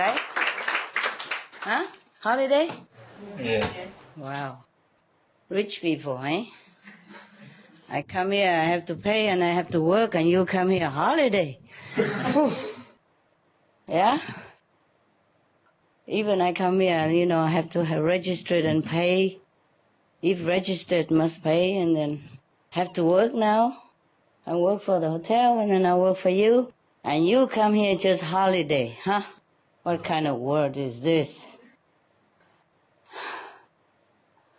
right? Huh? Holiday? Yes. Wow. Rich people, eh? I come here, I have to pay and I have to work, and you come here, holiday. Yeah? Even I come here, I have to have registered and pay. If registered, must pay, and then have to work now. I work for the hotel, and then I work for you. And you come here just holiday, huh? What kind of word is this?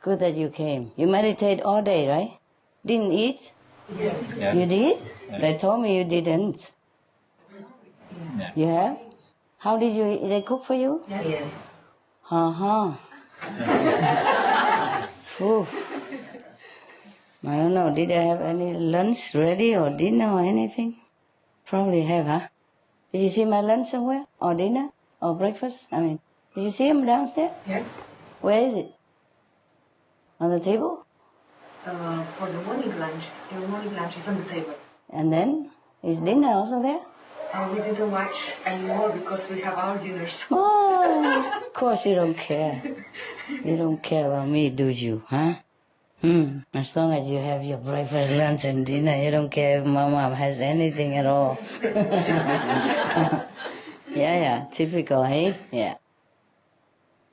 Good that you came. You meditate all day, right? Didn't eat? Yes. You did? Yes. They told me you didn't. Yeah. You have? How did you eat? They cook for you? Yes. Yeah. Uh-huh. Phew. I don't know. Did they have any lunch ready or dinner or anything? Probably have, huh? Did you see my lunch somewhere? Or dinner? Or breakfast? Did you see them downstairs? Yes. Where is it? On the table? For the morning lunch. Your morning lunch is on the table. And then? Is dinner also there? We didn't watch anymore because we have our dinners. Oh, of course you don't care. You don't care about me, do you, huh? As long as you have your breakfast, lunch, and dinner, you don't care if my mom has anything at all. Yeah, typical, eh? Yeah.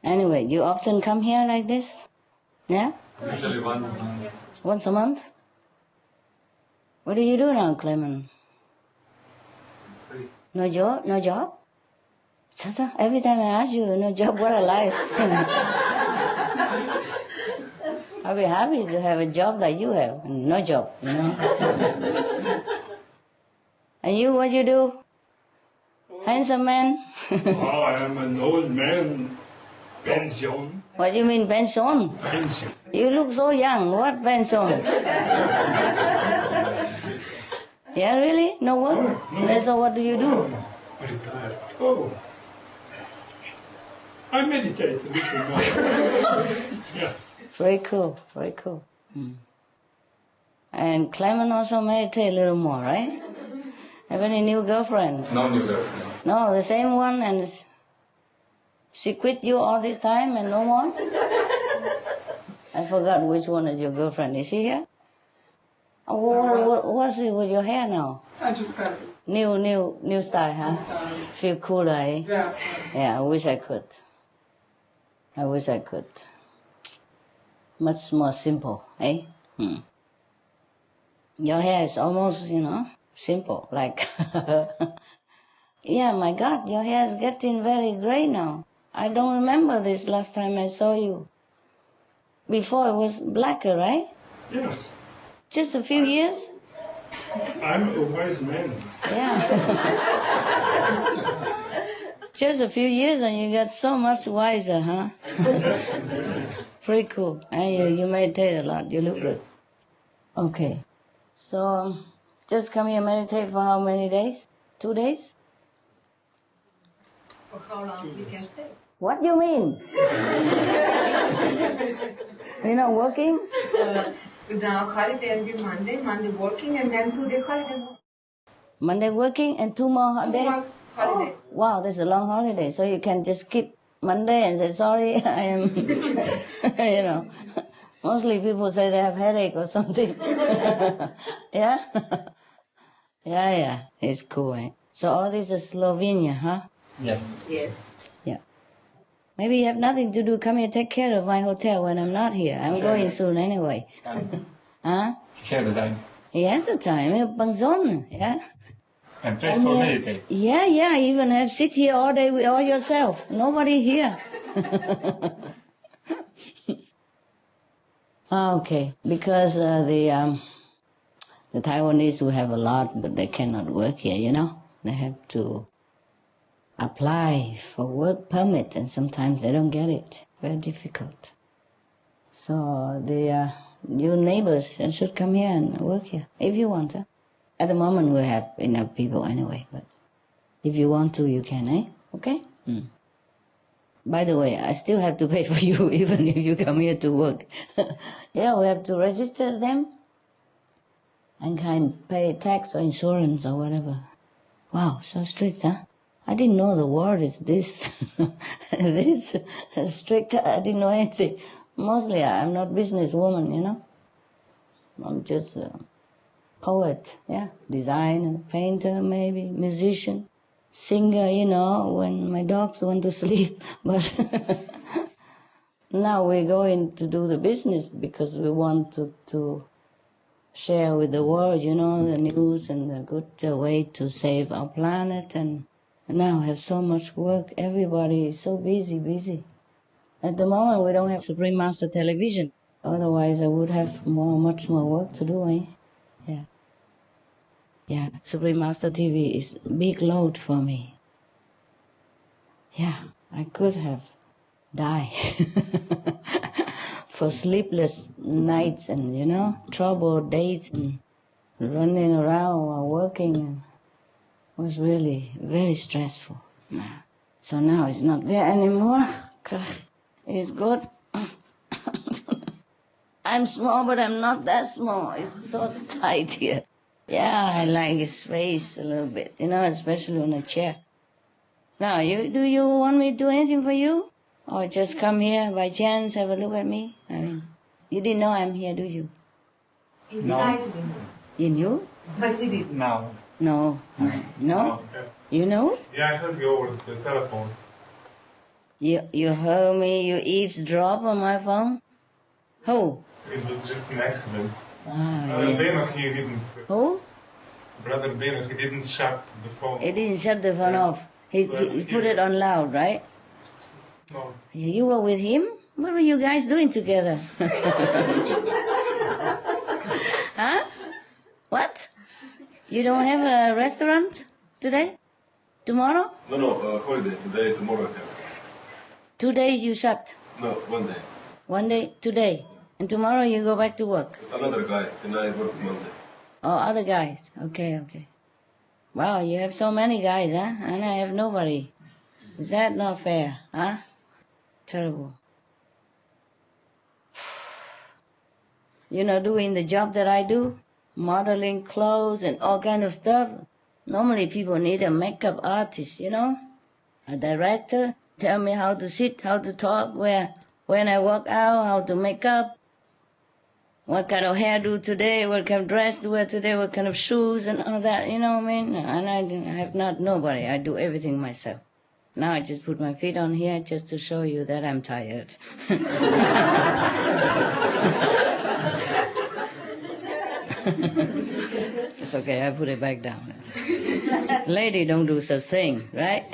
Anyway, you often come here like this? Yeah? Usually once a month. Once a month? What do you do now, Clement? Free. No job? No job? Shut up. Every time I ask you, no job, what a life. I'll be happy to have a job like you have. No job, And you, what you do? Handsome man? Oh, I am an old man. Pension. What do you mean pension? Pension. You look so young. What pension? Yeah, really? No work? No. So what do you do? Retired. Oh. I meditate a little more. Yeah. Very cool, very cool. And Clement also meditate a little more, right? Have any new girlfriend? No new girlfriend. No, the same one, and she quit you all this time and no more? I forgot which one is your girlfriend. Is she here? Oh, what's it with your hair now? I just got it. New style, huh? Style. Feel cooler, eh? Yeah. Yeah, I wish I could. I wish I could. Much more simple, eh? Your hair is almost, simple, like... Yeah, my God, your hair is getting very gray now. I don't remember this last time I saw you. Before it was blacker, right? Yes. Just a few years? I'm a wise man. Yeah. Just a few years and you got so much wiser, huh? Yes. Pretty cool. And you meditate a lot. You look good. Okay. So, just come here and meditate for how many days? 2 days? For how long we can stay? What do you mean? You're not working? Now holiday until Monday working, and then 2 day holiday. Monday working and 2 more days? 2 months holiday. Oh, wow, that's a long holiday. So you can just skip Monday and say, sorry, I am, Mostly people say they have headache or something. Yeah? Yeah. It's cool, eh? So all this is Slovenia, huh? Yes. Yes. Yeah. Maybe you have nothing to do. Come here, take care of my hotel when I'm not here. I'm going soon anyway. Huh? Share the time. He has the time. Bằng zon, yeah? And place for meditate. Yeah. Even have sit here all day with all yourself. Nobody here. Okay, because the Taiwanese who have a lot, but they cannot work here, They have to apply for work permit, and sometimes they don't get it. Very difficult. So your neighbors should come here and work here, if you want. Huh? At the moment we have enough people anyway, but if you want to, you can, eh? Okay? By the way, I still have to pay for you even if you come here to work. Yeah, we have to register them and pay tax or insurance or whatever. Wow, so strict, huh? I didn't know the world is this, this strict. I didn't know anything. Mostly I'm not businesswoman, you know. I'm just a poet, yeah. Designer, painter maybe, musician, singer, you know, when my dogs want to sleep. But now we're going to do the business because we want to share with the world, you know, the news and the good way to save our planet. And now have so much work. Everybody is so busy. At the moment, we don't have Supreme Master Television. Otherwise, I would have much more work to do, eh? Yeah. Yeah, Supreme Master TV is a big load for me. Yeah, I could have died for sleepless nights and, you know, troubled days and running around while working. It was really very stressful. So now it's not there anymore. It's good. I'm small, but I'm not that small. It's so tight here. Yeah, I like space a little bit, you know, especially on a chair. Now, do you want me to do anything for you? Or just come here by chance, have a look at me? I mean, you didn't know I'm here, do you? Inside we know. You knew? But we didn't. No. No. No? Yeah. You know? Yeah, I heard you over the telephone. You heard me, you eavesdrop on my phone? Who? It was just an accident. Ah, yeah. Beno, he didn't. Who? Brother Beno, he didn't shut the phone. He didn't shut the phone off. He put it on loud, right? No. You were with him? What were you guys doing together? Huh? What? You don't have a restaurant today? Tomorrow? No, holiday. Today, tomorrow I have. 2 days you shut. No, 1 day. 1 day, today. And tomorrow you go back to work. Another guy, and I work Monday. Oh, other guys. Okay. Wow, you have so many guys, huh? And I have nobody. Is that not fair, huh? Terrible. You know, doing the job that I do, modeling clothes and all kind of stuff. Normally people need a makeup artist, you know? A director, tell me how to sit, how to talk, when I walk out, how to make up. What kind of hair do today, what kind of dress to wear today, what kind of shoes and all that, you know what I mean? And I have not nobody, I do everything myself. Now I just put my feet on here just to show you that I'm tired. It's okay, I put it back down. Lady don't do such thing, right?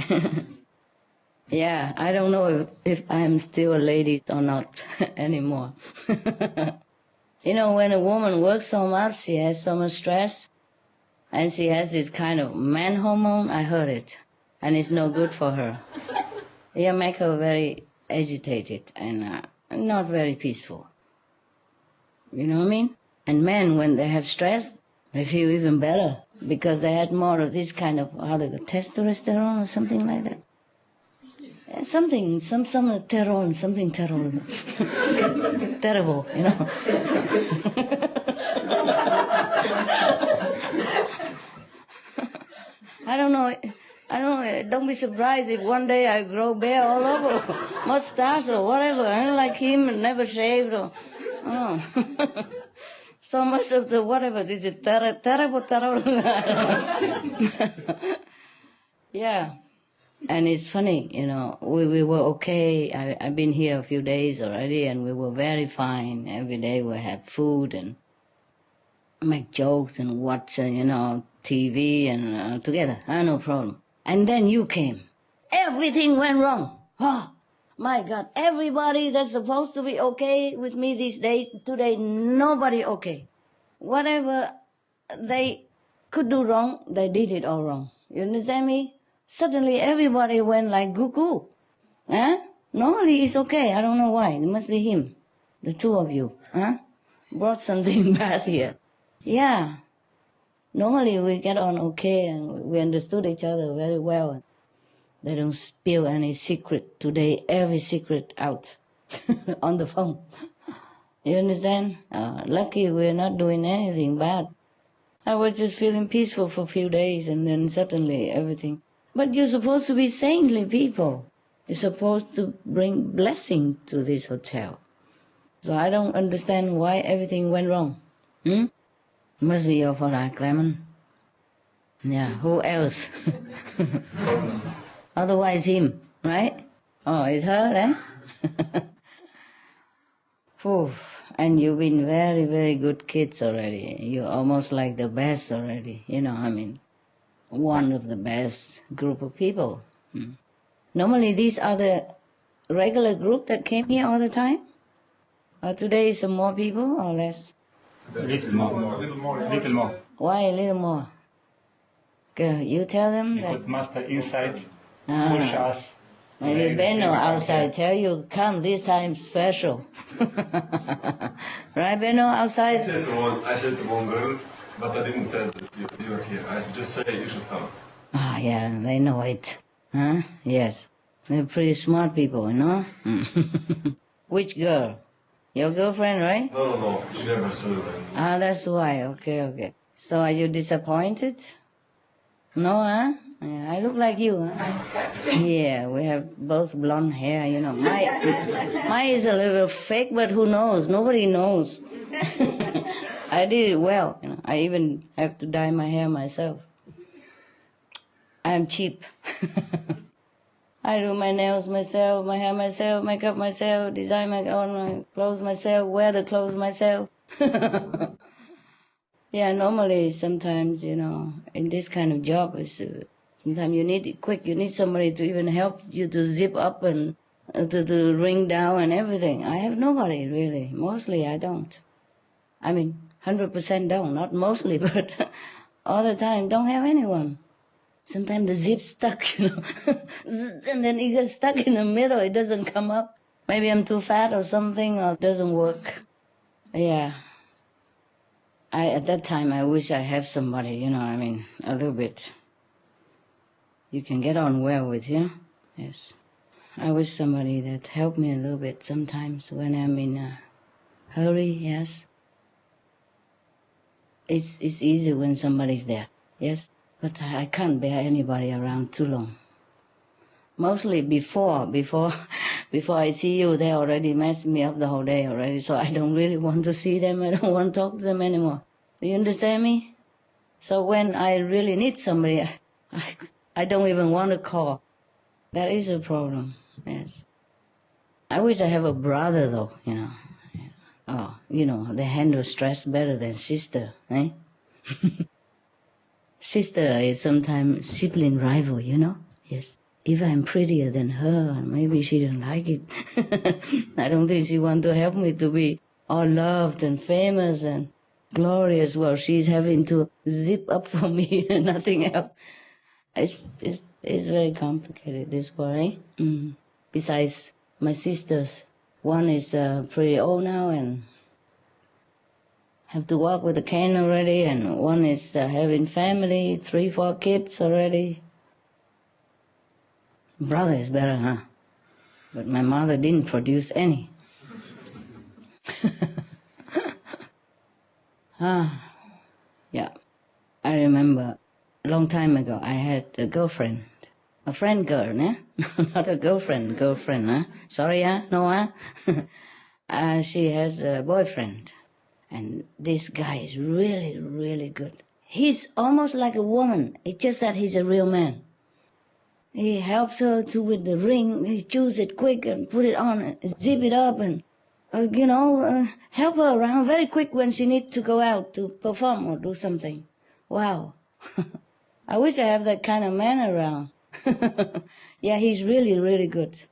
Yeah, I don't know if I'm still a lady or not anymore. You know, when a woman works so much, she has so much stress, and she has this kind of man hormone, I heard it, and it's no good for her. It make her very agitated and not very peaceful. You know what I mean? And men, when they have stress, they feel even better because they had more of this kind of, how they call testosterone or something like that. Something terrible, something terrible. Terrible, you know. I don't know, don't be surprised if one day I grow hair all over, mustache or whatever, like him, never shaved or, oh. So much of the whatever, this is terrible. Yeah. And it's funny, you know, we were okay. I've been here a few days already, and we were very fine. Every day we have food and make jokes and watch, you know, TV and together. No problem. And then you came. Everything went wrong. Oh, my God. Everybody that's supposed to be okay with me these days, today, nobody okay. Whatever they could do wrong, they did it all wrong. You understand me? Suddenly everybody went like goo-goo. Huh? Normally it's okay. I don't know why. It must be him. The two of you. Huh? Brought something bad here. Yeah. Normally we get on okay and we understood each other very well. They don't spill any secret. Today, every secret out on the phone. You understand? Lucky we're not doing anything bad. I was just feeling peaceful for a few days, and then suddenly everything. But you're supposed to be saintly people. You're supposed to bring blessing to this hotel. So I don't understand why everything went wrong. Must be your fault, Clement. Yeah, who else? Otherwise him, right? Oh, it's her, eh? Phew. And you've been very, very good kids already. You're almost like the best already. One of the best group of people. Normally these are the regular group that came here all the time? Or today some more people or less? Little more. Why a little more? Girl, you tell them that... Because master inside push us. Maybe Benno outside tell you, come this time special. Right, Benno, outside? I said to one girl, but I didn't tell that you are here. I just say you should come. Ah, yeah, they know it. Huh? Yes. They're pretty smart people, you know? Which girl? Your girlfriend, right? No. She never said it. Ah, that's why. Okay. So are you disappointed? No, huh? Yeah, I look like you, huh? Yeah, we have both blonde hair, Mine is a little fake, but who knows? Nobody knows. I did it well. I even have to dye my hair myself. I'm cheap. I do my nails myself, my hair myself, makeup myself, design my own clothes myself, wear the clothes myself. Yeah, normally sometimes, in this kind of job, sometimes you need it quick. You need somebody to even help you to zip up and to ring down and everything. I have nobody, really. Mostly I don't. 100% don't. Not mostly, but all the time don't have anyone. Sometimes the zip's stuck, and then it gets stuck in the middle. It doesn't come up. Maybe I'm too fat or something, or it doesn't work. Yeah. At that time, I wish I have somebody, a little bit. You can get on well with, Yes. I wish somebody that helped me a little bit sometimes when I'm in a hurry, yes. It's easy when somebody's there, yes. But I can't bear anybody around too long. Mostly before I see you, they already messed me up the whole day already, so I don't really want to see them. I don't want to talk to them anymore. Do you understand me? So when I really need somebody, I don't even want to call. That is a problem, yes. I wish I have a brother, though, Oh, they handle stress better than sister, eh? Sister is sometimes sibling rival, Yes. If I'm prettier than her, maybe she don't like it. I don't think she want to help me to be all loved and famous and glorious while she's having to zip up for me and nothing else. It's very complicated, this world, eh? Besides, my sisters, one is pretty old now and have to walk with a cane already, and one is having family, 3-4 kids already. Brother is better, huh? But my mother didn't produce any. Yeah. I remember a long time ago I had a girlfriend. A friend girl, eh? Not a girlfriend, huh? Sorry, huh? No, huh? She has a boyfriend. And this guy is really, really good. He's almost like a woman. It's just that he's a real man. He helps her with the ring. He chooses it quick and put it on and zip it up and, help her around very quick when she needs to go out to perform or do something. Wow. I wish I have that kind of man around. Yeah, he's really, really good.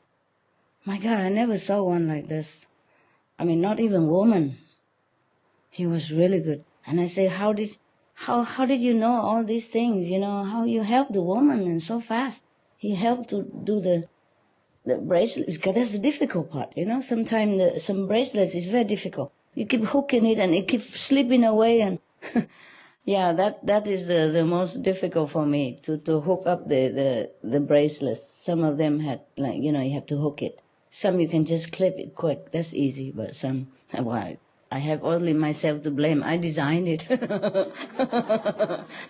My God, I never saw one like this. Not even woman. He was really good. And I say, how did you know all these things? How you help the woman and so fast? He helped to do the bracelets, because that's the difficult part, Sometimes some bracelets is very difficult. You keep hooking it and it keeps slipping away, and yeah, that is the most difficult for me to hook up the bracelets. Some of them had you have to hook it. Some you can just clip it quick. That's easy, but some, well, I have only myself to blame. I designed it,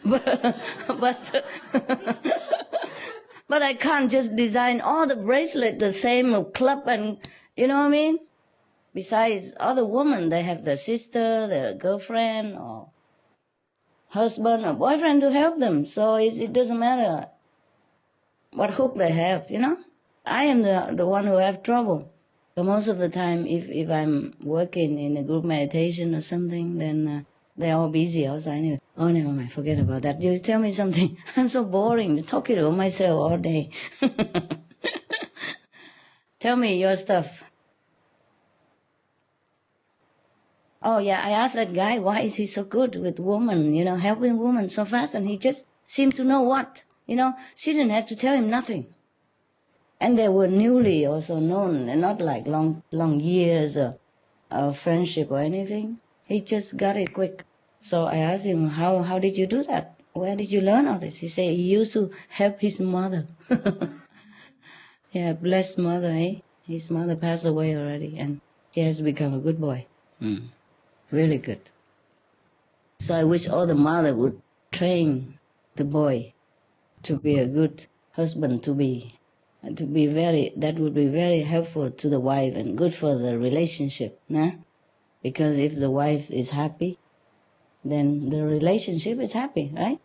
but But I can't just design all the bracelet the same club and, you know what I mean? Besides, other women, they have their sister, their girlfriend, or husband or boyfriend to help them. So it doesn't matter what hook they have, you know? I am the one who have trouble. So most of the time, if I'm working in a group meditation or something, then they're all busy outside. Anyway. Oh, never mind, forget about that. You tell me something. I'm so boring, talking to myself all day. Tell me your stuff. Oh, yeah, I asked that guy, why is he so good with women, you know, helping women so fast? And he just seemed to know what, you know. She didn't have to tell him nothing. And they were newly also known, and not like long years of friendship or anything. He just got it quick. So I asked him, how did you do that? Where did you learn all this? He said he used to help his mother. Yeah, blessed mother, eh? His mother passed away already, and he has become a good boy. Really good. So I wish all the mother would train the boy to be a good husband, to be very, that would be very helpful to the wife and good for the relationship, nah? Because if the wife is happy, then the relationship is happy, right?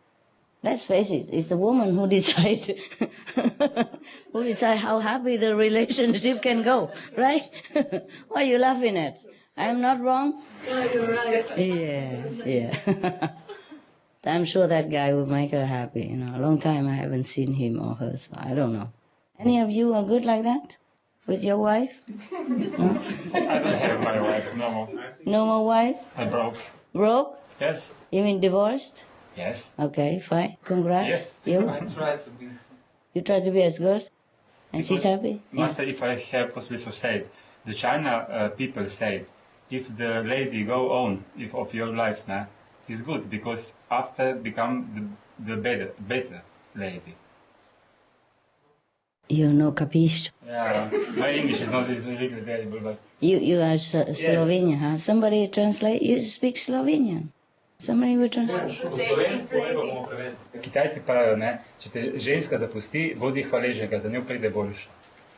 Let's face it, it's the woman who decides how happy the relationship can go, right? What are you laughing at? I'm not wrong? No, you're right. Yeah. I'm sure that guy will make her happy, you know. A long time I haven't seen him or her, so I don't know. Any of you are good like that? With your wife? No? I don't have my wife, no more. No more wife? I broke. Broke? Yes. You mean divorced? Yes. Okay, fine. Congrats. Yes. You? I try to be. You try to be as good? And she's Because, happy? Master, if I have possibility to say it, the China people said, if the lady go on of your life now, it's good because after become the better lady. You know, capisce. Yeah, my English is not really terrible, but You are Slovenian, huh? Somebody translate. You speak Slovenian. Somebody will translate. Kitajci pravijo, ne, če te ženska zapusti, bodi hvaležnega, za njo pride boljša.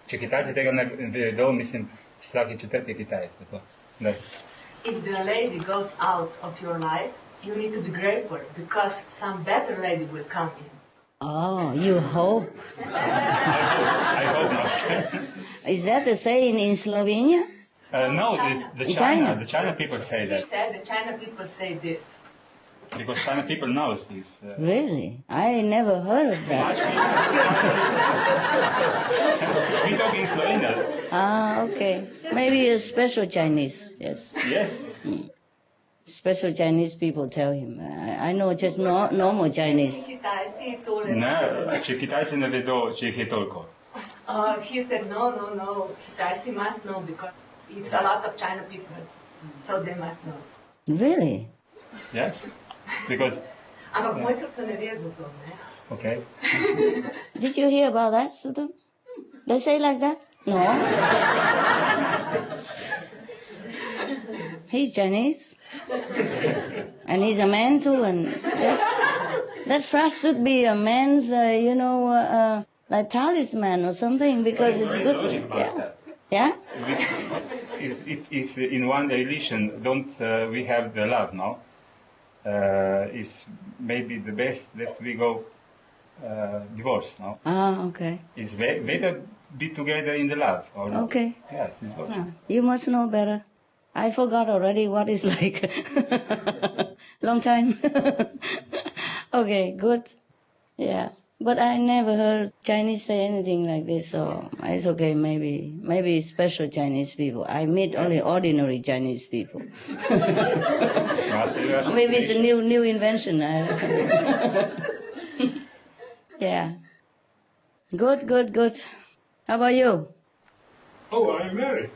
Če Kitajci tega ne vedo, mislim, vsaki četrti Kitajec. Tako. Ne. If the lady goes out of your life, you need to be grateful because some better lady will come in. Oh, you hope. I hope not. Is that the saying in Slovenia? No, the China people say He that. said the China people say this. Because China people knows this. Really? I never heard of that. We talk in Slovenia. Ah, okay. Maybe a special Chinese, yes. Yes. Special Chinese people tell him. I know just normal Chinese. Kitajci tole. Ne, če Kitajci ne vedo, če jih je toliko. He said no. Kitajci must know because it's a lot of China people, so they must know. Really? Yes. Because, Ampak moj srce ne ve za to, ne? okay. Did you hear about that, Sudham? They say like that? No. He's Chinese. And he's a man too, and that phrase should be a man's, like talisman or something, because it's good. Logic past Yeah. that. Yeah? If it's in one religion, don't we have the love, no? Is maybe the best that we go divorce, no? Ah, okay. It's better be together in the love. Or not? Okay. Yes, it's logic. Ah, you must know better. I forgot already what it's like. Long time. Okay, good. Yeah. But I never heard Chinese say anything like this, so it's okay, maybe special Chinese people. I meet only ordinary Chinese people. Maybe it's a new invention. Yeah. Good. How about you? Oh, I'm married.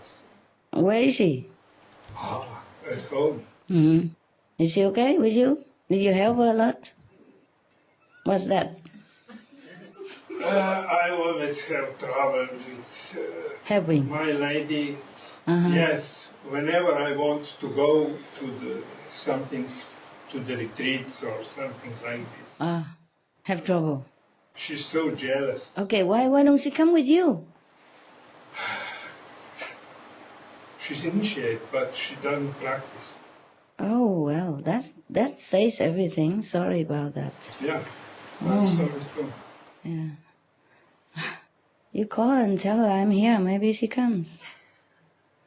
Where is she? At home. Mm-hmm. Is she okay with you? Did you help her a lot? What's that? I always have trouble with Helping. my lady. Uh-huh. Yes, whenever I want to go to the retreats or something like this. Have trouble. She's so jealous. Okay, why don't she come with you? She's initiated, but she doesn't practice. Oh, well, that says everything. Sorry about that. Yeah, I'm sorry too. Yeah. You call her and tell her I'm here. Maybe she comes.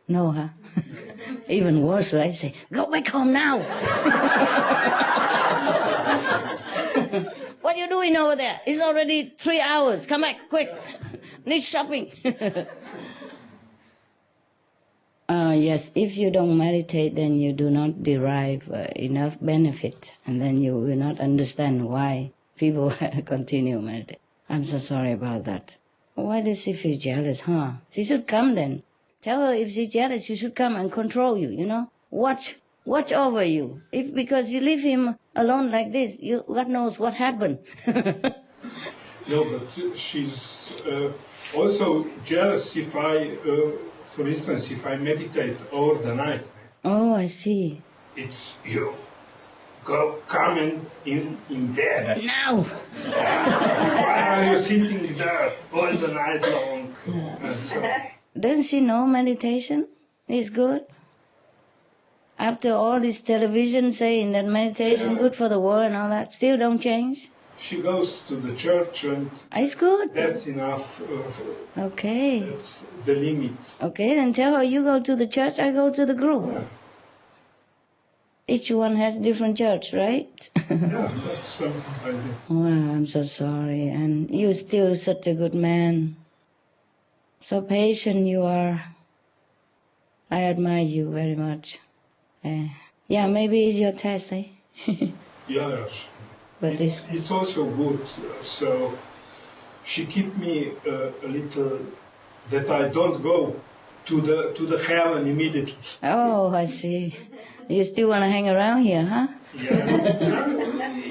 No, huh? Even worse, right? Say, go back home now. What are you doing over there? It's already 3 hours. Come back, quick. Need shopping. Yes, if you don't meditate, then you do not derive enough benefit, and then you will not understand why people continue meditate. I'm so sorry about that. Why does she feel jealous, huh? She should come then. Tell her if she's jealous, she should come and control you, you know? Watch over you. If because you leave him alone like this, God knows what happened. No, but she's also jealous if for instance, if I meditate over the night. Oh, I see. It's you. Come in bed. Now! Why are you sitting there all the night long? And so. Doesn't she know meditation is good? After all this television saying that meditation is good for the world and all that, still don't change? She goes to the church and It's good. that's enough. Okay. That's the limit. Okay, then tell her you go to the church, I go to the group. Yeah. Each one has different church, right? Yeah, that's something like this. Wow, I'm so sorry. And you're still such a good man. So patient you are. I admire you very much. Yeah, maybe it's your test, eh? Yes. But It's also good. So she keep me a little that I don't go to the heaven immediately. Oh, I see. You still want to hang around here, huh? Yeah,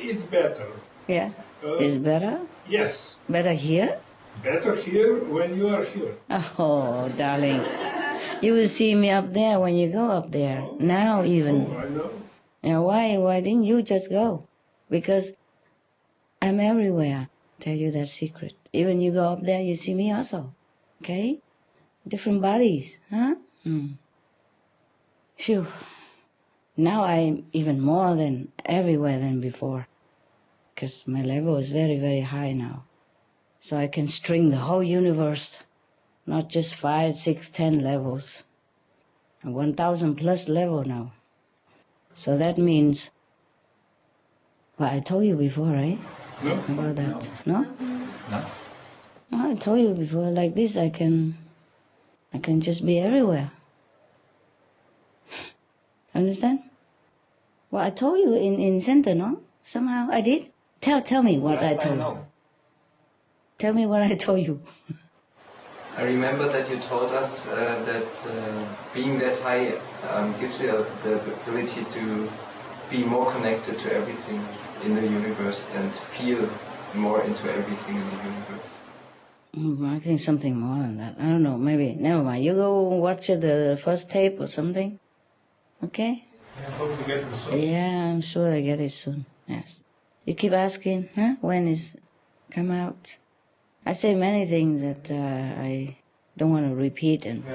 it's better. Yeah. It's better? Yes, Better here? better here when you are here. Oh, darling. You will see me up there when you go up there. Now even. Oh, I know. Now why didn't you just go? Because I'm everywhere. Tell you that secret. Even you go up there, you see me also. Okay? Different bodies, huh? Phew. Now I'm even more than everywhere than before. Because my level is very, very high now. So I can string the whole universe. Not just 5, 6, 10 levels. And 1,000 plus level now. So that means, well, I told you before, right? No? About that. No? No? No, I told you before, like this I can just be everywhere. Understand? Well, I told you in center, no? Somehow I did? Tell me what I told you. Tell me what I told you. I remember that you told us that being that high gives you the ability to be more connected to everything in the universe and feel more into everything in the universe. I think something more than that. I don't know, maybe. Never mind. You go watch the first tape or something. Okay? I hope to get it soon. Yeah, I'm sure I get it soon. Yes. You keep asking, huh? When is come out? I say many things that I don't want to repeat. And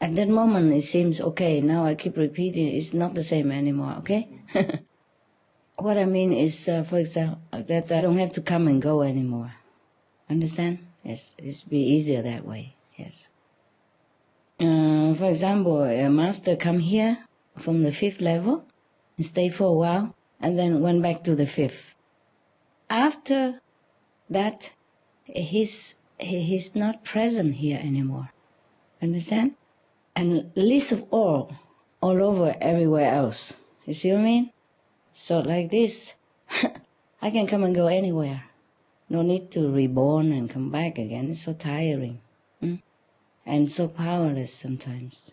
at that moment, it seems okay. Now I keep repeating. It's not the same anymore, okay? What I mean is, for example, that I don't have to come and go anymore. Understand? Yes, it's be easier that way. Yes. For example, a master come here from the 5th level and stay for a while, and then went back to the 5th. After that, he's not present here anymore. Understand? And least of all over everywhere else. You see what I mean? So like this, I can come and go anywhere. No need to reborn and come back again. It's so tiring. And so powerless sometimes.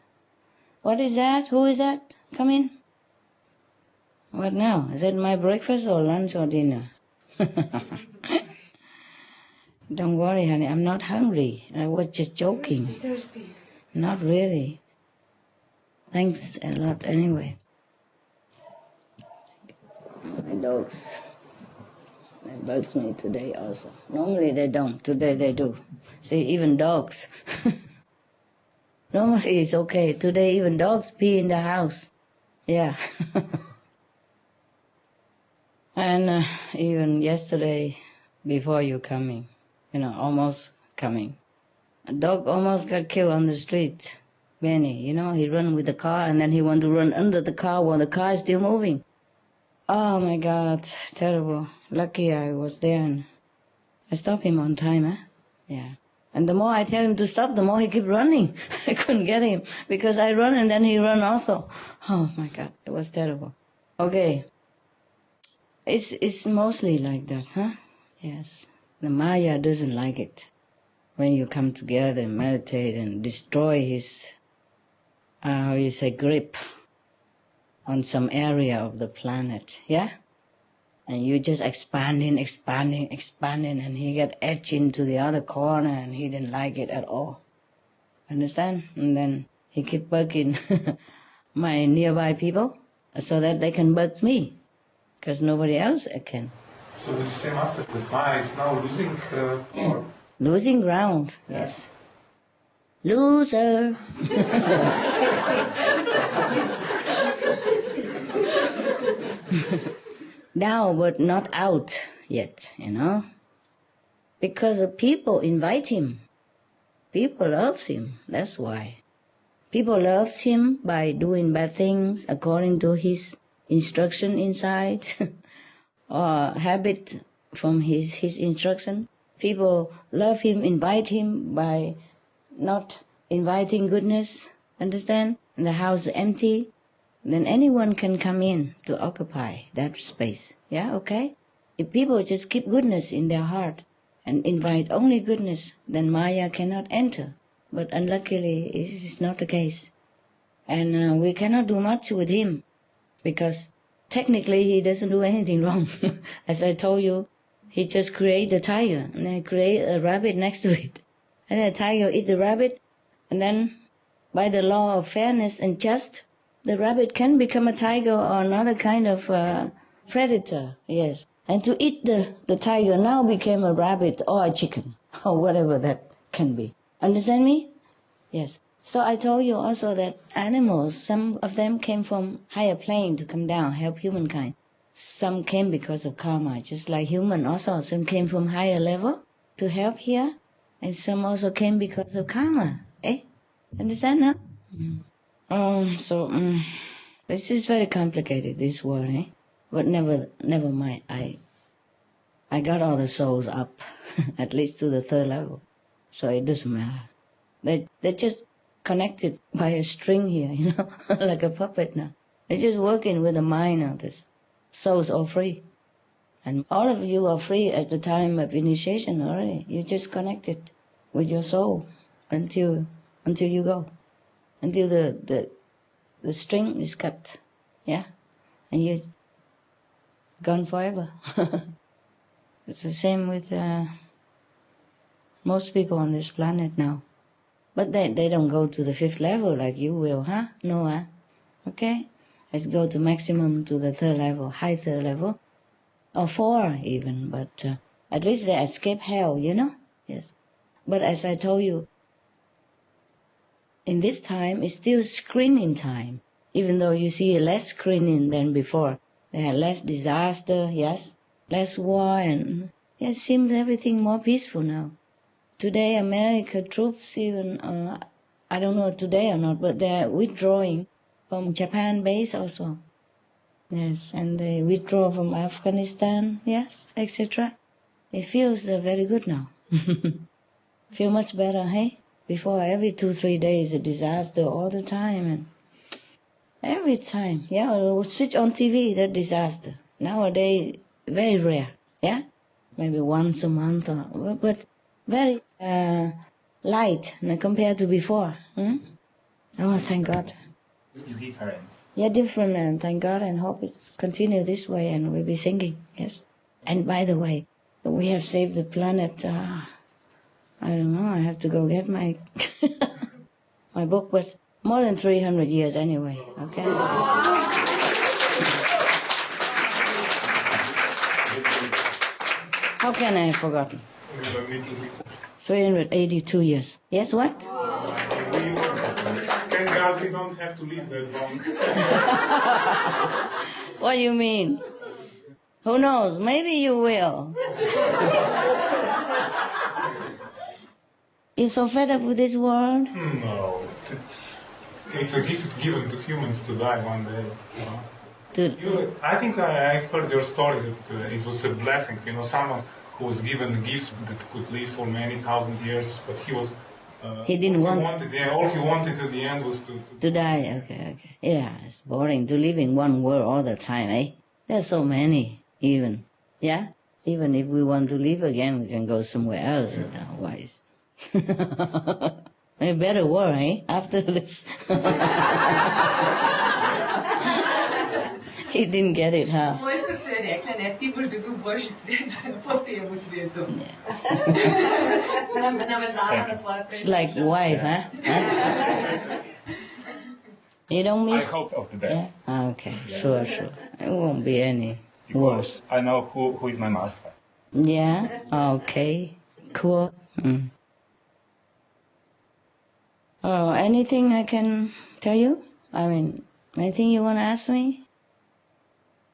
What is that? Who is that? Come in. What now? Is that my breakfast or lunch or dinner? Don't worry, honey. I'm not hungry. I was just joking. Thirsty. Not really. Thanks a lot anyway. My dogs. It bugs me today also. Normally they don't. Today they do. See, even dogs. Normally it's okay. Today even dogs pee in the house. Yeah. And even yesterday, before you coming, almost coming, a dog almost got killed on the street. Benny, he run with the car and then he want to run under the car while the car is still moving. Oh my God, terrible. Lucky I was there and I stopped him on time, huh? Yeah. And the more I tell him to stop, the more he keep running. I couldn't get him because I run and then he run also. Oh my God, it was terrible. Okay. It's mostly like that, huh? Yes. The Maya doesn't like it. When you come together and meditate and destroy his, grip on some area of the planet, yeah? And you just expanding, and he got edged into the other corner and he didn't like it at all. Understand? And then he keep bugging my nearby people so that they can bug me, because nobody else can. So would you say, Master, that Maya is now losing power? Losing ground, yes. Loser. Now, but not out yet, because the people invite him. People love him, that's why. People love him by doing bad things according to his instruction inside, or habit from his instruction. People love him, invite him by not inviting goodness, understand? And the house is empty. Then anyone can come in to occupy that space. Yeah, okay? If people just keep goodness in their heart and invite only goodness, then Maya cannot enter. But unluckily, it is not the case. And we cannot do much with him because technically he doesn't do anything wrong. As I told you, he just create the tiger and then create a rabbit next to it. And the tiger eat the rabbit, and then by the law of fairness and just, the rabbit can become a tiger or another kind of predator, yes. And to eat the tiger now became a rabbit or a chicken or whatever that can be. Understand me? Yes. So I told you also that animals, some of them came from higher plane to come down, help humankind. Some came because of karma, just like human also. Some came from higher level to help here, and some also came because of karma. Understand now? This is very complicated, this world, But never mind. I got all the souls up, at least to the 3rd level, so it doesn't matter. They're just connected by a string here, like a puppet now. They're just working with the mind of this. Souls are free, and all of you are free at the time of initiation already. You just connected with your soul until you go. Until the string is cut, yeah? And you're gone forever. It's the same with most people on this planet now. But they don't go to the 5th level like you will, huh? No, huh? Okay? Let's go to maximum to the 3rd level, high 3rd level, or 4 even, but at least they escape hell, Yes. But as I told you, in this time, it's still screening time, even though you see less screening than before. There are less disaster, yes, less war, and it seems everything more peaceful now. Today, American troops even, I don't know today or not, but they're withdrawing from Japan base also. Yes, and they withdraw from Afghanistan, yes, etc. It feels very good now. Feel much better, hey? Before, every 2-3 days, a disaster all the time, and every time, yeah, we'll switch on TV, that disaster. Nowadays, very rare, yeah? Maybe once a month, but very light compared to before. Oh, thank God. It's different. Yeah, different, and thank God, and hope it's continue this way, and we'll be singing, yes? And by the way, we have saved the planet. I don't know, I have to go get my my book, but more than 300 years anyway, okay? How can I have forgotten? 382 years. Yes, what? Thank God we don't have to live that long. What do you mean? Who knows? Maybe you will. You're so fed up with this world? No, it's a gift given to humans to die one day. I think I heard your story that it was a blessing. Someone who was given a gift that could live for many thousand years, but he was. He didn't want. All he wanted at the end was to die. Okay. Yeah, it's boring to live in one world all the time, eh? There's so many, even. Yeah? Even if we want to live again, we can go somewhere else. Otherwise. A better world, eh? After this. He didn't get it, huh? It's like wife, huh? You don't miss? I hope of the best. Yeah? Okay, sure. It won't be any worse. I know who is my master. Yeah? Okay. Cool. Oh, anything I can tell you? I mean, anything you want to ask me?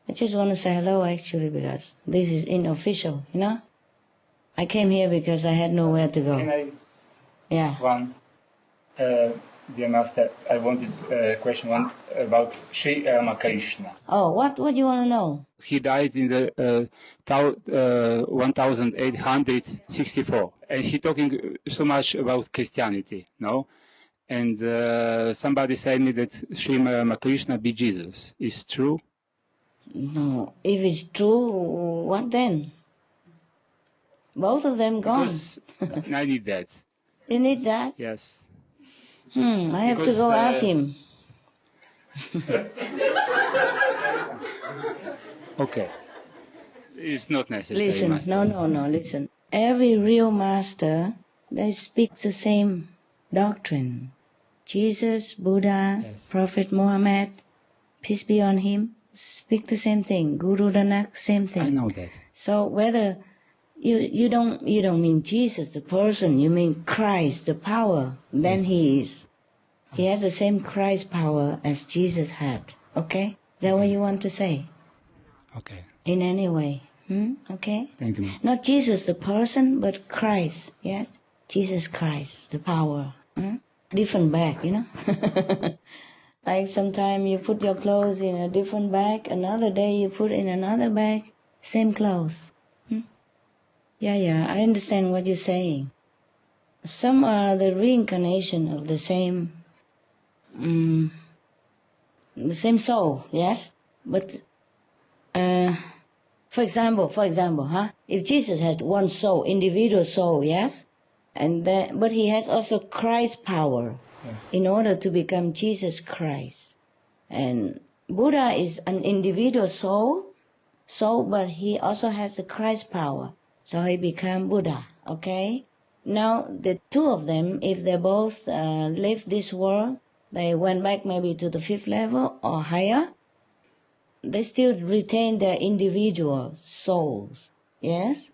I just want to say hello, actually, because this is unofficial, I came here because I had nowhere to go. Can I? Yeah. One. Dear Master, I wanted question one about Sri Ramakrishna. Oh, what do you want to know? He died in the 1864, and he talking so much about Christianity, no? And somebody said me that Sri Ramakrishna be Jesus. Is true? No. If it's true, what then? Both of them gone. Because I need that. You need that? Yes. I have to go ask him. Okay. It's not necessary. Listen, master. no, listen. Every real master, they speak the same doctrine. Jesus, Buddha, Yes. Prophet Muhammad, peace be on him, speak the same thing. Guru Nanak, same thing. I know that. So whether you don't mean Jesus, the person, you mean Christ, the power, then Yes. he has the same Christ power as Jesus had. Okay? Is that what you want to say? Okay. In any way. Okay? Thank you, Master. Not Jesus, the person, but Christ. Yes? Jesus Christ, the power. Different bag, Like sometimes you put your clothes in a different bag, another day you put in another bag, same clothes. Yeah, I understand what you're saying. Some are the reincarnation of the same soul, yes? But, for example, if Jesus had one soul, individual soul, yes? But he has also Christ power. Yes. In order to become Jesus Christ. And Buddha is an individual soul, but he also has the Christ power. So he became Buddha, okay? Now, the two of them, if they both left this world, they went back maybe to the 5th level or higher, they still retain their individual souls, yes?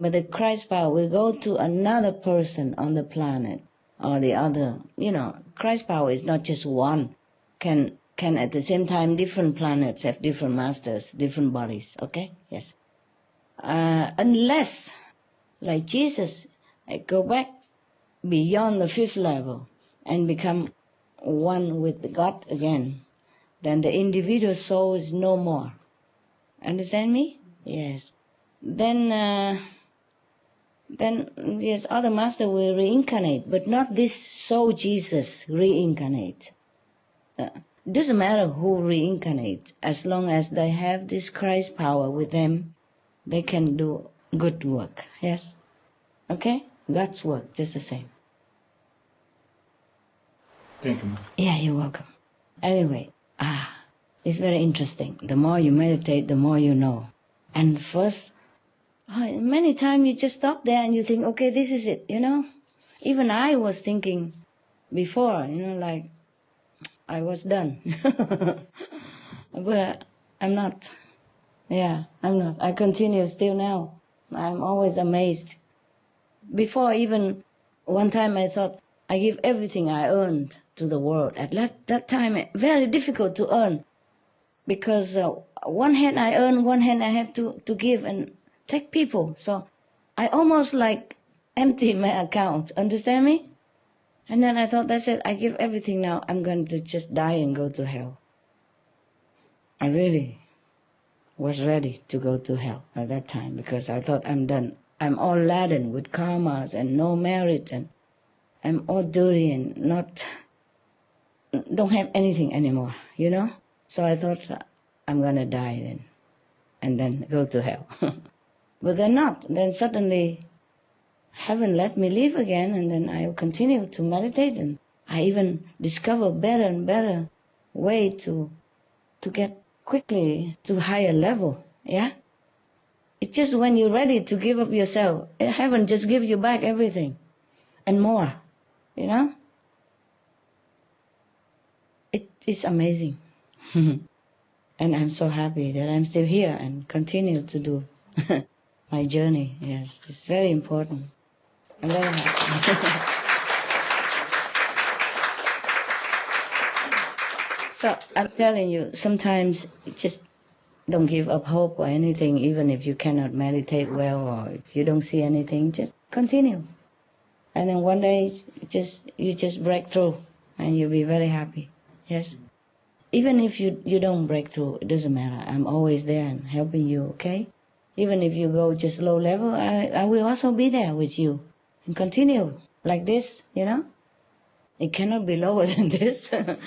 But the Christ power will go to another person on the planet. Or the other, Christ power is not just one. Can at the same time different planets have different masters, different bodies. Okay, yes. Unless, like Jesus, I go back beyond the 5th level and become one with God again, then the individual soul is no more. Understand me? Yes. Then yes, other master will reincarnate, but not this soul Jesus reincarnate. Doesn't matter who reincarnate, as long as they have this Christ power with them, they can do good work. Yes? Okay? God's work, just the same. Thank you. Yeah, you're welcome. Anyway, it's very interesting. The more you meditate, the more you know. And first, many times you just stop there and you think, okay, this is it, Even I was thinking before, like I was done. But I'm not. Yeah, I'm not. I continue still now. I'm always amazed. Before even, one time I thought, I give everything I earned to the world. At that time, very difficult to earn. Because one hand I earn, one hand I have to give and take people. So I almost like empty my account, understand me? And then I thought, that's it, I give everything now, I'm going to just die and go to hell. I really was ready to go to hell at that time because I thought I'm done. I'm all laden with karmas and no merit and I'm all dirty and don't have anything anymore, you know? So I thought I'm going to die then and then go to hell. But then not. Then suddenly heaven let me live again and then I continue to meditate and I even discover better and better way to get quickly to higher level, yeah? It's just when you're ready to give up yourself, heaven just gives you back everything and more, you know? It is amazing. And I'm so happy that I'm still here and continue to do my journey, yes. It's very important. I'm very happy. So I'm telling you, sometimes just don't give up hope or anything, even if you cannot meditate well or if you don't see anything, just continue. And then one day you just break through and you'll be very happy. Yes. Even if you don't break through, it doesn't matter. I'm always there and helping you, okay? Even if you go just low level, I will also be there with you and continue like this, you know? It cannot be lower than this. And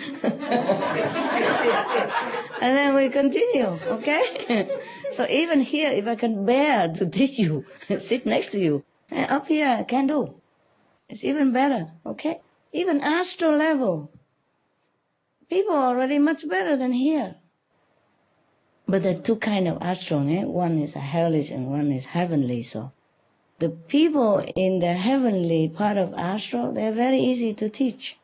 then we continue, okay? So even here, if I can bear to teach you, sit next to you, and up here I can do. It's even better, okay? Even astral level. People are already much better than here. But there are two kinds of astral, eh? One is a hellish and one is heavenly, so. The people in the heavenly part of astral, they're very easy to teach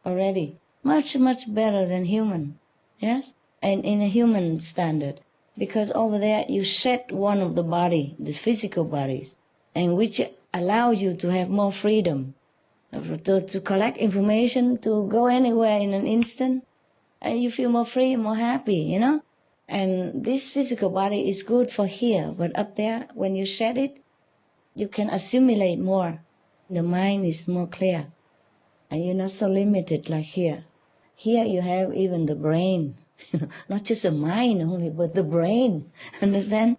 already. Much, much better than human, yes? And in a human standard. Because over there you set one of the body, the physical bodies, and which allows you to have more freedom, to collect information, to go anywhere in an instant, and you feel more free, more happy, you know? And this physical body is good for here, but up there, when you set it, you can assimilate more. The mind is more clear. And you're not so limited like here. Here you have even the brain. Not just the mind only, but the brain. Understand?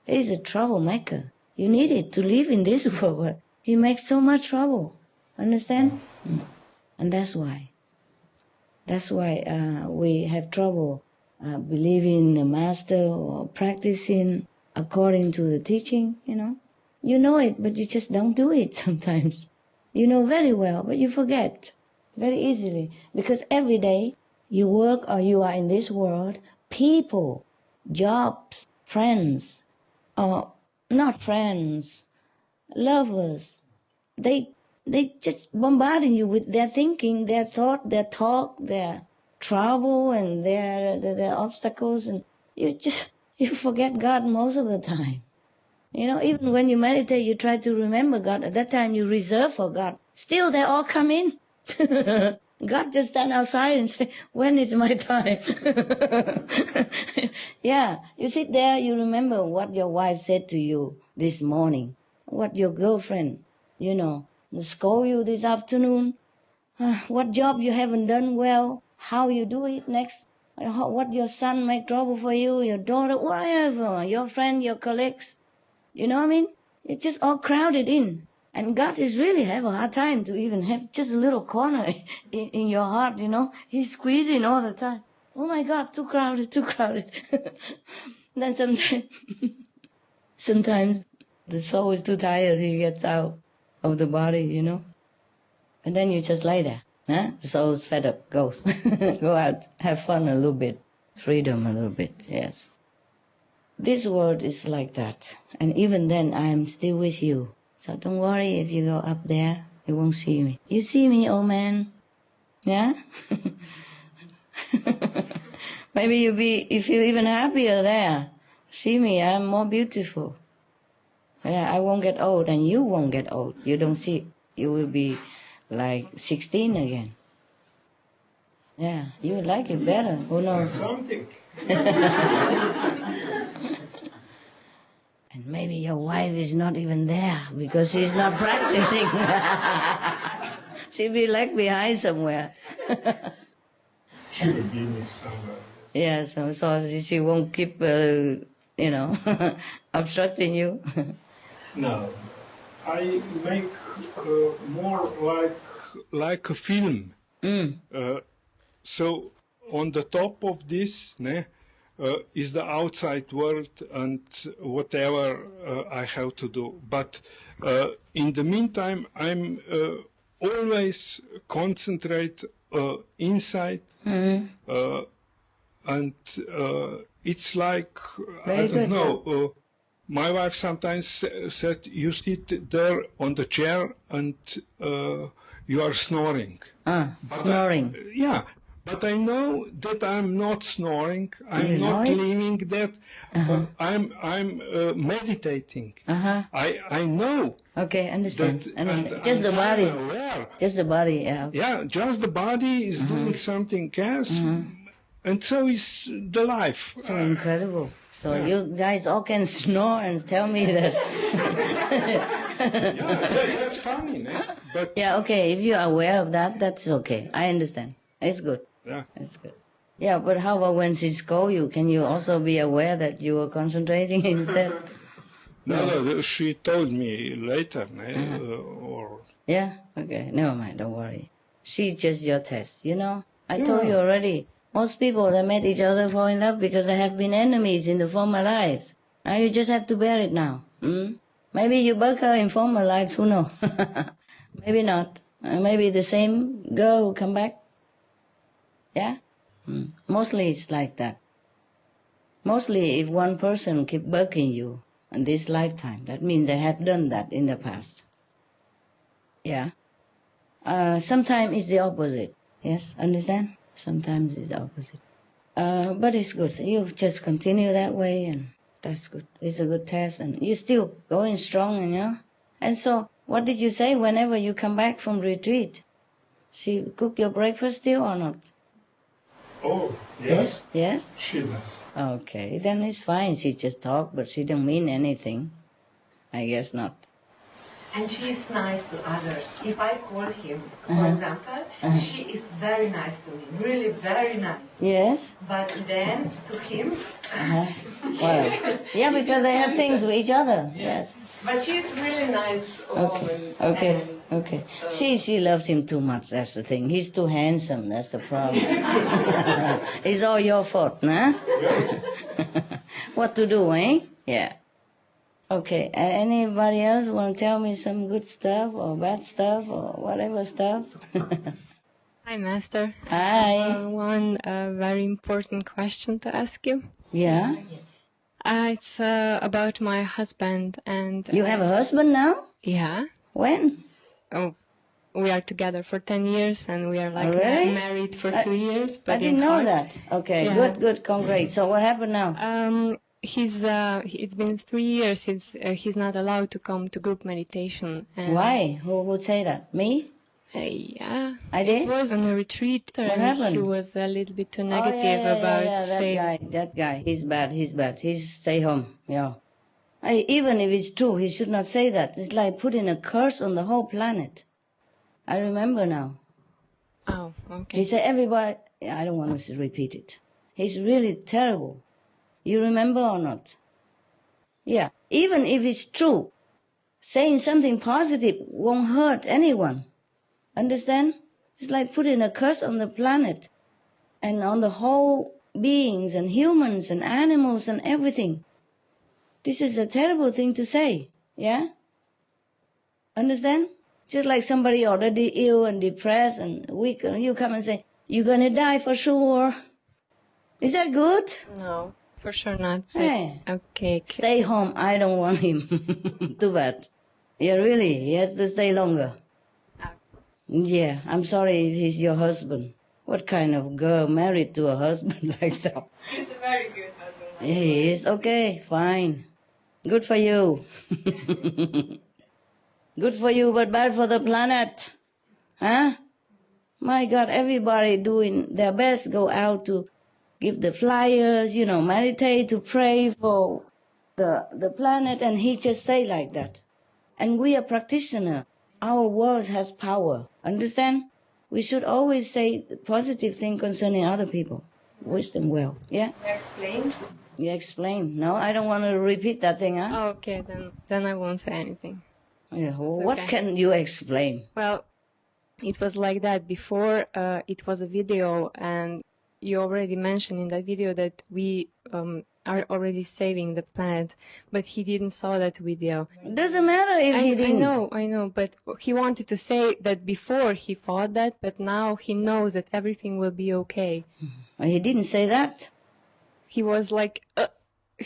He's a troublemaker. You need it to live in this world, but he makes so much trouble. Understand? Yes. And that's why. That's why we have trouble believing the master or practicing according to the teaching, you know. You know it, but you just don't do it sometimes. You know very well, but you forget very easily. Because every day you work or you are in this world, people, jobs, friends, or not friends, lovers, they just bombarding you with their thinking, their thought, their talk, their trouble and their obstacles, and you forget God most of the time. You know, even when you meditate, you try to remember God. At that time, you reserve for God. Still, they all come in. God just stand outside and say, when is my time? Yeah, you sit there, you remember what your wife said to you this morning, what your girlfriend, you know, scold you this afternoon, what job you haven't done well, how you do it next, what your son make trouble for you, your daughter, whatever, your friend, your colleagues. You know what I mean? It's just all crowded in. And God is really have a hard time to even have just a little corner in your heart, you know. He's squeezing all the time. Oh my God, too crowded, too crowded. Then sometimes the soul is too tired, he gets out of the body, you know. And then you just lay there. Huh? The soul's fed up, goes. Go out, have fun a little bit, freedom a little bit, yes. This world is like that. And even then, I am still with you. So don't worry if you go up there, you won't see me. You see me, old man? Yeah? Maybe you feel even happier there. See me, I'm more beautiful. Yeah, I won't get old, and you won't get old. You don't see, you will be like 16 again. Yeah, you would like it better. Who knows? Something. And maybe your wife is not even there because she's not practicing. She'll be like behind somewhere. She will be somewhere. Yeah, so she won't keep, obstructing you. No, I make more like a film. So on the top of this is the outside world and whatever I have to do. But in the meantime, I'm always concentrate inside, and it's like Very I don't good. know. My wife sometimes said, "You sit there on the chair and you are snoring." Snoring. Yeah, but I know that I'm not snoring. I'm You not know it? living that. But I'm meditating. I know. Okay, understand. That, Understand. Just the body. I'm aware. Just the body, yeah. Yeah, just the body is doing something else, and so is the life. So incredible. So you guys all can snore and tell me that. That's funny, no? But Yeah, okay, if you're aware of that, that's okay. I understand. It's good. yeah. It's good. Yeah, but how about when she scolds you? Can you also be aware that you are concentrating instead? No, she told me later, or Yeah? Okay, never mind, don't worry. She's just your test, I told you already. Most people that met each other fall in love because they have been enemies in the former lives. Now you just have to bear it now. Maybe you bug her in former lives, who knows? Maybe not. Maybe the same girl will come back. Yeah? Mostly it's like that. Mostly if one person keep bugging you in this lifetime, that means they have done that in the past. Yeah? Sometimes it's the opposite. Yes, understand? Sometimes it's the opposite. But it's good. You just continue that way, and that's good. It's a good test, and you're still going strong, And so, what did you say whenever you come back from retreat? She cook your breakfast still or not? oh yes, Yes? she does. Okay, then it's fine. She just talked, but she don't mean anything. I guess not. And she is nice to others. If I call him, for example, she is very nice to me, really very nice. Yes? But then to him, Well, yeah, because they have things with each other. Yes. but she is really nice woman. Okay. and Okay. so- She loves him too much, that's the thing. He's too handsome, that's the problem. It's all your fault, nah? What to do, eh? Yeah. Okay, anybody else want to tell me some good stuff or bad stuff or whatever stuff? Hi, Master. Hi. One very important question to ask you. Yeah? It's about my husband and... You have a husband now? Yeah. When? Oh, we are together for 10 years and we are like Really? married for 2 years. I But didn't in know heart- that. Okay, Yeah. good, congrats. So what happened now? It's been 3 years since he's not allowed to come to group meditation. And, Why? Who would say that? Me? Yeah. I did? It was on a retreat and happened? he was a little bit too Oh, negative about that saying... guy. He's bad. He's stay home. Yeah. Even if it's true, he should not say that. It's like putting a curse on the whole planet. I remember now. Oh, okay. He said everybody, I don't want to repeat it. He's really terrible. You remember or not? Yeah. Even if it's true, saying something positive won't hurt anyone. Understand? It's like putting a curse on the planet and on the whole beings and humans and animals and everything. This is a terrible thing to say, yeah? Understand? Just like somebody already ill and depressed and weak, and you come and say, you're gonna die for sure. Is that good? No, for sure not. But, Hey. okay. Stay home, I don't want him. Too bad. Yeah, really, he has to stay longer. Yeah, I'm sorry if he's your husband. What kind of girl married to a husband like that? He's a very good husband. He is okay, fine. Good for you. Good for you, but bad for the planet. Huh? My God, everybody doing their best, go out to give the flyers, meditate, to pray for the planet, and he just say like that. And we are practitioners. Our words has power. Understand? We should always say positive thing concerning other people. Wish them well. Yeah? You explained? You explain. No, I don't want to repeat that thing, huh? Oh, okay, then I won't say anything. Yeah, well, what can you explain? Well, it was like that before. It was a video, and you already mentioned in that video that we are already saving the planet, but he didn't saw that video. Doesn't matter if he didn't. I know, but he wanted to say that before he thought that, but now he knows that everything will be okay. He didn't say that. He was like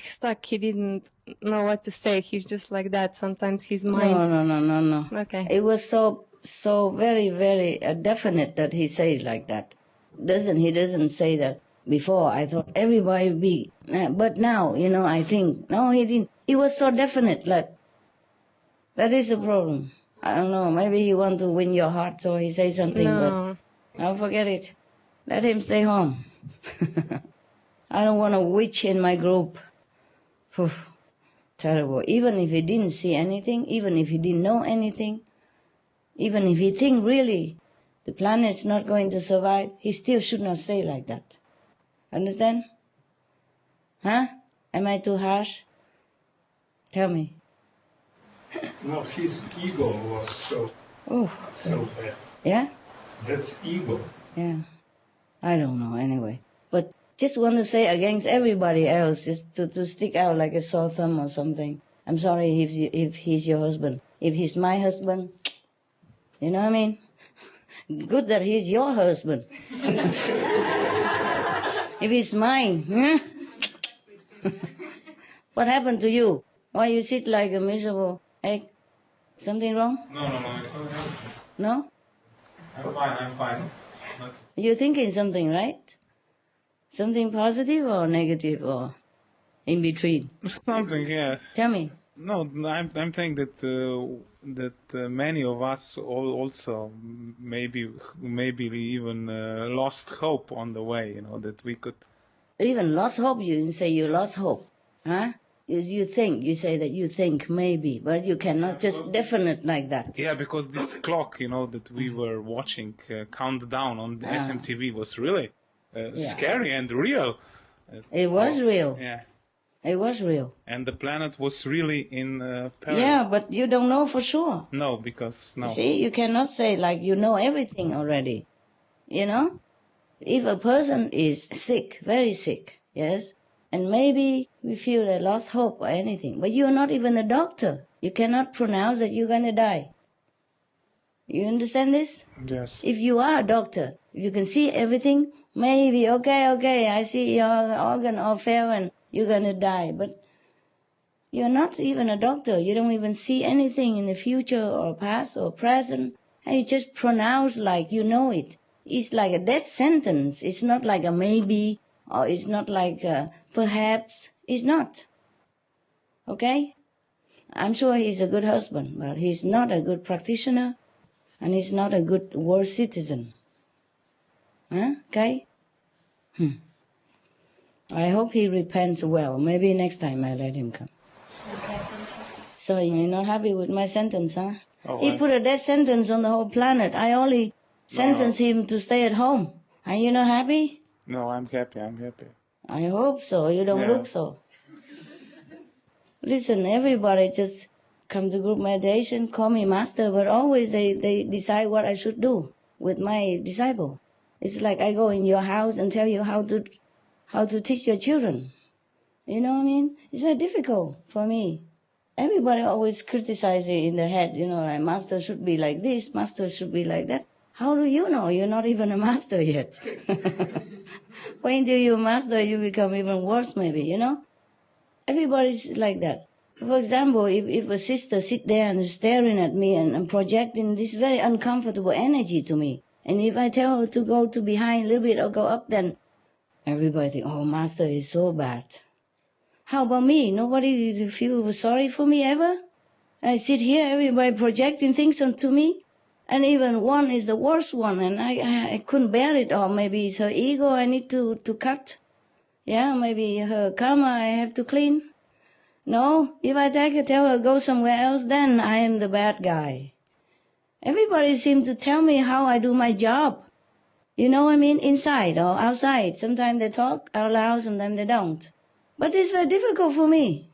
stuck. He didn't know what to say. He's just like that. Sometimes his mind. No. Okay. It was so very, very definite that he says like that. He doesn't say that. Before, I thought everybody would be, but now, I think, no, he didn't. He was so definite, like, that is a problem. I don't know, maybe he want to win your heart, so he say something, No. but I'll forget it. Let him stay home. I don't want a witch in my group. Terrible. Even if he didn't see anything, even if he didn't know anything, even if he think really the planet's not going to survive, he still should not say like that. Understand? Huh? Am I too harsh? Tell me. No, his ego was so bad. Yeah? That's ego. Yeah. I don't know anyway. But just want to say against everybody else, just to stick out like a sore thumb or something. I'm sorry if he's your husband. If he's my husband, you know what I mean? Good that he's your husband. If it's mine, what happened to you? Why you sit like a miserable egg? Something wrong? No, it's not happening. No? I'm fine. You're thinking something, right? Something positive or negative or in between? Something, yes. Tell me. No, I'm saying that many of us also maybe even lost hope on the way. That we could. Even lost hope. You say you lost hope, huh? You say that you think maybe, but you cannot just definite like that. Yeah, because this clock, that we were watching countdown on the SMTV was really scary and real. It was real. Yeah. It was real. And the planet was really in peril. Yeah, but you don't know for sure. No, because no. See, you cannot say like you know everything already. If a person is sick, very sick, yes, and maybe we feel they lost hope or anything, but you are not even a doctor. You cannot pronounce that you're going to die. You understand this? Yes. If you are a doctor, if you can see everything, maybe, okay, I see your organ all fail and you're going to die. But you're not even a doctor. You don't even see anything in the future or past or present. And you just pronounce like you know it. It's like a death sentence. It's not like a maybe or it's not like a perhaps. It's not. Okay? I'm sure he's a good husband, but he's not a good practitioner and he's not a good world citizen. Huh? Okay? I hope he repents well. Maybe next time I let him come. Okay. So you're not happy with my sentence, huh? Oh, he put a death sentence on the whole planet. I only sentenced him to stay at home. Are you not happy? No, I'm happy. I hope so. You don't look so. Listen, everybody just come to group meditation, call me master, but always they decide what I should do with my disciple. It's like I go in your house and tell you how to teach your children. You know what I mean? It's very difficult for me. Everybody always criticizes it in their head, like master should be like this, master should be like that. How do you know? You're not even a master yet. Wait till you're a master, you become even worse maybe, Everybody's like that. For example, if a sister sit there and is staring at me and projecting this very uncomfortable energy to me, and if I tell her to go to behind a little bit or go up, then everybody think, oh, master is so bad. How about me? Nobody feel sorry for me ever? I sit here, everybody projecting things onto me. And even one is the worst one, and I couldn't bear it. Or maybe it's her ego I need to cut. Yeah, maybe her karma I have to clean. No, if I tell her go somewhere else, then I am the bad guy. Everybody seems to tell me how I do my job. You know what I mean? Inside or outside. Sometimes they talk out loud, sometimes they don't. But it's very difficult for me.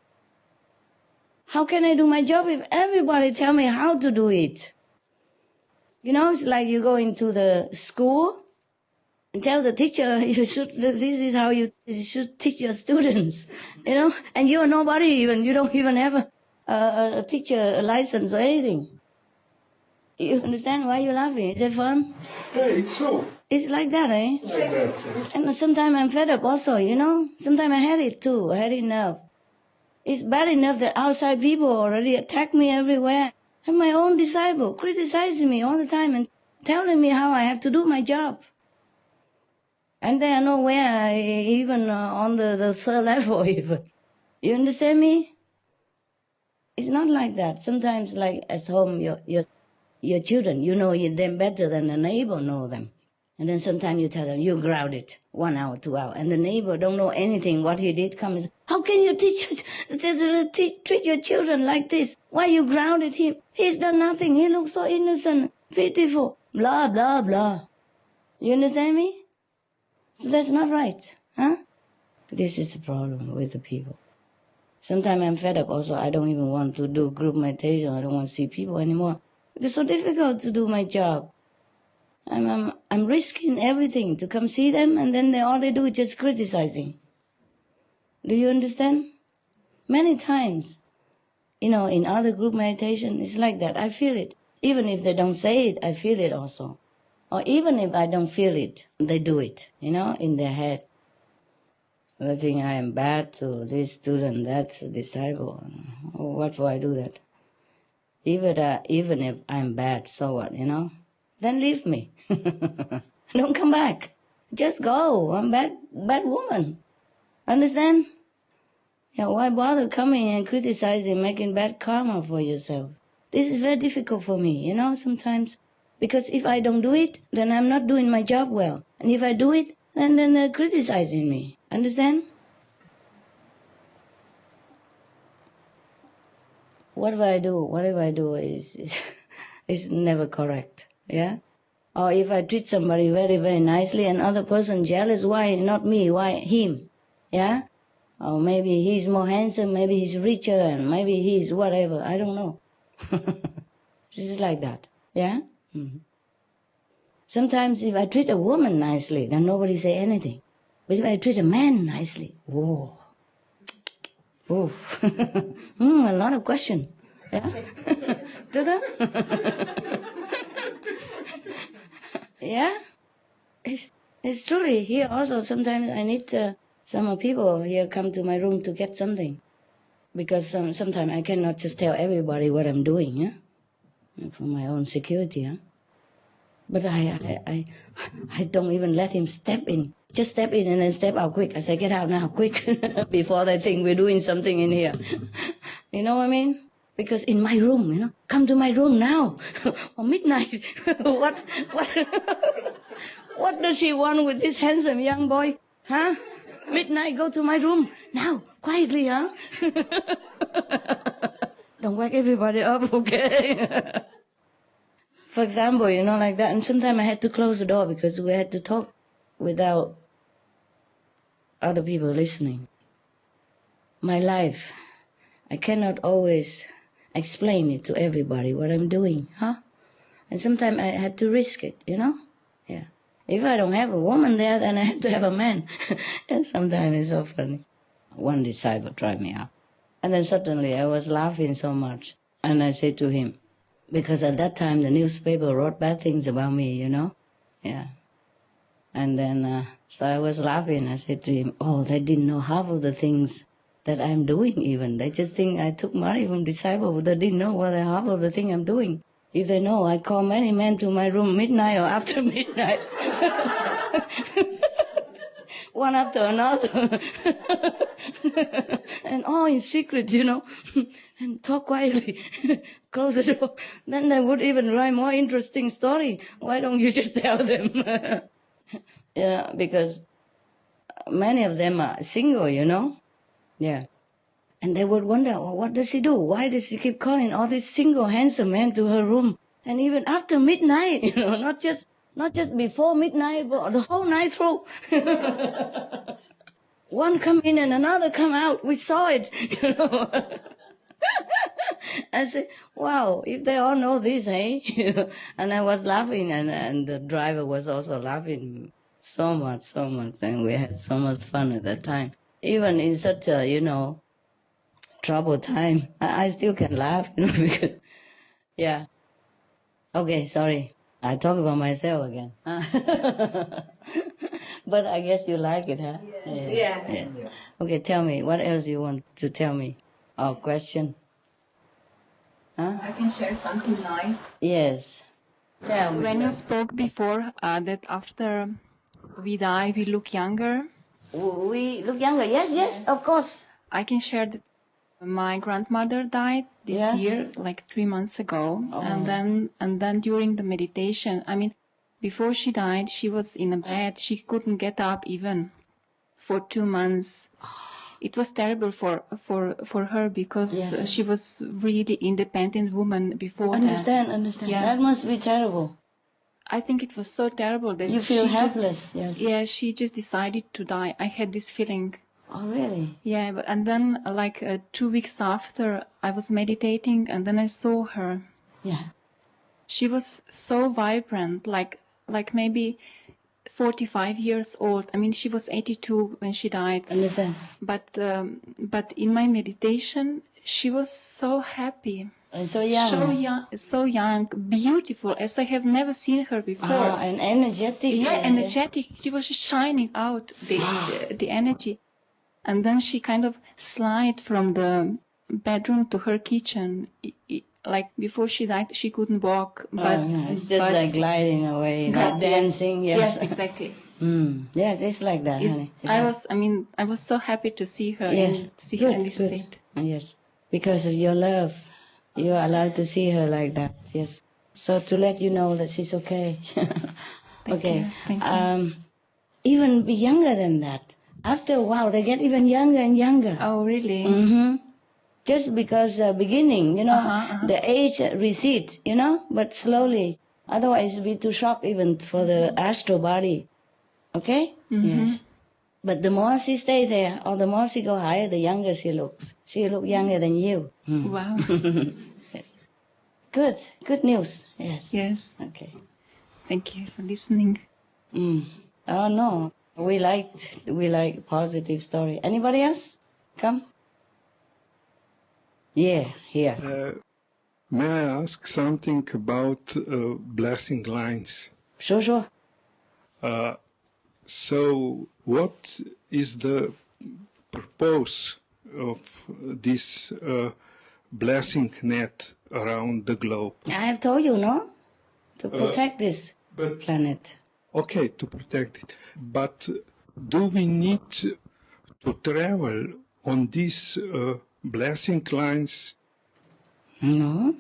How can I do my job if everybody tell me how to do it? You know, it's like you go into the school and tell the teacher, this is how you should teach your students, you know, and you're nobody even, you don't even have a teacher license or anything. You understand why you're laughing? Is it fun? Yeah, it's so. It's like that, eh? Like that. And sometimes I'm fed up also, you know. Sometimes I had it too. I had enough. It's bad enough that outside people already attack me everywhere. And my own disciple criticizing me all the time and telling me how I have to do my job. And they are nowhere, even on the third level even. You understand me? It's not like that. Sometimes, like at home, your children, you know them better than the neighbor know them. And then sometimes you tell them, you're grounded, 1 hour, 2 hours. And the neighbor don't know anything what he did, comes, how can you treat your children like this? Why you grounded him? He's done nothing. He looks so innocent, pitiful, blah, blah, blah. You understand me? So that's not right, huh? This is the problem with the people. Sometimes I'm fed up also. I don't even want to do group meditation. I don't want to see people anymore. It's so difficult to do my job. I'm risking everything to come see them, and then all they do is just criticizing. Do you understand? Many times, you know, in other group meditation, it's like that. I feel it. Even if they don't say it, I feel it also. Or even if I don't feel it, they do it, you know, in their head. They think I am bad to this student, that disciple. What for I do that? Even if I'm bad, so what, you know? Then leave me. Don't come back. Just go. I'm bad woman. Understand? Yeah, why bother coming and criticizing, making bad karma for yourself? This is very difficult for me, you know, sometimes. Because if I don't do it, then I'm not doing my job well. And if I do it, then they're criticizing me. Understand? Whatever I do is never correct. Yeah? Or if I treat somebody very, very nicely and other person jealous, why not me? Why him? Yeah? Or maybe he's more handsome, maybe he's richer, and maybe he's whatever. I don't know. This is like that. Yeah? Mm-hmm. Sometimes if I treat a woman nicely, then nobody say anything. But if I treat a man nicely, whoa. Ooh. A lot of questions. Yeah? Do that? Yeah? It's truly here also. Sometimes I need some people here come to my room to get something. Because sometimes I cannot just tell everybody what I'm doing, yeah? For my own security, yeah? But I don't even let him step in. Just step in and then step out quick. I say, get out now, quick, before they think we're doing something in here. You know what I mean? Because in my room, you know, come to my room now, or midnight. What does he want with this handsome young boy? Huh? Midnight, go to my room. Now, quietly, huh? Don't wake everybody up, okay? For example, you know, like that. And sometimes I had to close the door because we had to talk without other people listening. My life, I cannot always explain it to everybody what I'm doing, huh? And sometimes I have to risk it, you know? Yeah. If I don't have a woman there, then I have to have a man. And sometimes it's so funny. One disciple tried me out. And then suddenly I was laughing so much. And I said to him, because at that time the newspaper wrote bad things about me, you know? Yeah. And then, so I was laughing. I said to him, oh, they didn't know half of the things that I'm doing even. They just think I took money from disciples, but they didn't know what half of the thing I'm doing. If they know, I call many men to my room midnight or after midnight. One after another. and all in secret, you know, and talk quietly, close the door. Then they would even write more interesting story. Why don't you just tell them? Yeah, because many of them are single, you know. Yeah. And they would wonder, well, what does she do? Why does she keep calling all these single, handsome men to her room? And even after midnight, you know, not just before midnight, but the whole night through. One come in and another come out. We saw it, you know. I said, wow, if they all know this, eh? You know, and I was laughing, and the driver was also laughing so much, and we had so much fun at that time. Even in such a, you know, troubled time, I still can laugh, you know, because, yeah. Okay, sorry. I talk about myself again. But I guess you like it, huh? Yeah. Okay, tell me, what else you want to tell me? Or question? Huh? I can share something nice. Yes. Tell me. When you spoke before that after we die, we look younger. We look younger, yes, of course. I can share that my grandmother died this year, like 3 months ago. Oh. And then during the meditation, I mean, before she died, she was in a bed. She couldn't get up even for 2 months. It was terrible for her because she was really independent woman before that. Understand. Yeah. That must be terrible. I think it was so terrible that you feel helpless. Yes. Yeah, she just decided to die. I had this feeling. Oh, really? Yeah, and then like 2 weeks after, I was meditating, and then I saw her. Yeah. She was so vibrant, like maybe 45 years old. I mean, she was 82 when she died. Understand. But in my meditation, she was so happy. And so young. So young, beautiful, as I have never seen her before. And energetic. Yeah, energetic. She was just shining out the energy. And then she kind of slid from the bedroom to her kitchen. Like before she died, she couldn't walk. But it's just like gliding away, like dancing. Yes, exactly. Yes, it's like that, honey. I was so happy to see her. Yes, to see her in this state. Yes, because of your love, you are allowed to see her like that. Yes. So to let you know that she's okay. Okay. Thank you. Even be younger than that. After a while, they get even younger and younger. Oh, really? Mm-hmm. Just because beginning, you know, the age recedes, you know, but slowly. Otherwise, it'd be too sharp even for the astral body. Okay? Mm-hmm. Yes. But the more she stays there, or the more she go higher, the younger she looks. She look younger than you. Wow. Yes. Good news. Yes. Yes. Okay. Thank you for listening. Oh no. We like positive story. Anybody else? Come. Yeah, here. May I ask something about blessing lines? Sure. So, what is the purpose of this blessing net around the globe? I have told you, no? To protect this planet. Okay, to protect it. But do we need to travel on these blessing lines? No.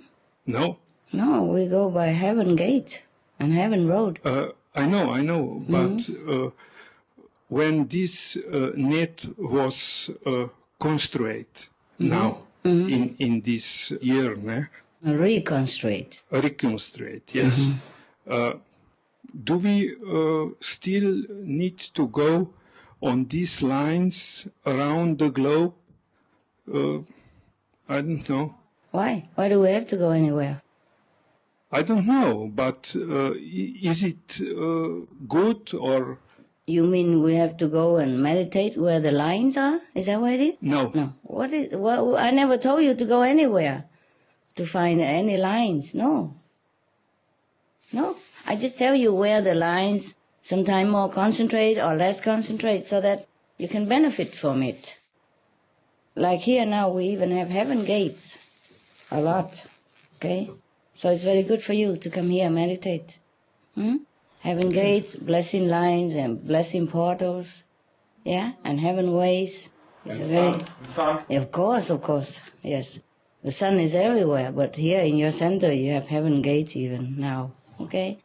No? No, we go by Heaven Gate and Heaven Road. I know, but when this net was constructed now, in this year, Reconstruct, yes. Do we still need to go on these lines around the globe? I don't know. Why? Why do we have to go anywhere? I don't know, but is it good or... You mean we have to go and meditate where the lines are? Is that what it is? No. No. I never told you to go anywhere to find any lines. No. I just tell you where the lines sometimes more concentrate or less concentrate so that you can benefit from it. Like here now, we even have heaven gates. A lot. Okay? So it's very good for you to come here and meditate. Heaven gates, blessing lines and blessing portals. Yeah? And heaven ways. It's and sun. Of course, yes. The sun is everywhere, but here in your center you have Heaven Gate even now, okay?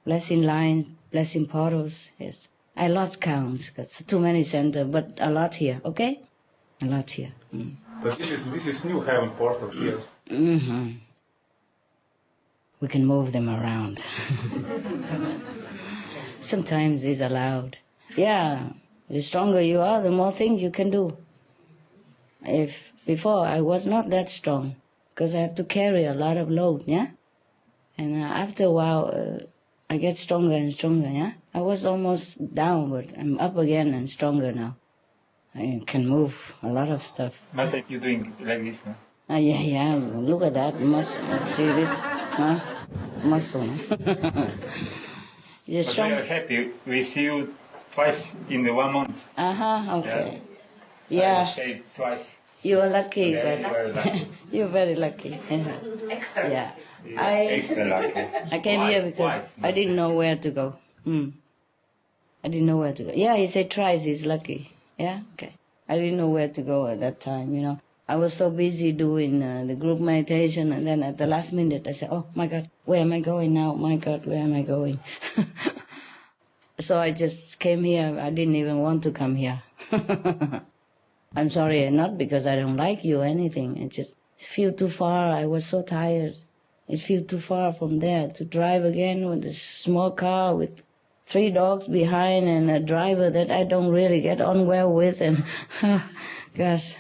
Blessing line, blessing portals, yes. I lost counts, because too many centers, but a lot here, okay? A lot here. Mm. But this is new heaven portal here. Mm-hmm. We can move them around. Sometimes it's allowed. Yeah, the stronger you are, the more things you can do. If before I was not that strong, because I have to carry a lot of load, yeah? And after a while, I get stronger and stronger, yeah? I was almost down, but I'm up again and stronger now. I can move a lot of stuff. Master, you're doing like this now? Yeah, look at that muscle. See this? Huh? Muscle. But we are happy. We see you twice in the 1 month. Okay. Yeah. I say twice. You are lucky, Very lucky. You're very lucky. Extra. Yeah. Extra lucky. I came here because I didn't know where to go. I didn't know where to go. Yeah, he said twice he's lucky. Yeah, okay. I didn't know where to go at that time, you know. I was so busy doing the group meditation, and then at the last minute I said, oh my God, where am I going now? My God, where am I going? So I just came here. I didn't even want to come here. I'm sorry, not because I don't like you or anything. It just feel too far. I was so tired. It feels too far from there to drive again with a small car with 3 dogs behind and a driver that I don't really get on well with. And gosh,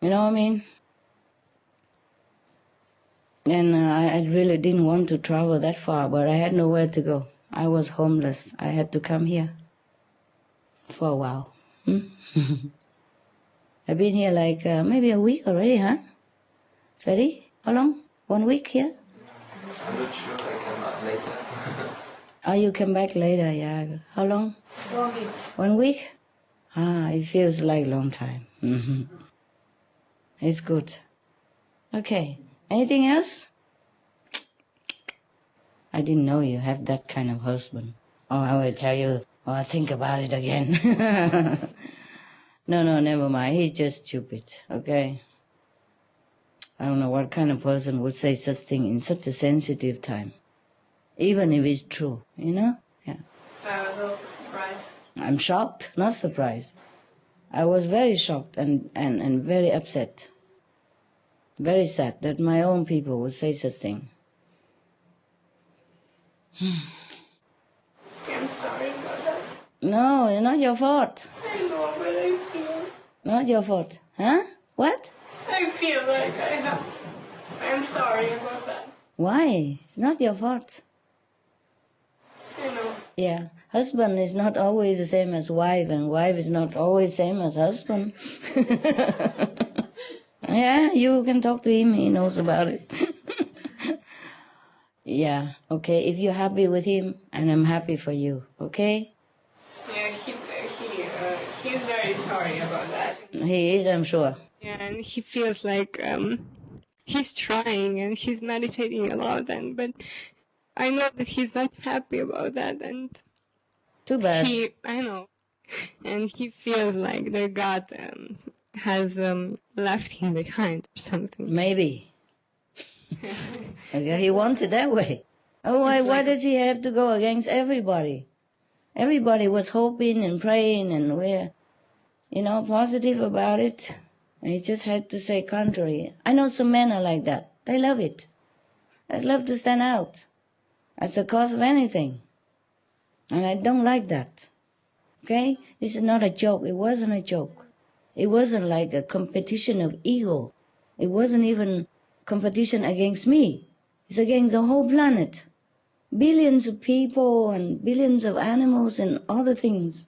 you know what I mean? And I really didn't want to travel that far, but I had nowhere to go. I was homeless. I had to come here for a while. I've been here like maybe a week already, huh? Freddy? How long? 1 week here? I'm not sure. I come back later. Oh, you come back later, yeah. How long? 1 week. 1 week? It feels like a long time. It's good. Okay. Anything else? I didn't know you have that kind of husband. Oh, I will tell you. Oh, I'll think about it again. No, never mind. He's just stupid, okay? I don't know what kind of person would say such thing in such a sensitive time. Even if it's true, you know? Yeah. I was also surprised. I'm shocked, not surprised. I was very shocked and very upset. Very sad that my own people would say such thing. I'm sorry about that. No, it's not your fault. I know, but I feel... Not your fault. Huh? What? I feel like I'm sorry about that. Why? It's not your fault. I know. Yeah. Husband is not always the same as wife, and wife is not always the same as husband. Yeah, you can talk to him. He knows about it. Yeah, okay. If you're happy with him, and I'm happy for you, okay? Yeah, he's very sorry about that. He is, I'm sure. Yeah, and he feels like he's trying and he's meditating a lot, but I know that he's not happy about that, and too bad. I know, and he feels like the God has left him behind or something. Maybe. He wants it that way. Oh, why does he have to go against everybody? Everybody was hoping and praying, and we're, positive about it. And he just had to say contrary. I know some men are like that. They love it. They love to stand out at the cost of anything. And I don't like that. Okay? This is not a joke. It wasn't a joke. It wasn't like a competition of ego. It wasn't even competition against me. It's against the whole planet. Billions of people and billions of animals and other things.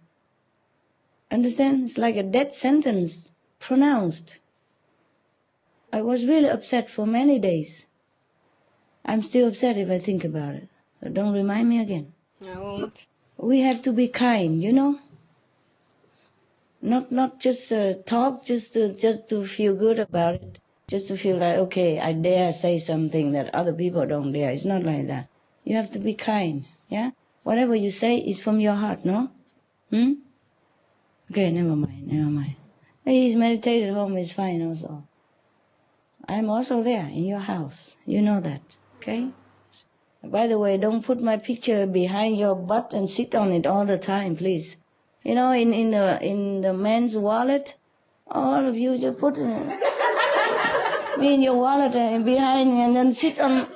Understand? It's like a death sentence pronounced. I was really upset for many days. I'm still upset if I think about it. So don't remind me again. I won't. We have to be kind, Not just talk, just to feel good about it. Just to feel like, okay, I dare say something that other people don't dare. It's not like that. You have to be kind, yeah? Whatever you say is from your heart, no? Okay, never mind. He's meditated at home, is fine also. I'm also there in your house. You know that, okay? By the way, don't put my picture behind your butt and sit on it all the time, please. You know, in the men's wallet, all of you just put me in your wallet and behind and then sit on.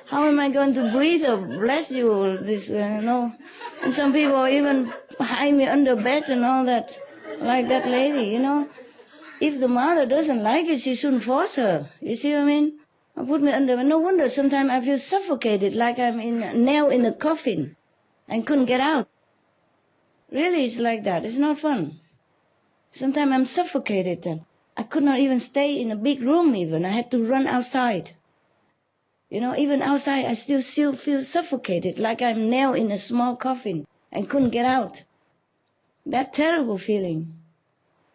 How am I going to breathe or bless you this way? No. And some people even hide me under bed and all that, like that lady, you know. If the mother doesn't like it, she shouldn't force her. You see what I mean? Put me under bed. No wonder sometimes I feel suffocated, like I'm nailed in a coffin and couldn't get out. Really, it's like that. It's not fun. Sometimes I'm suffocated and I could not even stay in a big room even. I had to run outside. You know, even outside I still feel suffocated, like I'm nailed in a small coffin and couldn't get out. That terrible feeling.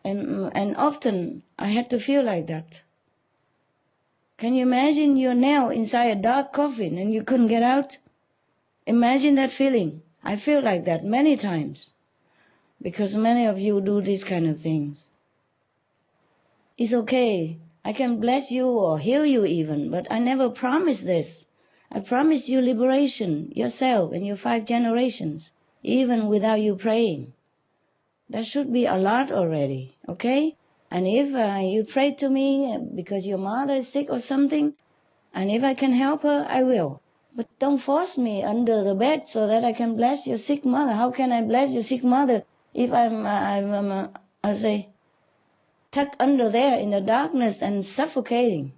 And often I had to feel like that. Can you imagine you're nailed inside a dark coffin and you couldn't get out? Imagine that feeling. I feel like that many times. Because many of you do these kind of things. It's okay. I can bless you or heal you even, but I never promise this. I promise you liberation, yourself and your 5 generations, even without you praying. That should be a lot already, okay? And if you pray to me because your mother is sick or something, and if I can help her, I will. But don't force me under the bed so that I can bless your sick mother. How can I bless your sick mother if I'm tucked under there in the darkness and suffocating?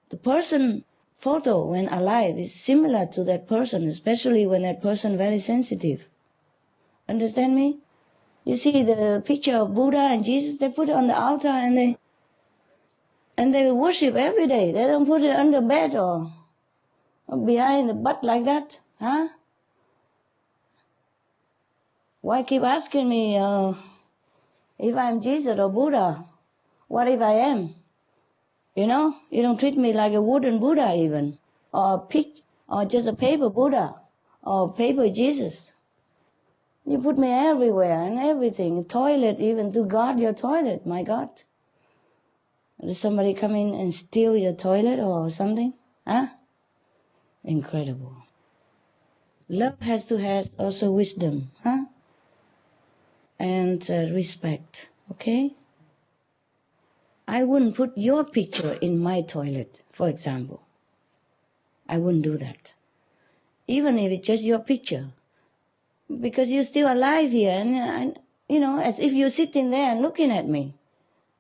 The person photo when alive is similar to that person, especially when that person very sensitive. Understand me? You see the picture of Buddha and Jesus, they put it on the altar and they worship every day. They don't put it under bed or behind the butt like that, huh? Why keep asking me if I'm Jesus or Buddha? What if I am? You know, you don't treat me like a wooden Buddha even, or a pig, or just a paper Buddha, or paper Jesus. You put me everywhere and everything, toilet even, to guard your toilet, my God. Does somebody come in and steal your toilet or something? Huh? Incredible. Love has to have also wisdom, huh? And respect, okay? I wouldn't put your picture in my toilet, for example. I wouldn't do that. Even if it's just your picture. Because you're still alive here, and you know, as if you're sitting there and looking at me.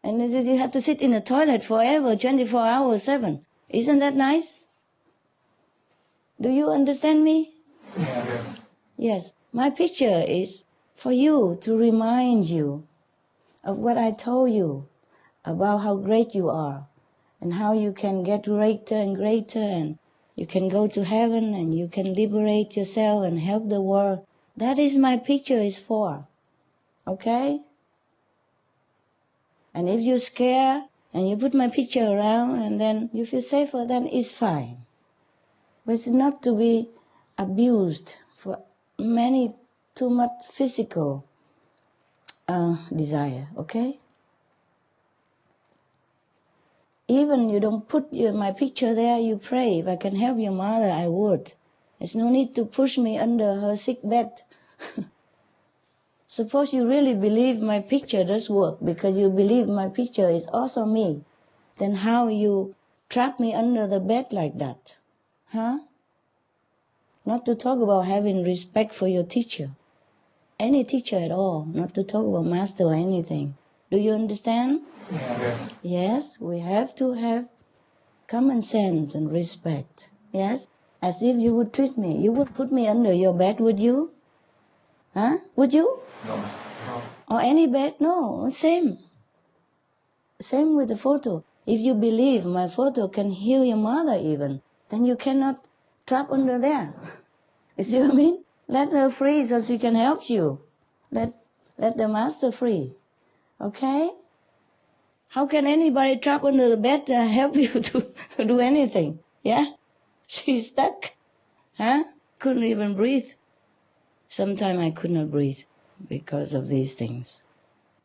And you have to sit in the toilet forever, 24 hours, 7. Isn't that nice? Do you understand me? Yes. Yes. My picture is for you to remind you of what I told you about how great you are and how you can get greater and greater and you can go to heaven and you can liberate yourself and help the world. That is my picture is for. Okay? And if you're scared and you put my picture around and then you feel safer, then it's fine. But it's not to be abused for too much physical desire, okay? Even you don't put my picture there, you pray. If I can help your mother, I would. There's no need to push me under her sick bed. Suppose you really believe my picture does work because you believe my picture is also me, then how you trap me under the bed like that? Huh? Not to talk about having respect for your teacher. Any teacher at all, not to talk about master or anything. Do you understand? Yes. Yes, we have to have common sense and respect. Yes? As if you would treat me. You would put me under your bed, would you? Huh? Would you? No. Or any bed? No, same. Same with the photo. If you believe my photo can heal your mother even, then you cannot trap under there. You see what I mean? Let her free so she can help you. Let the master free. Okay? How can anybody trap under the bed help you to do anything? Yeah? She's stuck. Huh? Couldn't even breathe. Sometimes I could not breathe because of these things.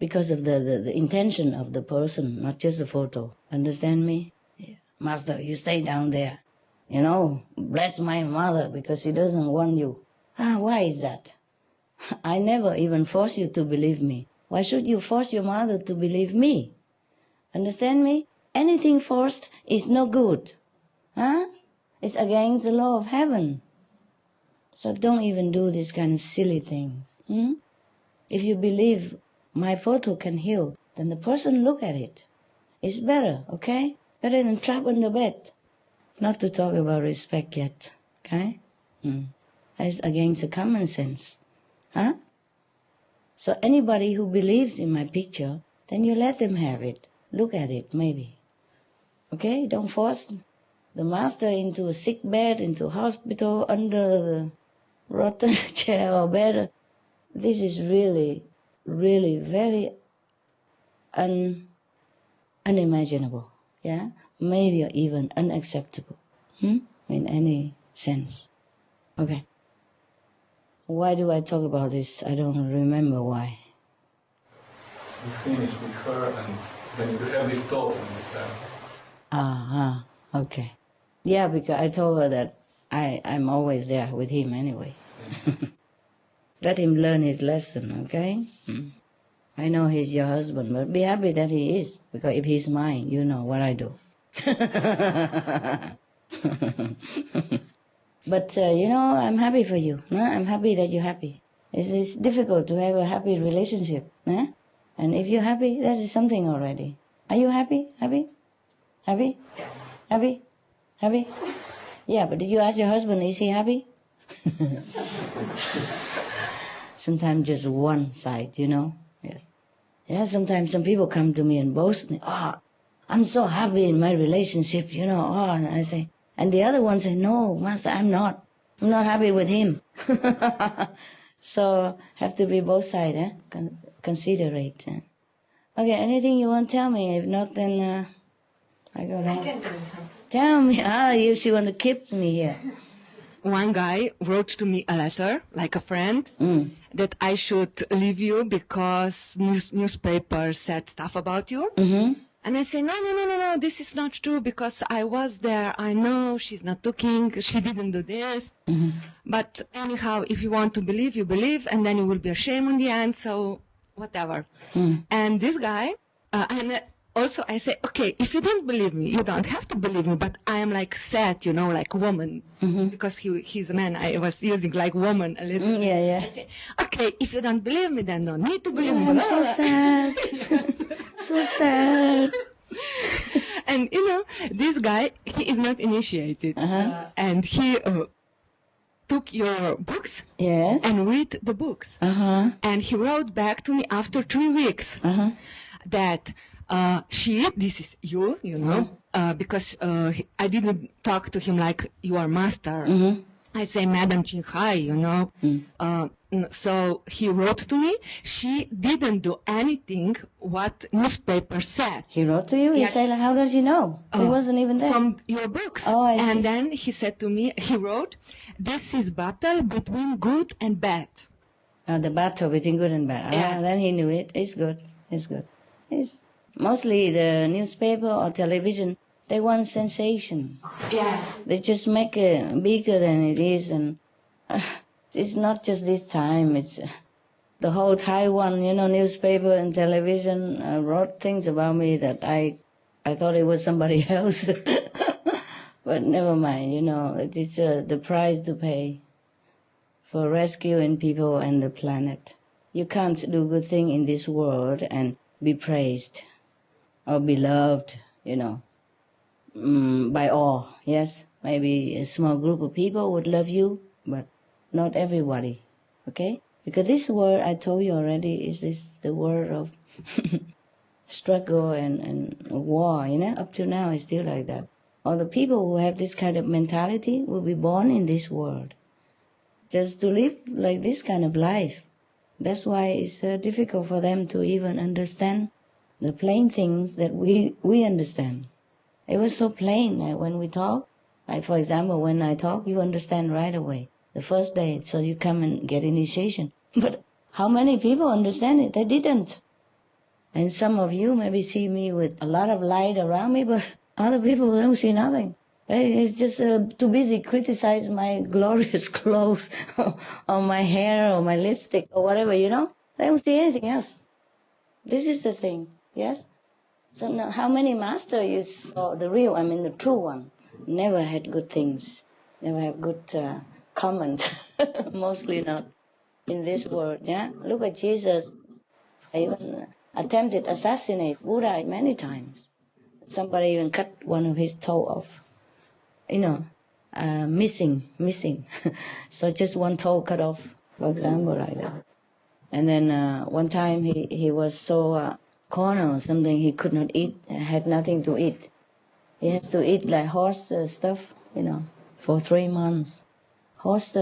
because of the intention of the person, not just the photo. Understand me? Yeah. Master, you stay down there. You know, bless my mother because she doesn't want you. Why is that? I never even force you to believe me. Why should you force your mother to believe me? Understand me? Anything forced is no good. It's against the law of heaven. So don't even do these kind of silly things. If you believe my photo can heal, then the person look at it. It's better, okay? Better than trap on the bed. Not to talk about respect yet, okay? That's against the common sense. So anybody who believes in my picture, then you let them have it. Look at it, maybe. Okay? Don't force the master into a sick bed, into a hospital, under the rotten chair or bed. This is really, really very unimaginable. Yeah? Maybe even unacceptable. In any sense. Okay. Why do I talk about this? I don't remember why. You finish with her and then you have this thought and you start. Okay. Yeah, because I told her that I'm always there with him anyway. Let him learn his lesson, okay? I know he's your husband, but be happy that he is, because if he's mine, you know what I do. But, I'm happy for you. I'm happy that you're happy. It's difficult to have a happy relationship. And if you're happy, that is something already. Are you happy? Happy? Happy? Happy? Happy? Yeah, but did you ask your husband, is he happy? Sometimes just one side, Yes. Yeah, sometimes some people come to me and boast, I'm so happy in my relationship, and I say, and the other one say, no, Master, I'm not happy with him. So, have to be both sides, considerate. Okay, anything you want to tell me? If not, then I go down. I can tell you something. Tell me, she want to keep me here. One guy wrote to me a letter, like a friend, that I should leave you because newspaper said stuff about you. And I say, no, this is not true because I was there. I know she's not looking. She didn't do this. But anyhow, if you want to believe, you believe, and then you will be ashamed in the end. So whatever. And this guy, and also I say, okay, if you don't believe me, you don't have to believe me. But I am like sad, like woman, because he's a man. I was using like woman a little. Yeah. I say, okay, if you don't believe me, then don't need to believe me. I'm so sad. So sad. And this guy, he is not initiated, and he took your books and read the books, and he wrote back to me after 3 weeks that this is you, because I didn't talk to him like you are master. I say, Madam CHINGHAI, so he wrote to me. She didn't do anything what newspaper said. He wrote to you? He said, how does he know? He wasn't even there. From your books. Oh, I see. And then he said to me, he wrote, this is battle between good and bad. The battle between good and bad. Then he knew it. It's good. It's mostly the newspaper or television. They want sensation. Yeah. They just make it bigger than it is, and it's not just this time. It's the whole Taiwan, newspaper and television wrote things about me that I thought it was somebody else. But never mind, it is the price to pay for rescuing people and the planet. You can't do good thing in this world and be praised or beloved, by all. Yes, maybe a small group of people would love you, but not everybody. Okay? Because this world, I told you already, is the world of struggle and war. Up to now it's still like that. All the people who have this kind of mentality will be born in this world, just to live like this kind of life. That's why it's difficult for them to even understand the plain things that we understand. It was so plain when we talk. Like, for example, when I talk, you understand right away. The first day, so you come and get initiation. But how many people understand it? They didn't. And some of you maybe see me with a lot of light around me, but other people don't see nothing. It's just too busy criticize my glorious clothes or my hair or my lipstick or whatever, you know. They don't see anything else. This is the thing, yes? So now, how many masters you saw, the real, I mean the true one, never had good things, never have good comment, mostly not in this world, yeah? Look at Jesus, even attempted to assassinate Buddha many times. Somebody even cut one of his toe off, you know, missing. So just one toe cut off, for example, like that. And then one time he was so cornered or something, he could not eat, had nothing to eat. He has to eat like horse stuff, you know, for 3 months. Horse,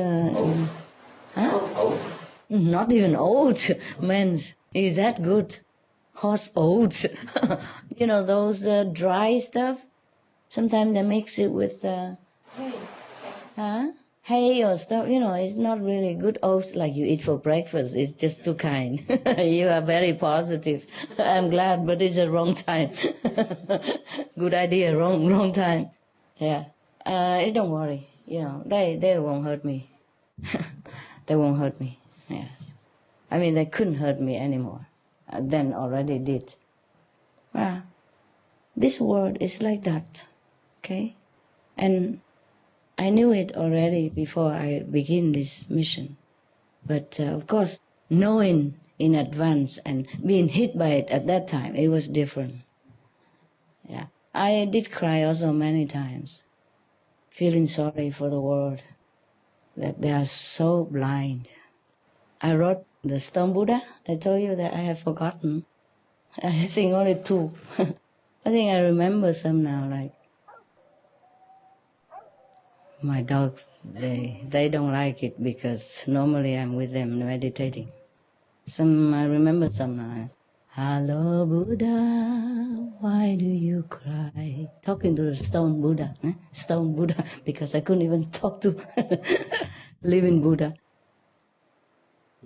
not even oats, man, is that good? Horse oats, you know, those dry stuff. Sometimes they mix it with hay or stuff, you know, it's not really good oats like you eat for breakfast. It's just too kind. You are very positive. I'm glad, but it's a wrong time. Good idea, wrong time. Yeah. Don't worry, you know, they won't hurt me. They won't hurt me, yeah. I mean, they couldn't hurt me anymore. Then already did. This world is like that, okay? And I knew it already before I begin this mission. But of course, knowing in advance and being hit by it at that time, it was different. Yeah, I did cry also many times, feeling sorry for the world, that they are so blind. I wrote the Stone Buddha. I told you that I have forgotten. I think only 2. I think I remember some now, like my dogs, they don't like it because normally I'm with them meditating. Some, I remember some now. Hello Buddha, why do you cry? Talking to the Stone Buddha, Stone Buddha, because I couldn't even talk to living Buddha.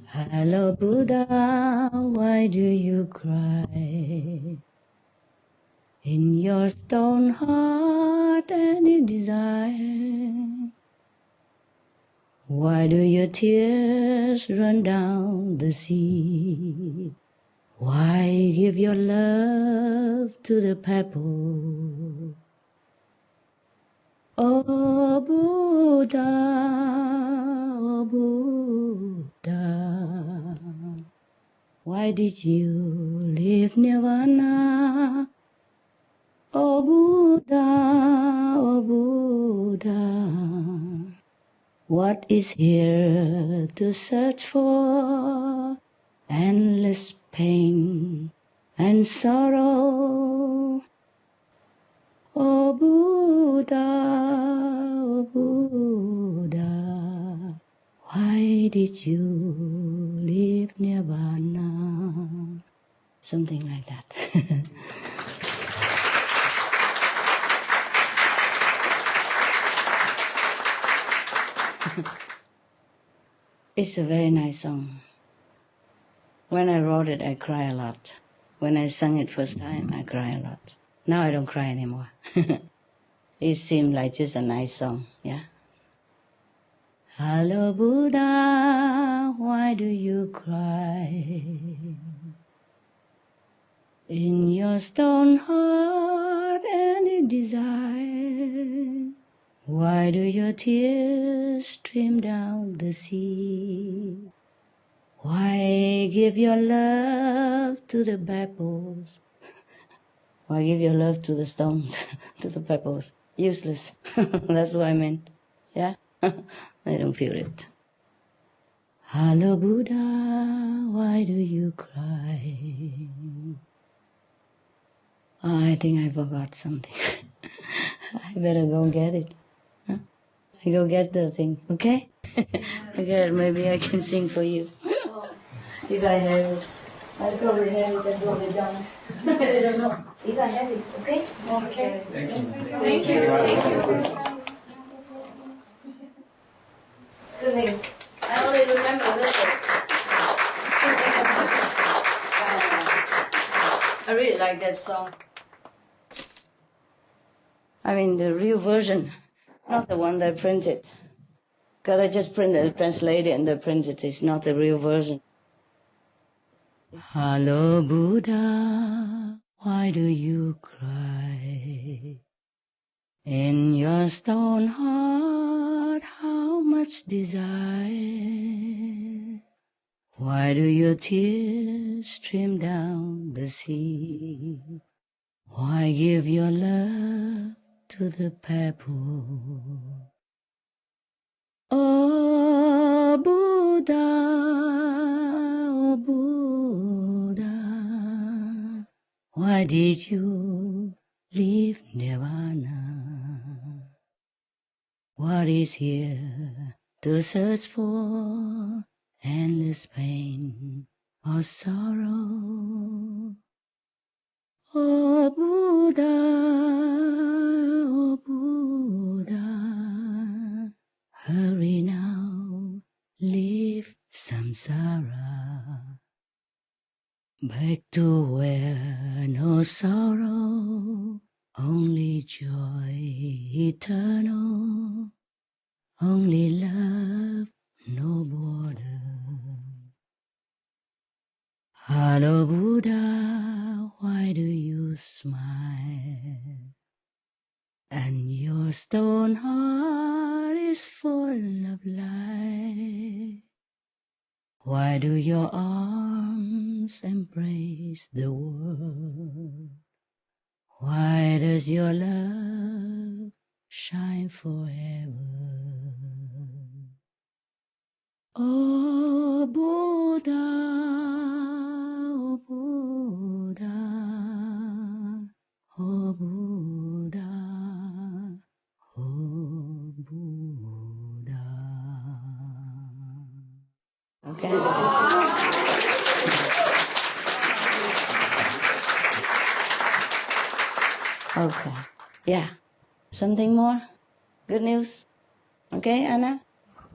Hello Buddha, why do you cry? In your stone heart any desire? Why do your tears run down the sea? Why give your love to the pebble? Oh Buddha, oh Buddha, why did you leave Nirvana? Oh Buddha, what is here to search for? Endless pain and sorrow. Oh Buddha, why did you leave Nirvana? Something like that. It's a very nice song. When I wrote it, I cry a lot. When I sang it first time, I cry a lot. Now I don't cry anymore. It seemed like just a nice song, yeah? Hello Buddha, why do you cry? In your stone heart any desire? Why do your tears stream down the sea? Why give your love to the pebbles? Why give your love to the stones, to the pebbles? Useless. That's what I meant. Yeah? I don't feel it. Hello Buddha, why do you cry? Oh, I think I forgot something. I better go get it. Huh? I go get the thing, okay? Okay, maybe I can sing for you. If I have it. I probably have it, I probably don't. I don't know. If I have it, okay? Okay. Thank you. Thank you. Goodness, I only remember this one. I really like that song. I mean, the real version, not the one that printed. Because I just printed, translated, and the printed is not the real version. Hello, Buddha, why do you cry? In your stone heart, how much desire? Why do your tears stream down the sea? Why give your love to the pebble? Oh Buddha, why did you leave Nirvana? What is here to search for? Endless pain or sorrow? Oh Buddha, hurry now, leave samsara, back to where no sorrow, only joy eternal, only love, no border. Hello Buddha, why do you smile? And your stone heart is full of light. Why do your arms embrace the world? Why does your love shine forever? Oh Buddha, oh Buddha, oh Buddha, oh Buddha. Okay. Okay. Yeah. Something more? Good news? Okay, Anna?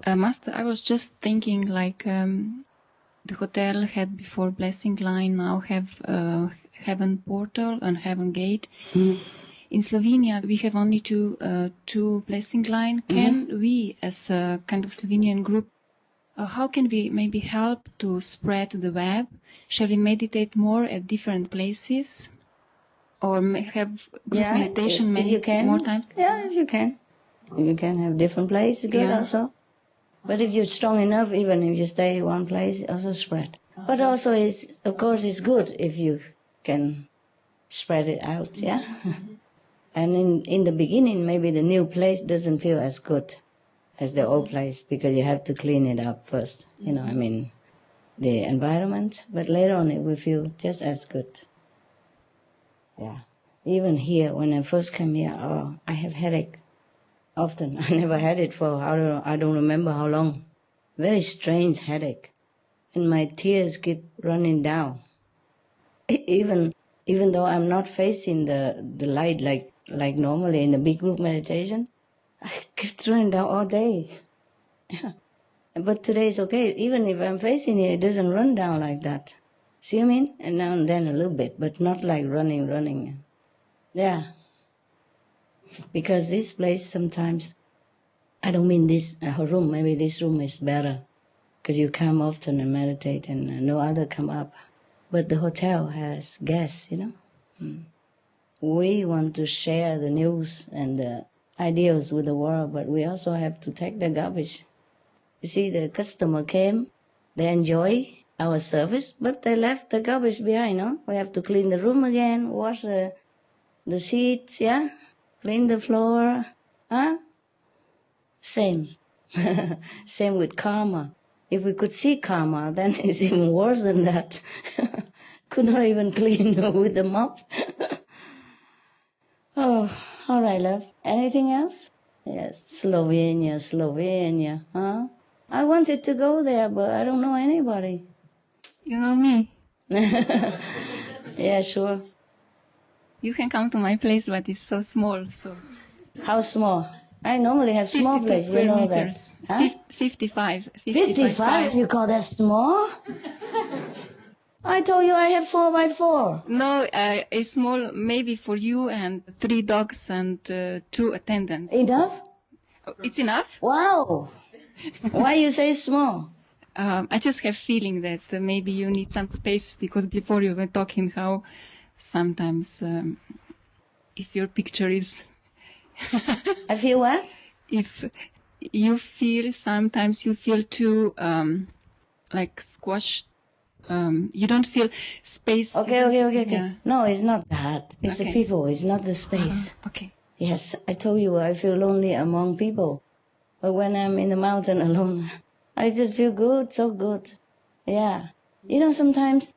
Master, I was just thinking like the hotel had before Blessing Line, now have Heaven Portal and Heaven Gate. Mm. In Slovenia, we have only two Blessing Line. Can we, as a kind of Slovenian group, how can we maybe help to spread the web? Shall we meditate more at different places? Or have group meditation many more times? Yeah, if you can. You can have different places, good also. But if you're strong enough, even if you stay one place, also spread. But also, of course, it's good if you can spread it out, yeah? And in the beginning, maybe the new place doesn't feel as good as the old place because you have to clean it up first, you know, I mean, the environment. But later on, it will feel just as good. Yeah. Even here, when I first came here, I have headache. Often. I never had it for, I don't remember how long. Very strange headache. And my tears keep running down. Even though I'm not facing the light like normally in a big group meditation, I keep running down all day. Yeah. But today is okay. Even if I'm facing it, it doesn't run down like that. See what I mean? And now and then a little bit, but not like running. Yeah. Because this place sometimes, I don't mean this room, maybe this room is better because you come often and meditate and no other come up. But the hotel has guests, you know. We want to share the news and the ideas with the world, but we also have to take the garbage. You see, the customer came, they enjoy our service, but they left the garbage behind, no? We have to clean the room again, wash the sheets, yeah? Clean the floor, huh? Same. Same with karma. If we could see karma, then it's even worse than that. Could not even clean with the mop. Oh, all right, love. Anything else? Yes, Slovenia, huh? I wanted to go there, but I don't know anybody. You know me. Yeah, sure. You can come to my place, but it's so small, so... How small? I normally have small places, you know meters. That. Huh? 55. 55? You call that small? I told you I have 4x4. No, a small, maybe for you and 3 dogs and 2 attendants. Enough? It's enough? Wow. Why you say small? I just have feeling that maybe you need some space, because before you were talking how sometimes if your picture is... I feel what? If you feel, sometimes you feel too like squashed. You don't feel space. Okay. Yeah. No, it's not that. It's Okay. the people. It's not the space. Okay. Yes, I told you I feel lonely among people. But when I'm in the mountain alone, I just feel good, so good. Yeah. You know, sometimes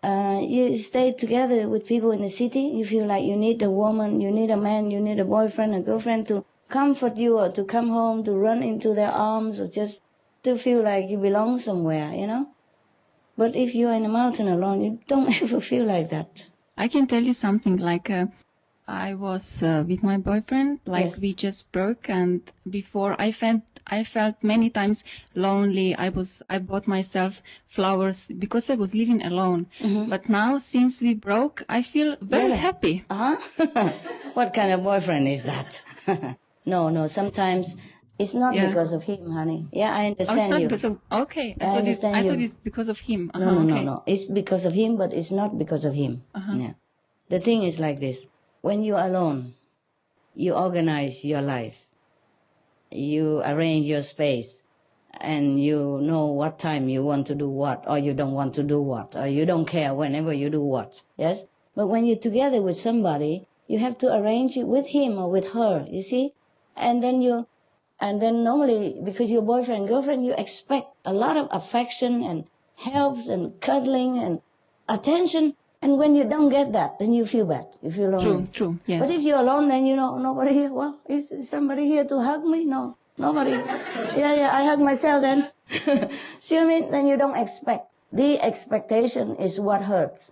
you stay together with people in the city, you feel like you need a woman, you need a man, you need a boyfriend, a girlfriend to comfort you, or to come home, to run into their arms, or just to feel like you belong somewhere, you know? But if you're in a mountain alone, you don't ever feel like that. I can tell you something, like I was with my boyfriend, like Yes. we just broke, and before I felt many times lonely. I bought myself flowers because I was living alone. Mm-hmm. But now, since we broke, I feel very happy. What kind of boyfriend is that? No, sometimes it's not Yeah. because of him, honey. Yeah, I Oh, understand it's not you. because of, okay. I understand I thought you. it's because of him. No. It's because of him, but it's not because of him. Uh-huh. Yeah. The thing is like this. When you're alone, you organize your life. You arrange your space. And you know what time you want to do what, or you don't want to do what, or you don't care whenever you do what. Yes? But when you're together with somebody, you have to arrange it with him or with her, you see? And then normally, because you're boyfriend, girlfriend, you expect a lot of affection and help and cuddling and attention. And when you don't get that, then you feel bad. You feel lonely. True, yes. But if you're alone, then you know, nobody here. Well, is somebody here to hug me? No, nobody. Yeah, I hug myself then. See what I mean? Then you don't expect. The expectation is what hurts.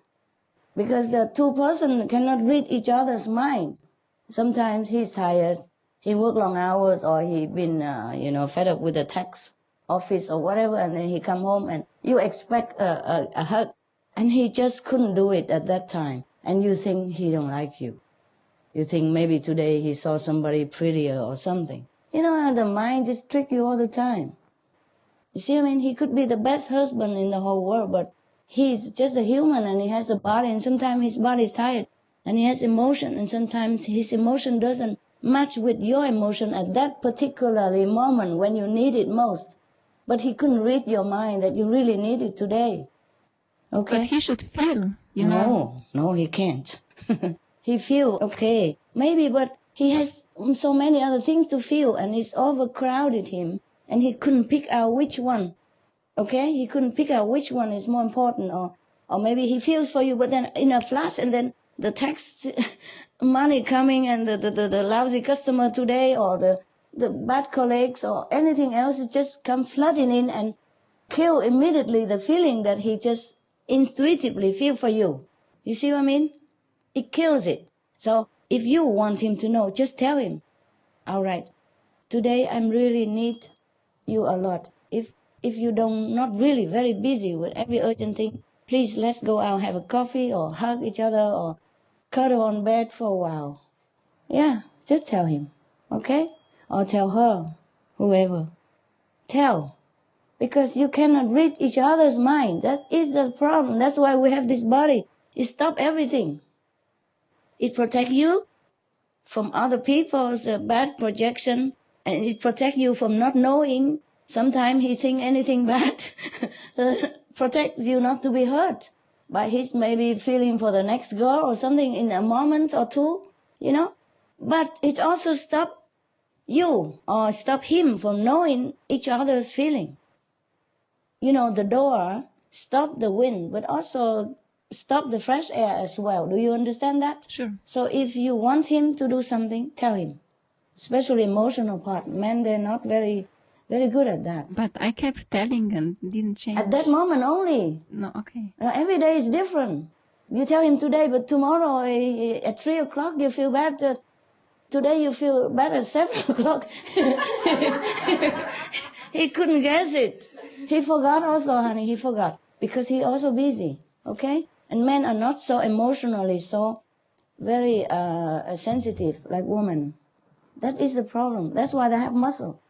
Because the two person cannot read each other's mind. Sometimes he's tired. He worked long hours, or he been, fed up with the tax office or whatever, and then he come home and you expect a hug, and he just couldn't do it at that time. And you think he don't like you. You think maybe today he saw somebody prettier or something. You know how the mind just trick you all the time. You see what I mean? He could be the best husband in the whole world, but he's just a human, and he has a body, and sometimes his body is tired, and he has emotion, and sometimes his emotion doesn't match with your emotion at that particularly moment when you need it most. But he couldn't read your mind that you really need it today. Okay? But he should feel, you know. No, he can't. He feel okay, maybe, but he has so many other things to feel, and it's overcrowded him, and he couldn't pick out which one. Okay, he couldn't pick out which one is more important, or maybe he feels for you, but then in a flash, and then the tax money coming, and the lousy customer today, or the bad colleagues, or anything else, it just come flooding in and kill immediately the feeling that he just intuitively feel for you. You see what I mean? It kills it. So if you want him to know, just tell him, all right, today I really need you a lot. If you don't, not really very busy with every urgent thing, please let's go out, have a coffee, or hug each other, or cuddle on bed for a while. Yeah, just tell him, okay? Or tell her, whoever. Tell. Because you cannot read each other's mind. That is the problem. That's why we have this body. It stops everything. It protects you from other people's bad projection, and it protects you from not knowing. Sometimes he think anything bad. Protects you not to be hurt by his maybe feeling for the next girl or something in a moment or two, you know. But it also stops you or stop him from knowing each other's feeling. You know, the door stop the wind, but also stop the fresh air as well. Do you understand that? Sure. So if you want him to do something, tell him. Especially emotional part. Men, they're not very good at that. But I kept telling and didn't change. At that moment only. No, okay. Every day is different. You tell him today, but tomorrow at 3 o'clock you feel bad. Today you feel bad at 7 o'clock. He couldn't guess it. He forgot also, honey. He forgot. Because he also busy. okay? And men are not so emotionally so very sensitive like women. That is the problem. That's why they have muscle,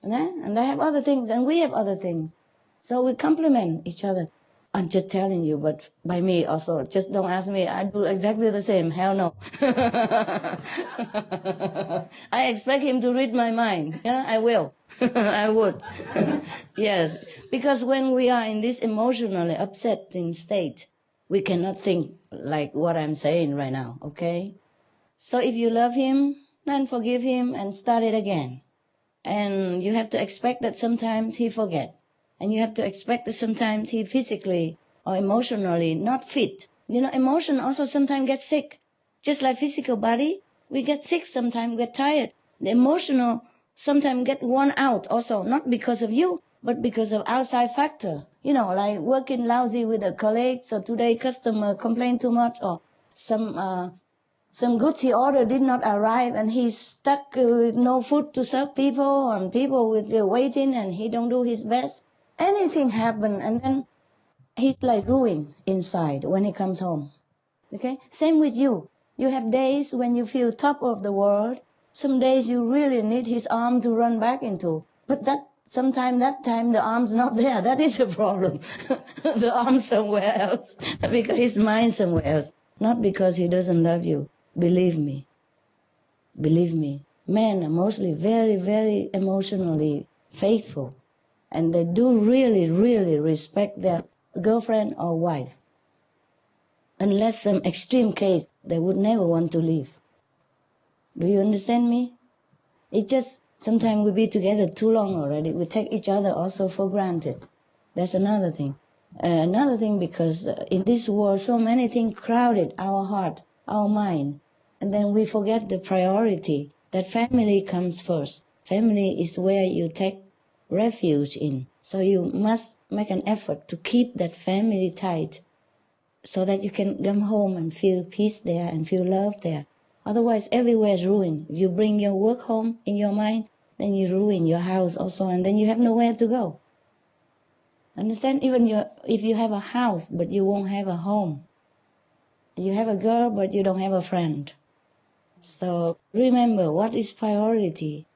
okay? And they have other things, and we have other things. So we complement each other. I'm just telling you, but by me also. Just don't ask me. I do exactly the same. Hell no. I expect him to read my mind. Yeah, I will. I would. Yes, because when we are in this emotionally upsetting state, we cannot think like what I'm saying right now, okay? So if you love him, then forgive him and start it again. And you have to expect that sometimes he forget. And you have to expect that sometimes he physically or emotionally not fit. You know, emotion also sometimes gets sick. Just like physical body, we get sick sometimes, we get tired. The emotional sometimes get worn out also, not because of you, but because of outside factor. You know, like working lousy with a colleague, so today customer complain too much, or some goods he ordered did not arrive and he's stuck with no food to serve people, and people with waiting and he don't do his best. Anything happen, and then he's like ruined inside when he comes home. Okay? Same with you. You have days when you feel top of the world. Some days you really need his arm to run back into. But that time the arm's not there. That is a problem. The arm's somewhere else. Because his mind's somewhere else. Not because he doesn't love you. Believe me. Believe me. Men are mostly very, very emotionally faithful. And they do really, really respect their girlfriend or wife. Unless some extreme case, they would never want to leave. Do you understand me? It's just sometimes we be together too long already. We take each other also for granted. That's another thing. Another thing, because in this world so many things crowded our heart, our mind. And then we forget the priority, that family comes first. Family is where you take refuge in. So you must make an effort to keep that family tight so that you can come home and feel peace there and feel love there. Otherwise, everywhere is ruined. If you bring your work home in your mind, then you ruin your house also, and then you have nowhere to go. Understand? Even if you have a house, but you won't have a home. You have a girl, but you don't have a friend. So remember what is priority,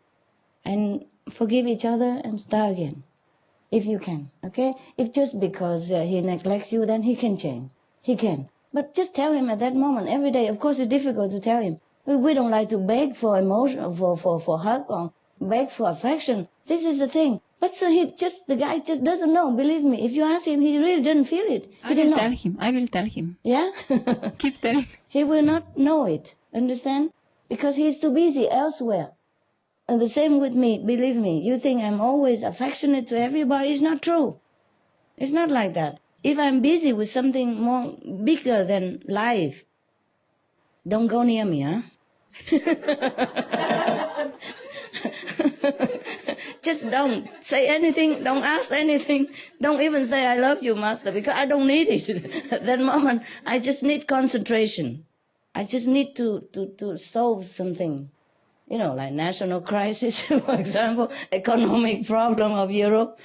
and forgive each other and start again, if you can, okay? If just because he neglects you, then he can change. He can. But just tell him at that moment, every day. Of course, it's difficult to tell him. We don't like to beg for emotion, for hug, or beg for affection. This is the thing. But so the guy just doesn't know. Believe me, if you ask him, he really doesn't feel it. I will tell him. Yeah? Keep telling. He will not know it. Understand? Because he's too busy elsewhere. And the same with me, believe me. You think I'm always affectionate to everybody. It's not true. It's not like that. If I'm busy with something more bigger than life, don't go near me, huh? Just don't say anything, don't ask anything, don't even say I love you, Master, because I don't need it. At that moment, I just need concentration. I just need to solve something. You know, like national crisis, for example, economic problem of Europe,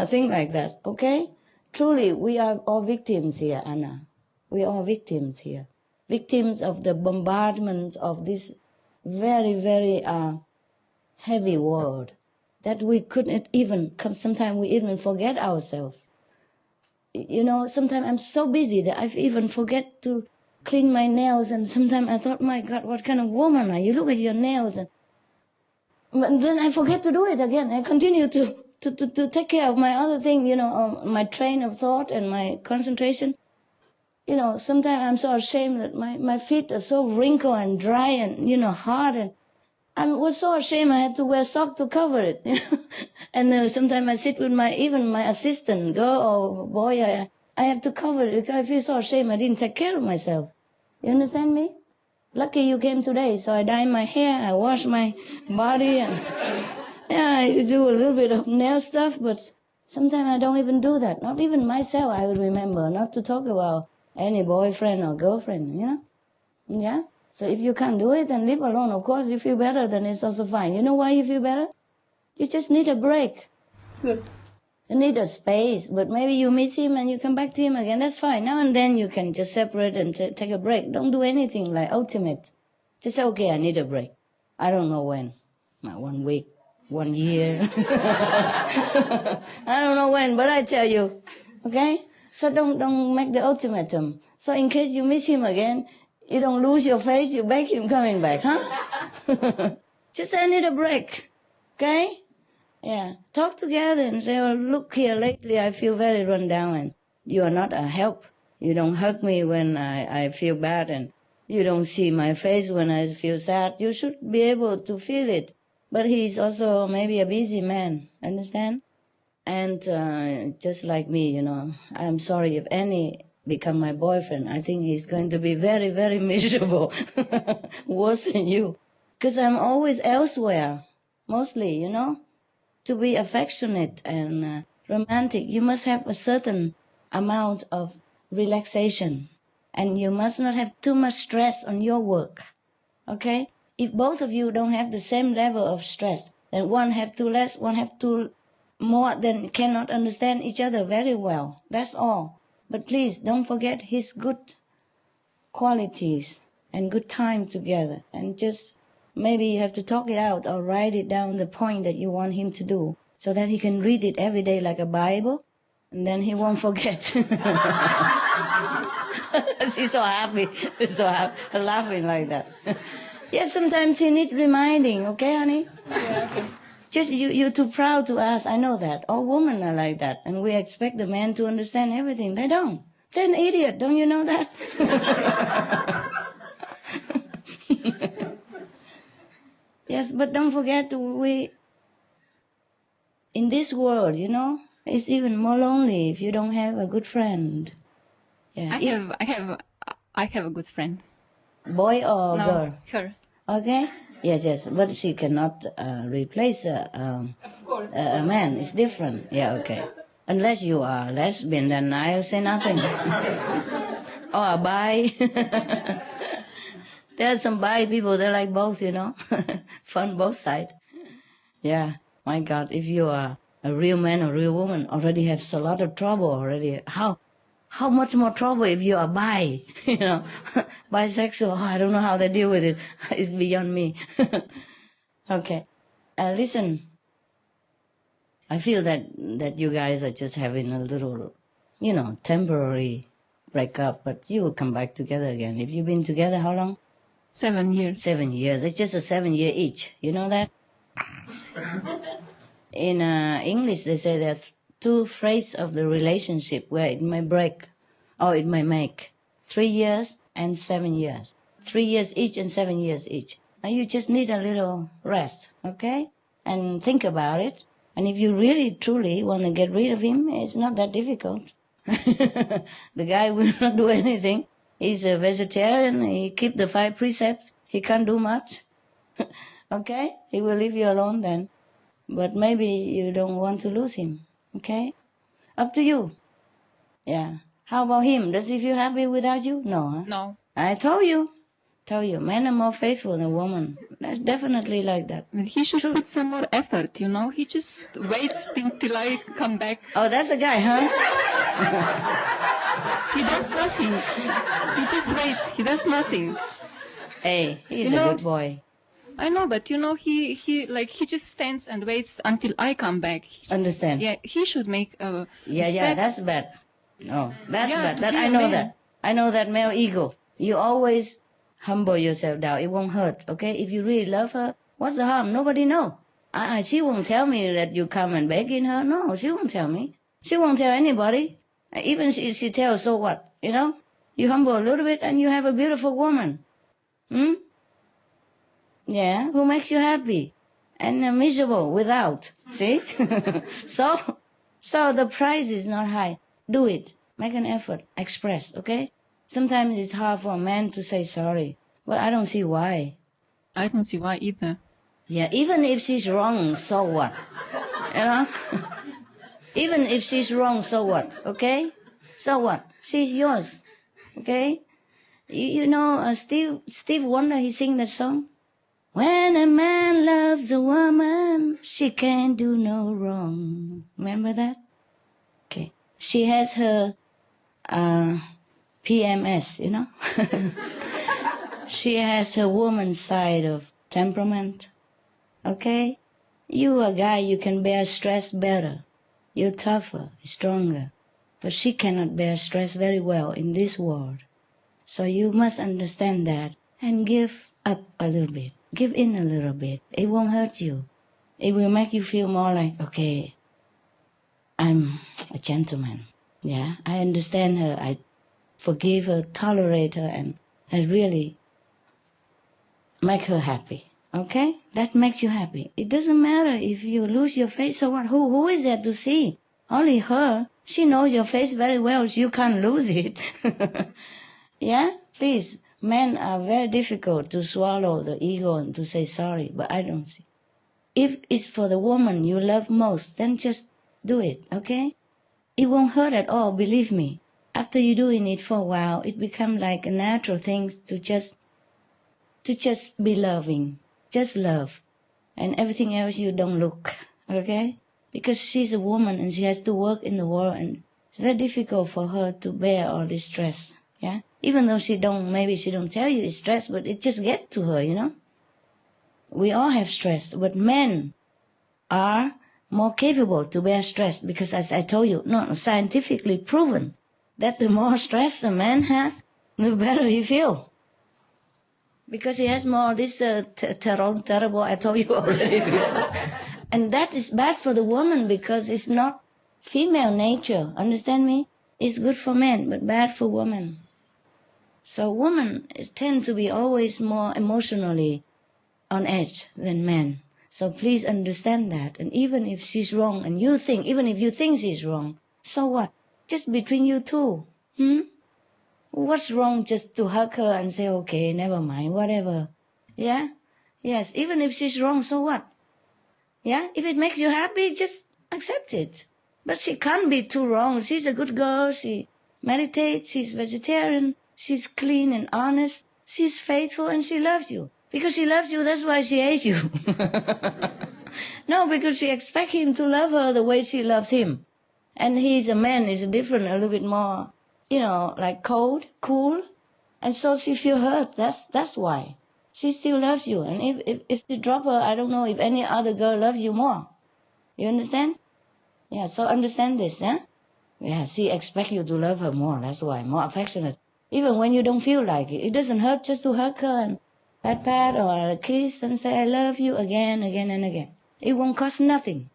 things like that, okay? Truly, we are all victims here, Anna. We are all victims here. Victims of the bombardment of this very, very heavy world that we couldn't even, sometimes we even forget ourselves. You know, sometimes I'm so busy that I even forget to clean my nails, and sometimes I thought, my God, what kind of woman are you? Look at your nails. But then I forget to do it again. I continue to take care of my other thing, you know, my train of thought and my concentration. You know, sometimes I'm so ashamed that my feet are so wrinkled and dry and, you know, hard, and I was so ashamed I had to wear socks to cover it. You know? And sometimes I sit with my assistant, girl or boy, I have to cover it because I feel so ashamed I didn't take care of myself. You understand me? Lucky you came today, so I dye my hair, I wash my body, and yeah, I do a little bit of nail stuff, but sometimes I don't even do that. Not even myself I would remember, not to talk about any boyfriend or girlfriend, you know? Yeah? So if you can't do it, then leave alone. Of course, you feel better, then it's also fine. You know why you feel better? You just need a break. Good. You need a space, but maybe you miss him and you come back to him again. That's fine. Now and then you can just separate and take a break. Don't do anything like ultimate. Just say, okay, I need a break. I don't know when. 1 week, 1 year. I don't know when, but I tell you, okay? So don't make the ultimatum. So in case you miss him again, you don't lose your faith, you beg him coming back, huh? Just say, I need a break, okay? Yeah, talk together and say, oh, look here, lately I feel very run down and you are not a help. You don't hug me when I feel bad and you don't see my face when I feel sad. You should be able to feel it. But he's also maybe a busy man, understand? And just like me, you know, I'm sorry if any become my boyfriend. I think he's going to be very, very miserable, worse than you. Because I'm always elsewhere, mostly, you know. To be affectionate and romantic, you must have a certain amount of relaxation. And you must not have too much stress on your work, okay? If both of you don't have the same level of stress, then one have too less, one have too more, then cannot understand each other very well. That's all. But please, don't forget his good qualities and good time together. And just maybe you have to talk it out or write it down, the point that you want him to do, so that he can read it every day like a Bible, and then he won't forget. She's so happy. She's so happy, laughing like that. Yeah, sometimes he needs reminding, okay, honey? Yeah, okay. Just you're too proud to ask. I know that. All women are like that. And we expect the man to understand everything. They don't. They're an idiot. Don't you know that? Yes, but don't forget, we, in this world, you know, it's even more lonely if you don't have a good friend. Yeah. I have a good friend. Boy or girl? Her. Okay. Yes, but she cannot replace a man. It's different. Yeah, okay. Unless you are lesbian, then I'll say nothing. Or a bi. There are some bi people, they're like both, you know. Fun both sides. Yeah, my God, if you are a real man or real woman, already have a lot of trouble already. How much more trouble if you are bi, you know, bisexual. Oh, I don't know how they deal with it. It's beyond me. Okay, listen. I feel that you guys are just having a little, you know, temporary breakup, but you will come back together again. If you've been together, how long? 7 years. 7 years. It's just a 7 year each. You know that? In English, they say there's 2 phases of the relationship where it may break or it may make. 3 years and 7 years. 3 years each and 7 years each. Now you just need a little rest, okay? And think about it. And if you really, truly want to get rid of him, it's not that difficult. The guy will not do anything. He's a vegetarian. He keep the 5 precepts. He can't do much. Okay? He will leave you alone then. But maybe you don't want to lose him. Okay? Up to you. Yeah. How about him? Does he feel happy without you? No, huh? No. I told you. Men are more faithful than women. That's definitely like that. But he should put some more effort, you know? He just waits till I come back. Oh, that's the guy, huh? He does nothing. He just waits. He does nothing. Hey, he's a good boy. I know, but you know, he just stands and waits until I come back. Understand? Yeah, he should make a Yeah, that's bad. No, that's bad. That I know that. I know that male ego. You always humble yourself down. It won't hurt, okay? If you really love her, what's the harm? Nobody know. She won't tell me that you come and beg in her. No, she won't tell me. She won't tell anybody. Even if she tells, so what? You know? You humble a little bit and you have a beautiful woman. Yeah, who makes you happy and miserable without. See? So the price is not high. Do it. Make an effort. Express, okay? Sometimes it's hard for a man to say sorry, but I don't see why. I don't see why either. Yeah, even if she's wrong, so what? You know? Even if she's wrong, so what? Okay? So what? She's yours. Okay? You know, Steve Wonder, he sing that song. When a man loves a woman, she can't do no wrong. Remember that? She has her PMS, you know. She has her woman side of temperament, okay? You a guy, you can bear stress better. You're tougher, stronger. But she cannot bear stress very well in this world. So you must understand that and give up a little bit. Give in a little bit. It won't hurt you. It will make you feel more like, okay, I'm a gentleman. Yeah, I understand her. I forgive her, tolerate her, and I really make her happy. Okay? That makes you happy. It doesn't matter if you lose your face or what. Who is there to see? Only her. She knows your face very well. You can't lose it. Yeah? Please. Men are very difficult to swallow the ego and to say sorry, but I don't see. If it's for the woman you love most, then just do it, okay? It won't hurt at all, believe me. After you're doing it for a while, it becomes like a natural thing to just be loving. Just love. And everything else you don't look, okay? Because she's a woman and she has to work in the world and it's very difficult for her to bear all this stress, yeah? Even though maybe she don't tell you it's stress, but it just gets to her, you know? We all have stress, but men are more capable to bear stress because, as I told you, not scientifically proven that the more stress a man has, the better he feels. Because he has more of this terrible, I told you already before. And that is bad for the woman because it's not female nature, understand me? It's good for men, but bad for women. So women tend to be always more emotionally on edge than men. So please understand that. And even if she's wrong, and even if you think she's wrong, so what? Just between you two. What's wrong just to hug her and say, okay, never mind, whatever. Yeah? Yes, even if she's wrong, so what? Yeah? If it makes you happy, just accept it. But she can't be too wrong. She's a good girl. She meditates. She's vegetarian. She's clean and honest. She's faithful and she loves you. Because she loves you, that's why she hates you. No, because she expects him to love her the way she loves him. And he's a man, he's different, a little bit more, like cold, cool. And so she feels hurt. That's why. She still loves you. And if you drop her, I don't know if any other girl loves you more. You understand? Yeah, so understand this, yeah? Yeah, she expects you to love her more. That's why, more affectionate. Even when you don't feel like it. It doesn't hurt just to hug her and pat or a kiss and say, I love you again and again. It won't cost nothing.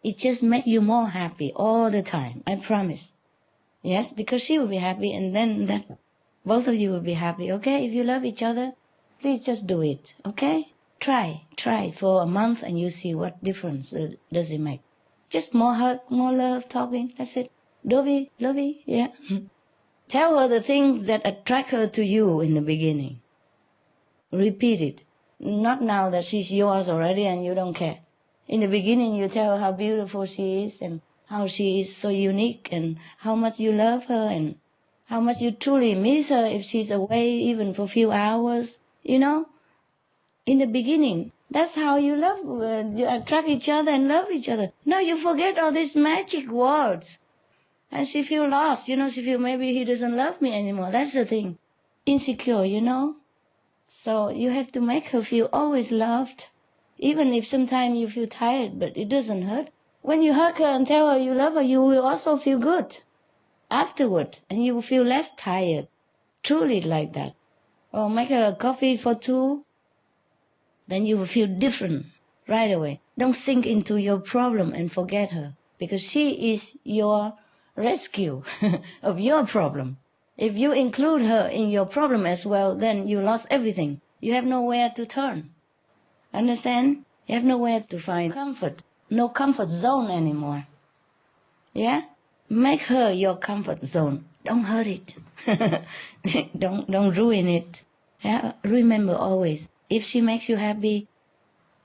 It just makes you more happy all the time, I promise. Yes, because she will be happy and then both of you will be happy, okay? If you love each other, please just do it, okay? Try for a month and you see what difference does it make. Just more hug, more love, talking, that's it. Lovey, yeah. Tell her the things that attract her to you in the beginning. Repeat it. Not now that she's yours already and you don't care. In the beginning, you tell her how beautiful she is and how she is so unique and how much you love her and how much you truly miss her if she's away even for a few hours, In the beginning, that's how you you attract each other and love each other. Now you forget all these magic words. And she feels lost, she feels maybe he doesn't love me anymore. That's the thing. Insecure, So you have to make her feel always loved. Even if sometimes you feel tired, but it doesn't hurt. When you hug her and tell her you love her, you will also feel good afterward. And you will feel less tired. Truly like that. Or make her a coffee for two. Then you will feel different right away. Don't sink into your problem and forget her. Because she is your rescue of your problem. If you include her in your problem as well, then you lost everything. You have nowhere to turn. Understand? You have nowhere to find comfort. No comfort zone anymore. Yeah? Make her your comfort zone. Don't hurt it. Don't ruin it. Yeah? Remember always, if she makes you happy,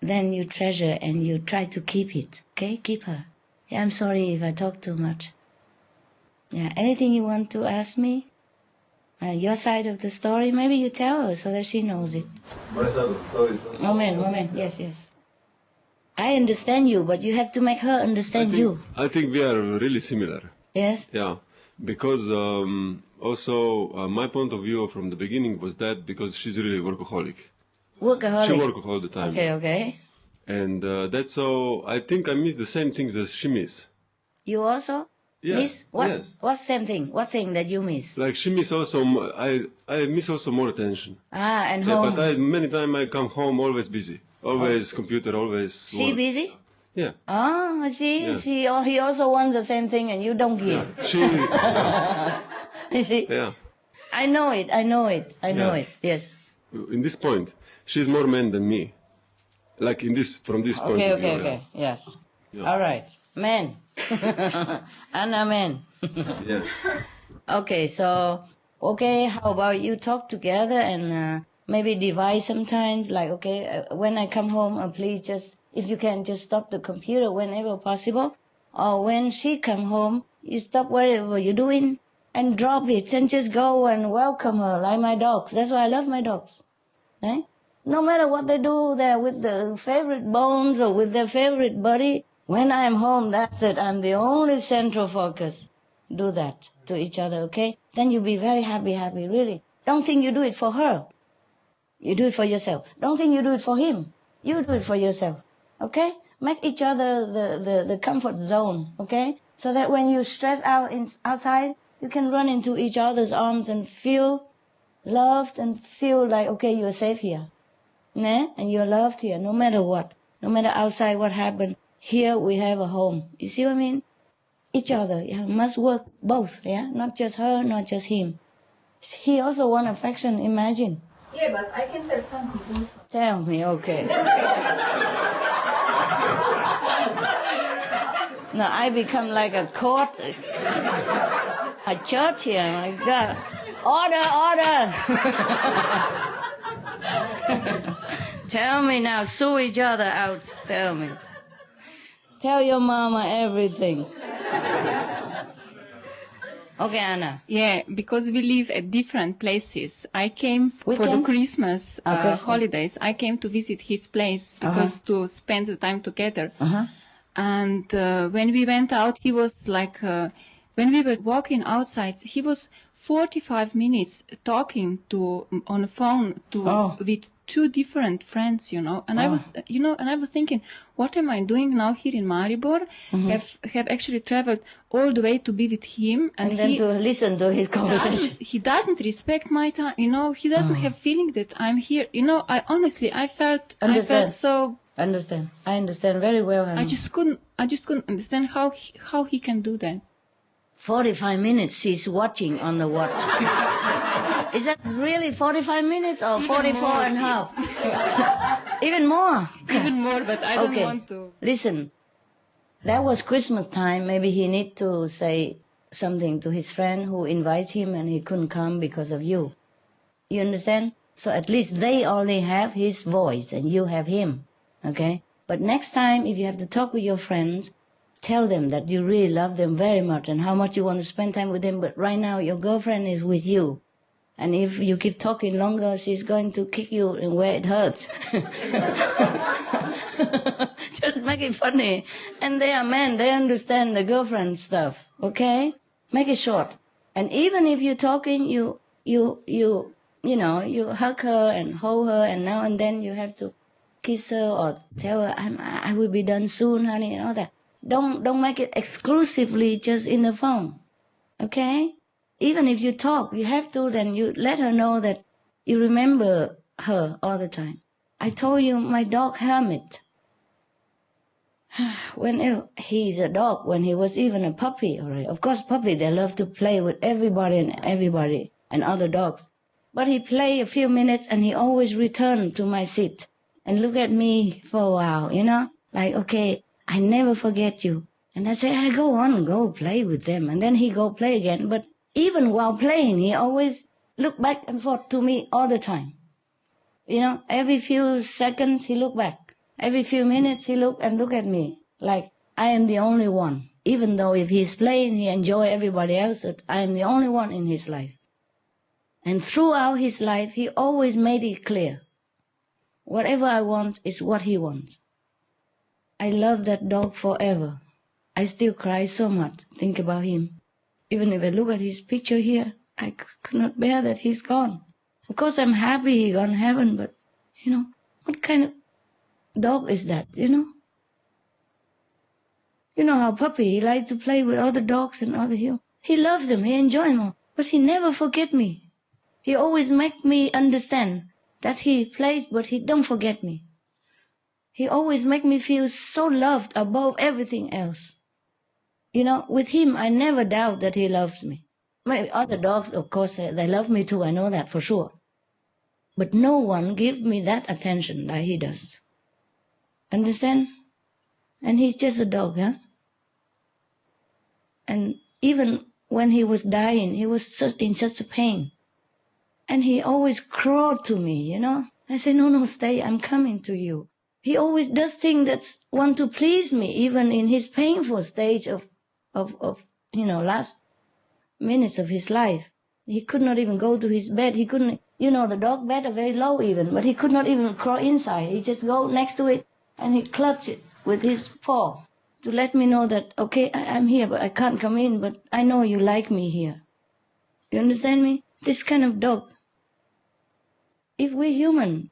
then you treasure and you try to keep it. Okay? Keep her. Yeah, I'm sorry if I talk too much. Yeah, anything you want to ask me? Your side of the story, maybe you tell her so that she knows it. My side of the story is also... Moment, yes. I understand you, but you have to make her understand you. I think we are really similar. Yes? Yeah, because also my point of view from the beginning was that because she's really workaholic. Workaholic? She works all the time. Okay. And that's how I think I miss the same things as she miss. You also miss? What? Yes. What same thing? What thing that you miss? Like she miss also, I miss also more attention. And home? But many times I come home always busy. Always computer, always She work. busy? Yeah. Oh, see, he also wants the same thing and you don't give. Yeah. You see? Yeah. I know it, yes. In this point, she's more man than me. Like from this point of view. Okay, yes. Yeah. All right, man. Anna, man. Yeah. Okay, so, how about you talk together and maybe divide sometimes, like, when I come home, please just, if you can just stop the computer whenever possible, or when she come home, you stop whatever you're doing and drop it and just go and welcome her, like my dogs. That's why I love my dogs. Right? No matter what they do, they're with their favorite bones or with their favorite buddy. When I'm home, that's it. I'm the only central focus. Do that to each other, okay? Then you'll be very happy, really. Don't think you do it for her. You do it for yourself. Don't think you do it for him. You do it for yourself, okay? Make each other the comfort zone, okay? So that when you stress out outside, you can run into each other's arms and feel loved and feel like, you're safe here. And you're loved here, no matter what. No matter outside what happened, here we have a home. You see what I mean? Each other, must work both, Not just her, not just him. He also wants affection, imagine. Yeah, but I can tell something also. Tell me, okay. Now I become like a court, a church here, my God. Order! Tell me now, sue each other out, tell me. Tell your mama everything. Okay, Anna. Yeah, because we live at different places. I came for the Christmas holidays. I came to visit his place because to spend the time together. And when we went out, he was like, when we were walking outside, he was 45 minutes talking on the phone with two different friends, and I was, and I was thinking, what am I doing now here in Maribor? Have actually traveled all the way to be with him, and then to listen to his conversation. He doesn't respect my time, he doesn't have feeling that I'm here. I felt so. Understand. I understand very well. I just couldn't understand how he can do that. 45 minutes she's watching on the watch. Is that really 45 minutes or 44 and a half? Even more. Even more, but I don't want to. Listen, that was Christmas time. Maybe he need to say something to his friend who invites him and he couldn't come because of you. You understand? So at least they only have his voice and you have him. Okay? But next time, if you have to talk with your friends, tell them that you really love them very much and how much you want to spend time with them. But right now, your girlfriend is with you. And if you keep talking longer, she's going to kick you in where it hurts. Just make it funny. And they are men. They understand the girlfriend stuff. Okay? Make it short. And even if you're talking, you hug her and hold her, and now and then you have to kiss her or tell her, I will be done soon, honey, and all that. Don't make it exclusively just in the phone. Okay? Even if you talk, you have to, then you let her know that you remember her all the time. I told you my dog Hermit. When he's a dog, when he was even a puppy already. Of course, puppy, they love to play with everybody and other dogs. But he played a few minutes and he always returned to my seat and look at me for a while, like, okay, I never forget you. And I say, go play with them. And then he go play again. But even while playing, he always look back and forth to me all the time. Every few seconds he look back. Every few minutes he look at me like I am the only one. Even though if he's playing, he enjoy everybody else, but I am the only one in his life. And throughout his life, he always made it clear. Whatever I want is what he wants. I love that dog forever. I still cry so much, think about him. Even if I look at his picture here, I could not bear that he's gone. Of course, I'm happy he gone to heaven, but, what kind of dog is that, You know how puppy, he likes to play with other dogs and other humans. He loves them, he enjoys them, but he never forget me. He always make me understand that he plays, but he don't forget me. He always make me feel so loved above everything else. With him, I never doubt that he loves me. Maybe other dogs, of course, they love me too, I know that for sure. But no one gives me that attention like he does. Understand? And he's just a dog, huh? And even when he was dying, he was in such a pain. And he always crawled to me, I say, no, stay, I'm coming to you. He always does things that want to please me, even in his painful stage of last minutes of his life. He could not even go to his bed. He couldn't, the dog bed are very low even, but he could not even crawl inside. He just go next to it and he clutch it with his paw to let me know that, okay, I'm here, but I can't come in, but I know you like me here. You understand me? This kind of dog. If we're human,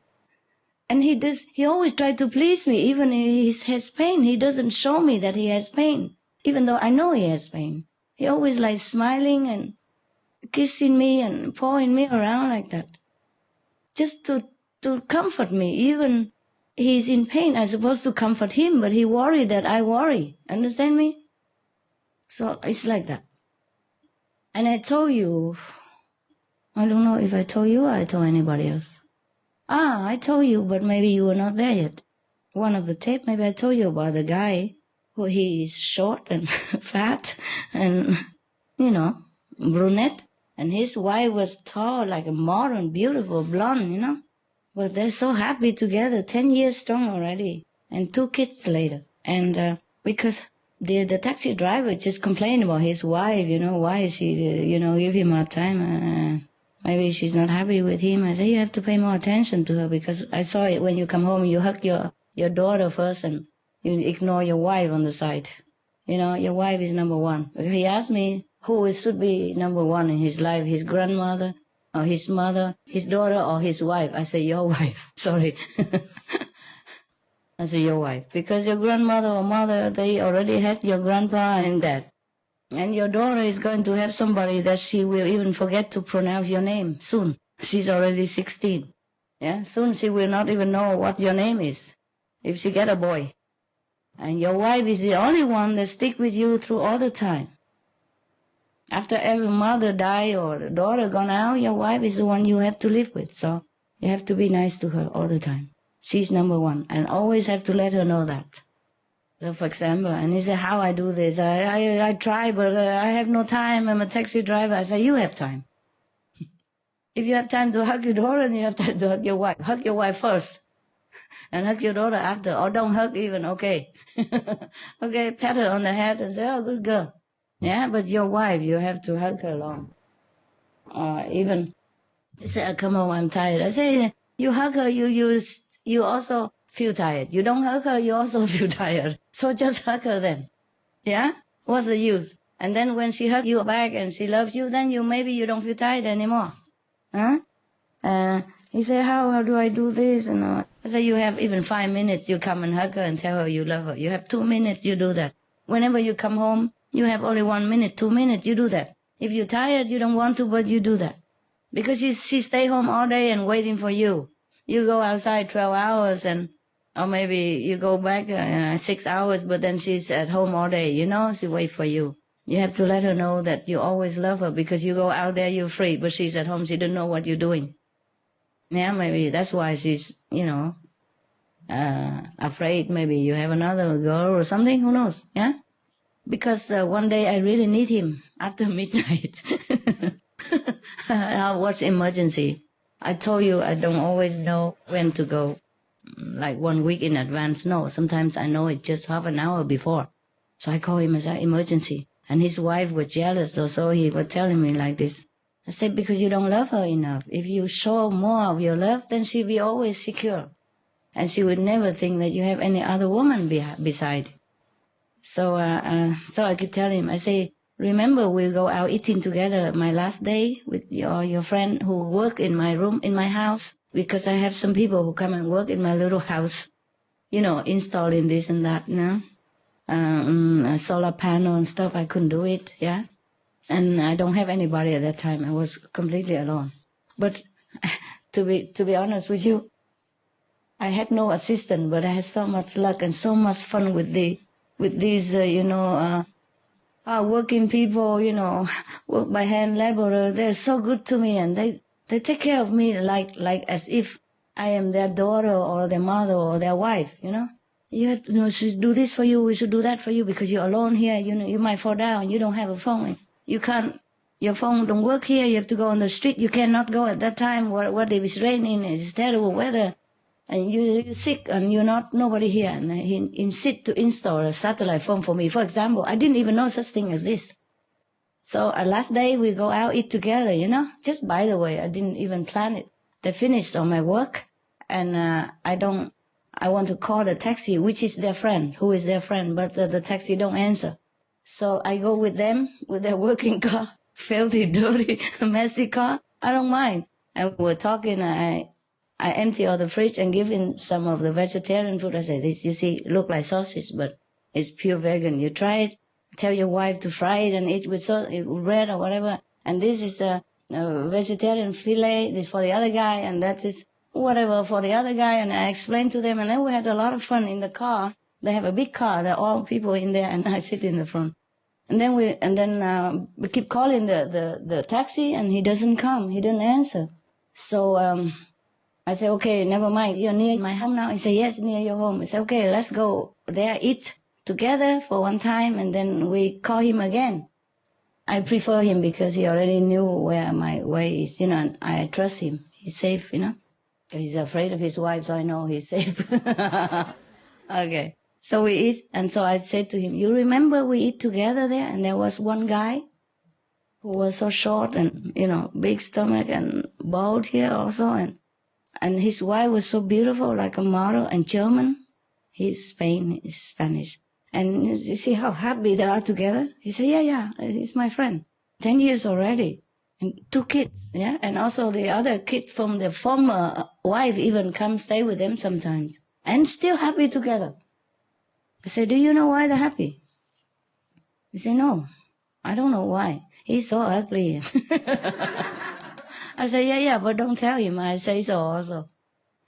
and he always tries to please me, even if he has pain. He doesn't show me that he has pain, even though I know he has pain. He always like smiling and kissing me and pawing me around like that, just to comfort me. Even he's in pain, I'm supposed to comfort him, but he worried that I worry. Understand me? So it's like that. And I told you, I don't know if I told you or I told anybody else. I told you, but maybe you were not there yet. One of the tape, maybe I told you about the guy who he is short and fat and, brunette. And his wife was tall, like a modern, beautiful blonde, But they're so happy together, 10 years strong already, and 2 kids later. And because the taxi driver just complained about his wife, why is she, give him more time. Maybe she's not happy with him. I say, you have to pay more attention to her, because I saw it when you come home, you hug your daughter first and you ignore your wife on the side. Your wife is number one. He asked me who should be number one in his life, his grandmother or his mother, his daughter or his wife. I say, your wife. Sorry. I say, your wife. Because your grandmother or mother, they already had your grandpa and dad. And your daughter is going to have somebody that she will even forget to pronounce your name soon. She's already 16. Yeah, soon she will not even know what your name is if she get a boy. And your wife is the only one that stick with you through all the time. After every mother die or daughter gone out, your wife is the one you have to live with. So you have to be nice to her all the time. She's number one, and always have to let her know that. So, for example, and he said, how I do this? I try, but I have no time. I'm a taxi driver. I say, you have time. If you have time to hug your daughter, then you have time to hug your wife. Hug your wife first, and hug your daughter after. Or don't hug even, okay. Okay, pat her on the head and say, oh, good girl. Yeah, but your wife, you have to hug her long. Even say, come on, I'm tired. I say, you hug her, you also feel tired. You don't hug her, you also feel tired. So just hug her then. Yeah? What's the use? And then when she hugs you back and she loves you, then maybe you don't feel tired anymore. Huh? He said, how do I do this? And I said, you have even 5 minutes, you come and hug her and tell her you love her. You have 2 minutes, you do that. Whenever you come home, you have only 1 minute, 2 minutes, you do that. If you're tired, you don't want to, but you do that. Because she stay home all day and waiting for you. You go outside 12 hours or maybe you go back 6 hours, but then she's at home all day, she wait for you. You have to let her know that you always love her, because you go out there, you're free, but she's at home, she doesn't know what you're doing. Yeah, maybe that's why she's, afraid maybe you have another girl or something, who knows, yeah? Because one day I really need him after midnight. I was emergency. I told you I don't always know when to go, like 1 week in advance. No, sometimes I know it just half an hour before. So I call him as an emergency. And his wife was jealous, so he was telling me like this. I said, because you don't love her enough. If you show more of your love, then she'll be always secure. And she would never think that you have any other woman beside. So so I keep telling him, I say, remember we'll go out eating together my last day with your friend who work in my room, in my house, because I have some people who come and work in my little house, you know, installing this and that, you know, solar panel and stuff. I couldn't do it, yeah. And I don't have anybody at that time. I was completely alone. But to be honest with you, I had no assistant, but I had so much luck and so much fun with these, working people, you know, work by hand laborer. They're so good to me, and they take care of me like as if I am their daughter or their mother or their wife, you know. You should do this for you, we should do that for you, because you're alone here, you know, you might fall down, you don't have a phone. You can't, your phone don't work here, you have to go on the street, you cannot go at that time, what if it's raining, it's terrible weather, and you're sick and you're nobody here, and he insist to install a satellite phone for me. For example, I didn't even know such thing as this. So last day we go out, eat together, you know, just by the way, I didn't even plan it. They finished on my work, and I want to call the taxi, which is their friend, who is their friend, but the taxi don't answer. So I go with them, with their working car, filthy, dirty, messy car. I don't mind. And we were talking, I empty all the fridge and give him some of the vegetarian food. I say, this, you see, look like sausage, but it's pure vegan. You try it, tell your wife to fry it and eat with bread or whatever. And this is a vegetarian fillet, this for the other guy, and that is whatever for the other guy. And I explained to them, and then we had a lot of fun in the car. They have a big car, there are all people in there, and I sit in the front. And then we keep calling the taxi, and he doesn't come, he didn't answer. So I say, okay, never mind, you're near my home now? He said, yes, near your home. I said, okay, let's go there, eat together for one time, and then we call him again. I prefer him because he already knew where my way is, you know, and I trust him. He's safe, you know. He's afraid of his wife, so I know he's safe. Okay. So we eat, and so I said to him, you remember we eat together there? And there was one guy who was so short and, you know, big stomach and bald here also, and his wife was so beautiful, like a model, and German. He's Spanish. And you see how happy they are together? He said, yeah, he's my friend. 10 years already. And 2 kids, yeah? And also the other kid from the former wife even comes stay with them sometimes. And still happy together. I said, do you know why they're happy? He said, no, I don't know why. He's so ugly. I said, yeah, but don't tell him. I say so also.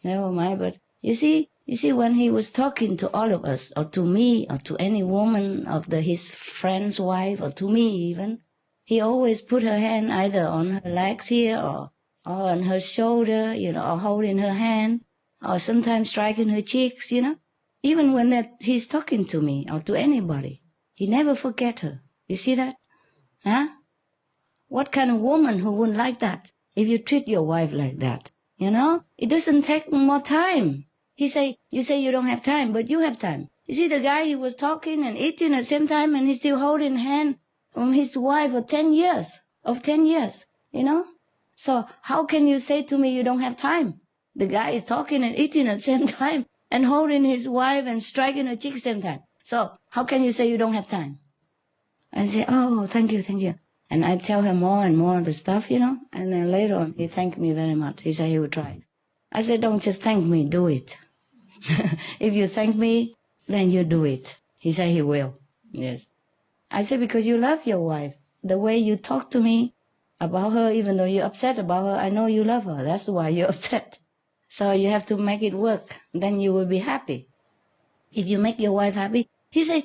Never mind. But you see, when he was talking to all of us, or to me, or to any woman of his friend's wife, or to me even, he always put her hand either on her legs here, or on her shoulder, you know, or holding her hand, or sometimes striking her cheeks, you know. Even when he's talking to me or to anybody, he never forget her. You see that? Huh? What kind of woman who wouldn't like that? If you treat your wife like that, you know? It doesn't take more time. You say you don't have time, but you have time. You see the guy, he was talking and eating at the same time, and he's still holding hand on his wife for 10 years, you know? So how can you say to me you don't have time? The guy is talking and eating at the same time, and holding his wife and striking her cheek at the same time. So how can you say you don't have time? I say, oh, thank you. And I tell her more and more of the stuff, you know. And then later on, he thanked me very much. He said he would try. I said, don't just thank me, do it. If you thank me, then you do it. He said he will. Yes. I said, because you love your wife. The way you talk to me about her, even though you're upset about her, I know you love her. That's why you're upset. So you have to make it work. Then you will be happy. If you make your wife happy, he said,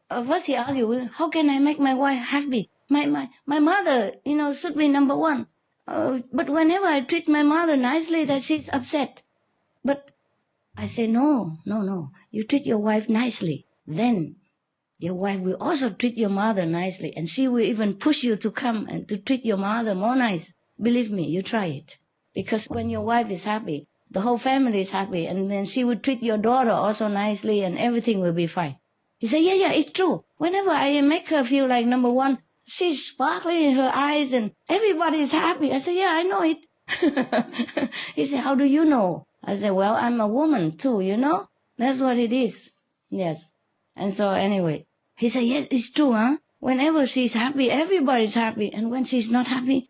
first he argued, how can I make my wife happy? My mother, you know, should be number one. But whenever I treat my mother nicely, that she's upset. But I say, no. You treat your wife nicely. Then your wife will also treat your mother nicely. And she will even push you to come and to treat your mother more nice. Believe me, you try it. Because when your wife is happy, the whole family is happy. And then she will treat your daughter also nicely, and everything will be fine. He said, yeah, it's true. Whenever I make her feel like number one, she's sparkling in her eyes and everybody is happy. I said, yeah, I know it. He said, how do you know? I said, well, I'm a woman too, you know? That's what it is. Yes. And so anyway, he said, yes, it's true, huh? Whenever she's happy, everybody's happy. And when she's not happy,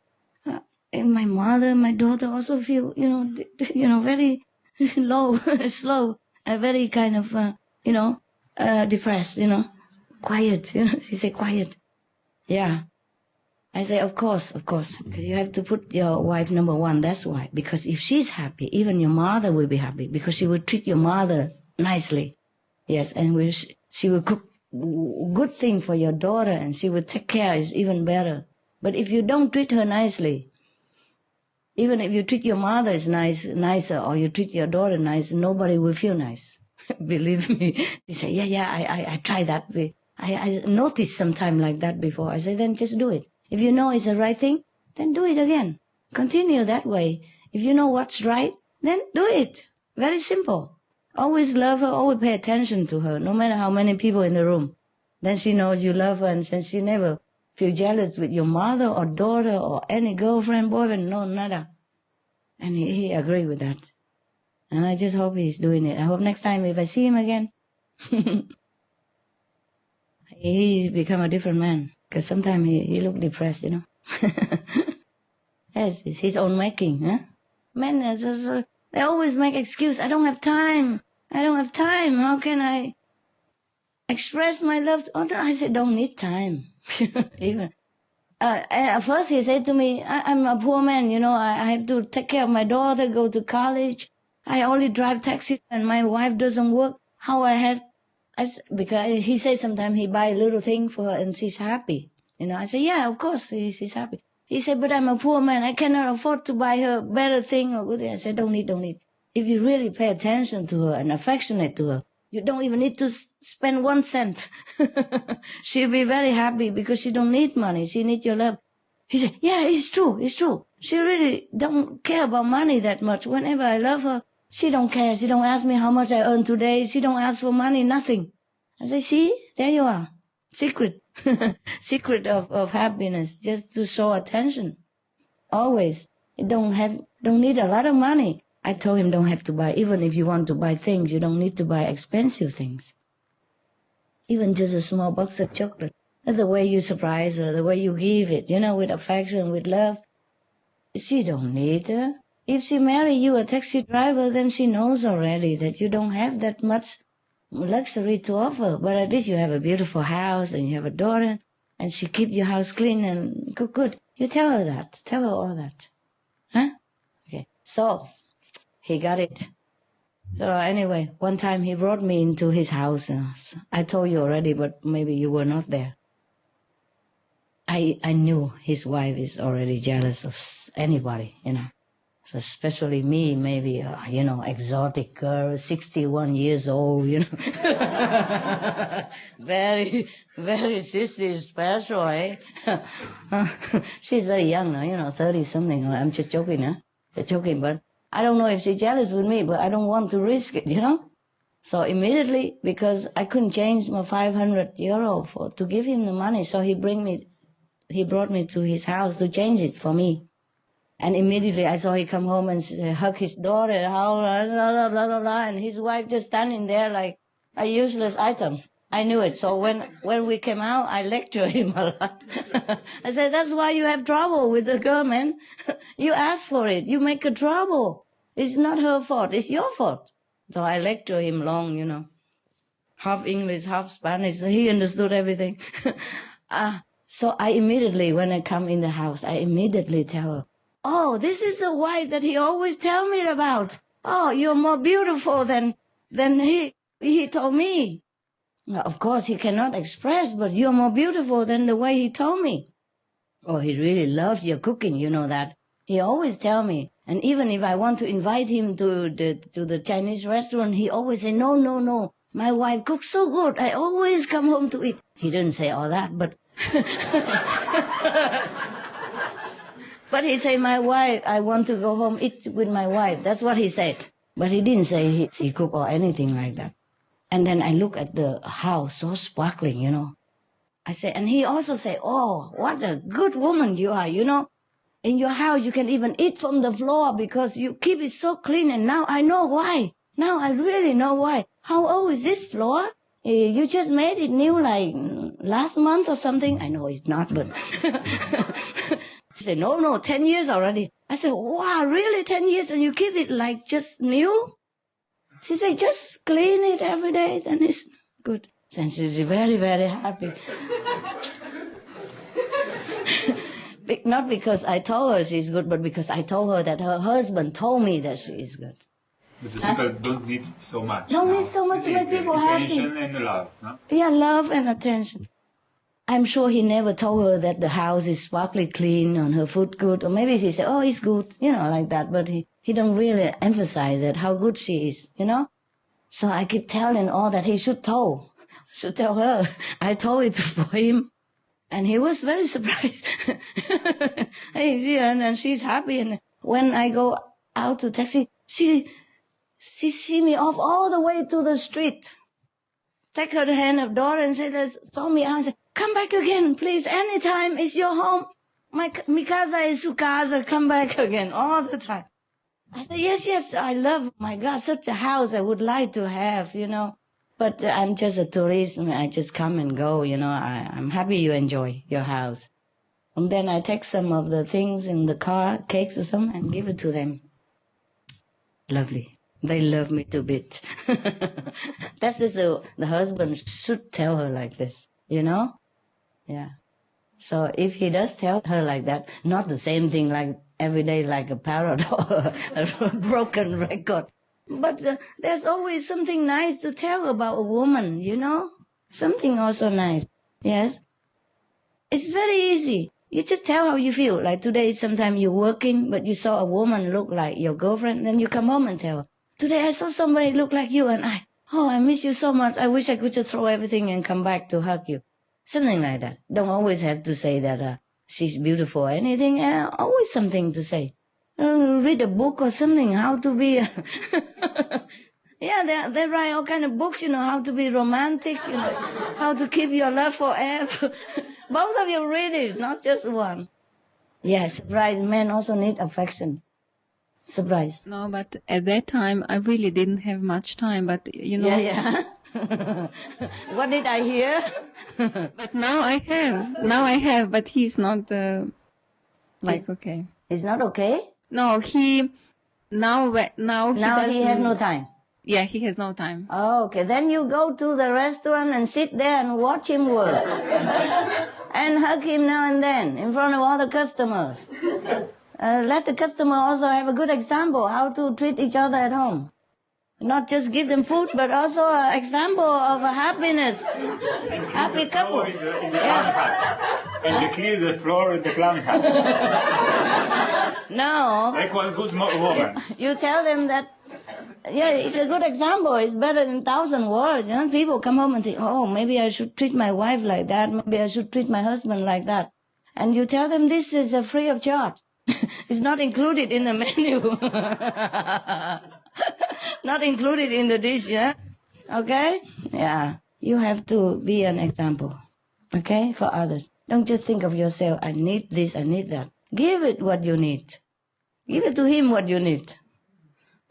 and my mother, my daughter also feel, very low, slow, very kind of, depressed, quiet, She said, quiet. Yeah. I say, of course, because you have to put your wife number one. That's why. Because if she's happy, even your mother will be happy because she will treat your mother nicely. Yes, and she will cook good thing for your daughter and she will take care. It's even better. But if you don't treat her nicely, even if you treat your mother nicer, or you treat your daughter nice, nobody will feel nice. Believe me. She say, yeah, I try that. I noticed sometime like that before. I say, then just do it. If you know it's the right thing, then do it again. Continue that way. If you know what's right, then do it. Very simple. Always love her, always pay attention to her, no matter how many people in the room. Then she knows you love her, and she never feel jealous with your mother or daughter or any girlfriend, boyfriend, no, nada. And he agreed with that. And I just hope he's doing it. I hope next time if I see him again, he's become a different man. Because sometimes he look depressed, Yes, it's his own making, huh? Men, they always make excuse. I don't have time. How can I express my love? I said, don't need time. Even. At first he said to me, I'm a poor man, I have to take care of my daughter, go to college. I only drive taxi and my wife doesn't work. Because he said sometimes he buy a little thing for her and she's happy. I say, yeah, of course, she's happy. He said, but I'm a poor man. I cannot afford to buy her better thing or good thing. I said, don't need. If you really pay attention to her and affectionate to her, you don't even need to spend 1 cent. She'll be very happy because she don't need money. She needs your love. He said, yeah, it's true. She really don't care about money that much. Whenever I love her, she don't care. She don't ask me how much I earn today. She don't ask for money, nothing. I say, see, there you are. Secret. Secret of happiness, just to show attention. Always. You don't need a lot of money. I told him don't have to buy, even if you want to buy things, you don't need to buy expensive things. Even just a small box of chocolate. The way you surprise her, the way you give it, with affection, with love. She don't need her. If she marry you, a taxi driver, then she knows already that you don't have that much luxury to offer. But at least you have a beautiful house and you have a daughter and she keep your house clean and good. You tell her that. Tell her all that. Huh? Okay. So, he got it. So anyway, one time he brought me into his house. I told you already, but maybe you were not there. I knew his wife is already jealous of anybody, So especially me, maybe, exotic girl, 61 years old, Very, very sissy, special, eh? She's very young now, 30-something. I'm just joking, huh? Just joking, but I don't know if she's jealous with me, but I don't want to risk it, So immediately, because I couldn't change my 500 euro to give him the money, so he brought me to his house to change it for me. And immediately I saw he come home and hug his daughter, and his wife just standing there like a useless item. I knew it. So when we came out, I lectured him a lot. I said, that's why you have trouble with the girl, man. You ask for it. You make her trouble. It's not her fault. It's your fault. So I lectured him long, half English, half Spanish. So he understood everything. So I immediately, when I come in the house, I immediately tell her, oh, this is the wife that he always tell me about. Oh, you're more beautiful than he told me. Of course, he cannot express, but you're more beautiful than the way he told me. Oh, he really loves your cooking, you know that. He always tell me. And even if I want to invite him to the Chinese restaurant, he always say, no. My wife cooks so good. I always come home to eat. He didn't say all that, but... But he said, my wife, I want to go home eat with my wife. That's what he said. But he didn't say he cook or anything like that. And then I look at the house, so sparkling, I say, and he also say, oh, what a good woman you are, in your house you can even eat from the floor because you keep it so clean, and now I know why. Now I really know why. How old is this floor? You just made it new like last month or something. I know it's not, but she said, no, 10 years already. I said, wow, really 10 years and you keep it like just new? She said, just clean it every day, then it's good. And she's very, very happy. Not because I told her she's good, but because I told her that her husband told me that she is good. But the people don't need so much. Don't need so much to make people happy. Attention and love, no? Yeah, love and attention. I'm sure he never told her that the house is sparkly clean and her food good. Or maybe he said, oh, it's good, like that. But he don't really emphasize that, how good she is, So I keep telling all that he should tell her. I told it for him. And he was very surprised. And she's happy. And when I go out to taxi, she see me off all the way to the street. Take her hand of door and saw me out and say, come back again, please. Anytime it's your home. Mi casa is su casa. Come back again all the time. I said, yes, I love, my God, such a house I would like to have, But I'm just a tourist. I just come and go, I'm happy you enjoy your house. And then I take some of the things in the car, cakes or something, and give it to them. Lovely. They love me to bits. That's just the husband should tell her like this, Yeah. So if he does tell her like that, not the same thing like every day like a parrot or a broken record, but there's always something nice to tell about a woman, Something also nice. Yes. It's very easy. You just tell how you feel. Like today, sometimes you're working, but you saw a woman look like your girlfriend, then you come home and tell her, today I saw somebody look like you, and I miss you so much. I wish I could just throw everything and come back to hug you. Something like that. Don't always have to say that she's beautiful or anything. Always something to say. Read a book or something, how to be... Yeah, they write all kind of books, how to be romantic, how to keep your love forever. Both of you read it, not just one. Yeah, surprise. Men also need affection. Surprise. No, but at that time, I really didn't have much time, but Yeah. What did I hear? But now I have, but he's not, okay. He's not okay? No, now he has no time. Yeah, he has no time. Oh, okay. Then you go to the restaurant and sit there and watch him work. And hug him now and then in front of all the customers. Let the customer also have a good example how to treat each other at home. Not just give them food, but also an example of a happiness. Happy couple. And you clear the floor with the clown hat. No. Like one good woman. You tell them that, it's a good example. It's better than 1,000 words. People come home and think, oh, maybe I should treat my wife like that. Maybe I should treat my husband like that. And you tell them this is free of charge. It's not included in the menu. Not included in the dish, yeah? Okay? Yeah. You have to be an example, okay, for others. Don't just think of yourself, I need this, I need that. Give it what you need. Give it to him what you need.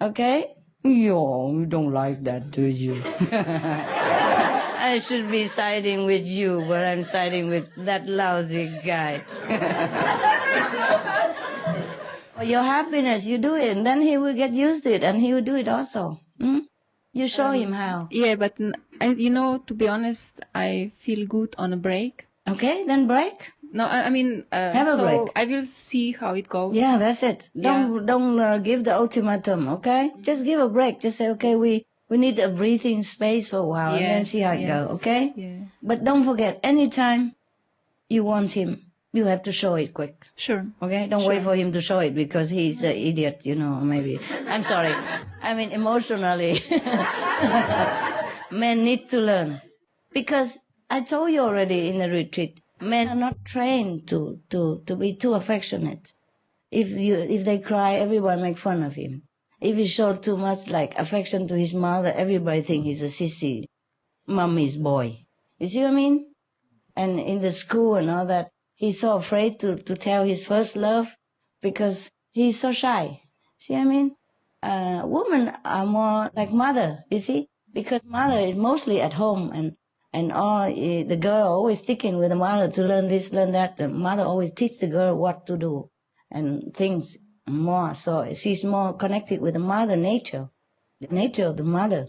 Okay? You don't like that, do you? I should be siding with you, but I'm siding with that lousy guy. Your happiness, you do it, and then he will get used to it, and he will do it also. You show him how. Yeah, but to be honest, I feel good on a break. Okay, then break. No, I mean, have a break. I will see how it goes. Yeah, that's it. Don't give the ultimatum. Okay, just give a break. Just say, okay, we need a breathing space for a while, and then see how it goes. Okay. Yes. But don't forget, anytime you want him, you have to show it quick. Sure. Okay? Don't wait for him to show it because he's an idiot, maybe. I'm sorry. I mean, emotionally. Men need to learn. Because I told you already in the retreat, men are not trained to be too affectionate. If they cry, everyone make fun of him. If he showed too much affection to his mother, everybody think he's a sissy, mommy's boy. You see what I mean? And in the school and all that, he's so afraid to tell his first love because he's so shy. See what I mean? Women are more like mother, you see? Because mother is mostly at home, and all the girl always sticking with the mother to learn this, learn that. The mother always teach the girl what to do and things more. So she's more connected with the mother nature, the nature of the mother.